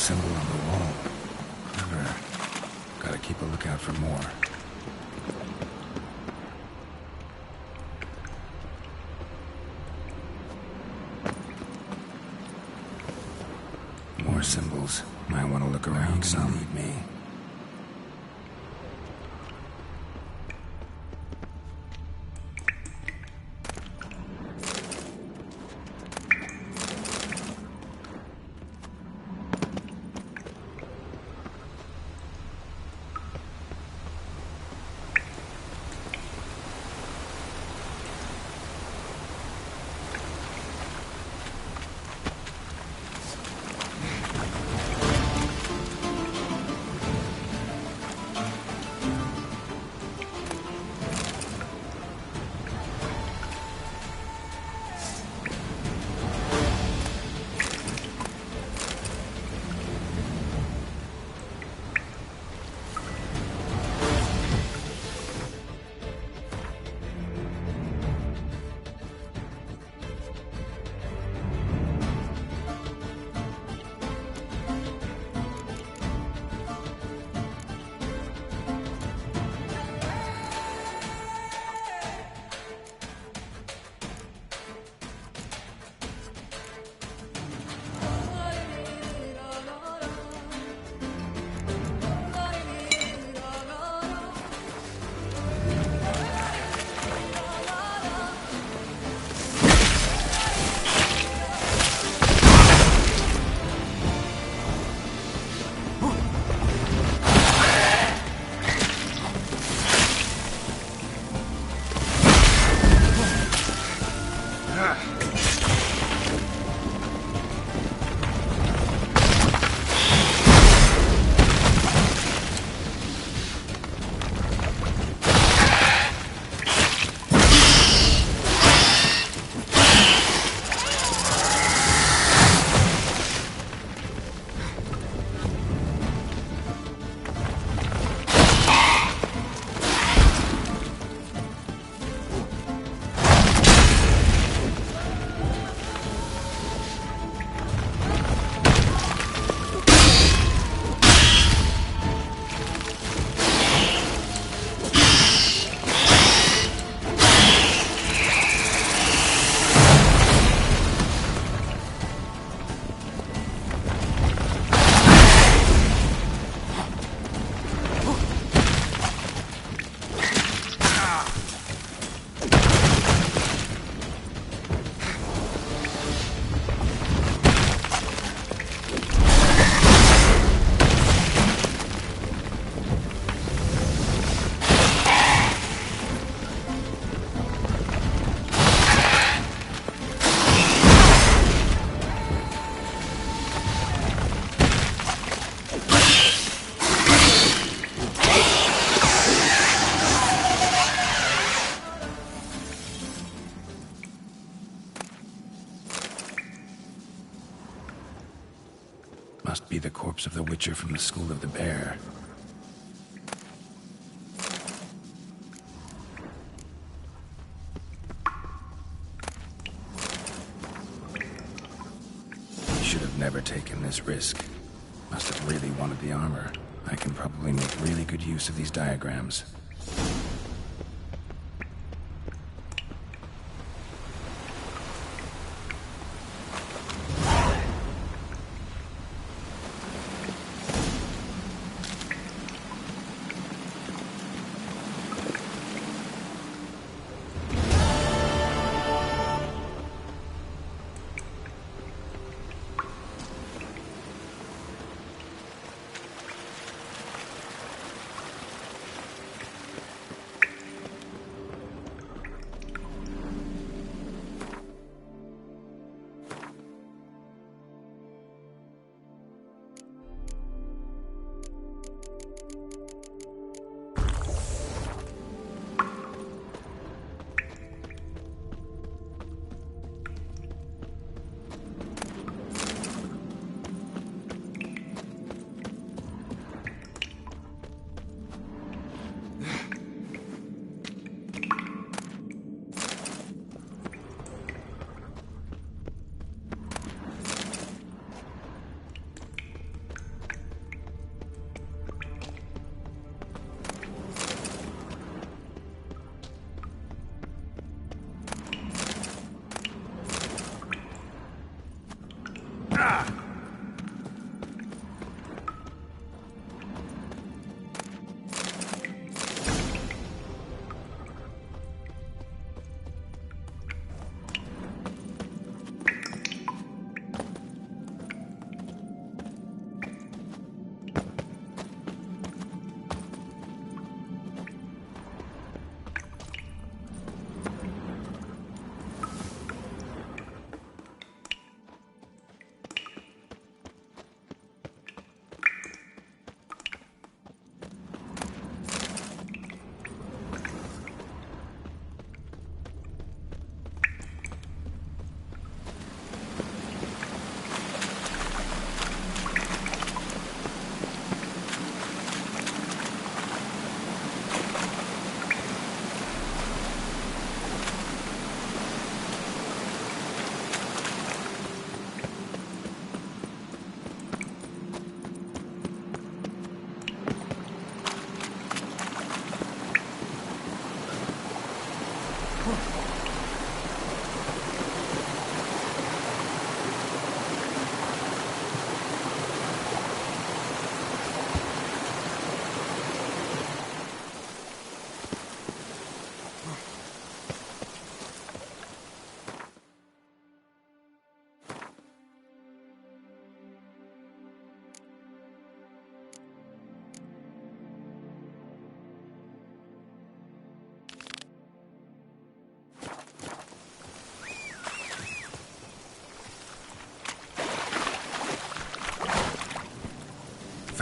S3: symbol on the wall. Clever. Gotta keep a lookout for more. More symbols. Might want to look around some. Need me. Must be the corpse of the Witcher from the School of the Bear. He should have never taken this risk. Must have really wanted the armor. I can probably make really good use of these diagrams.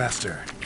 S3: Faster.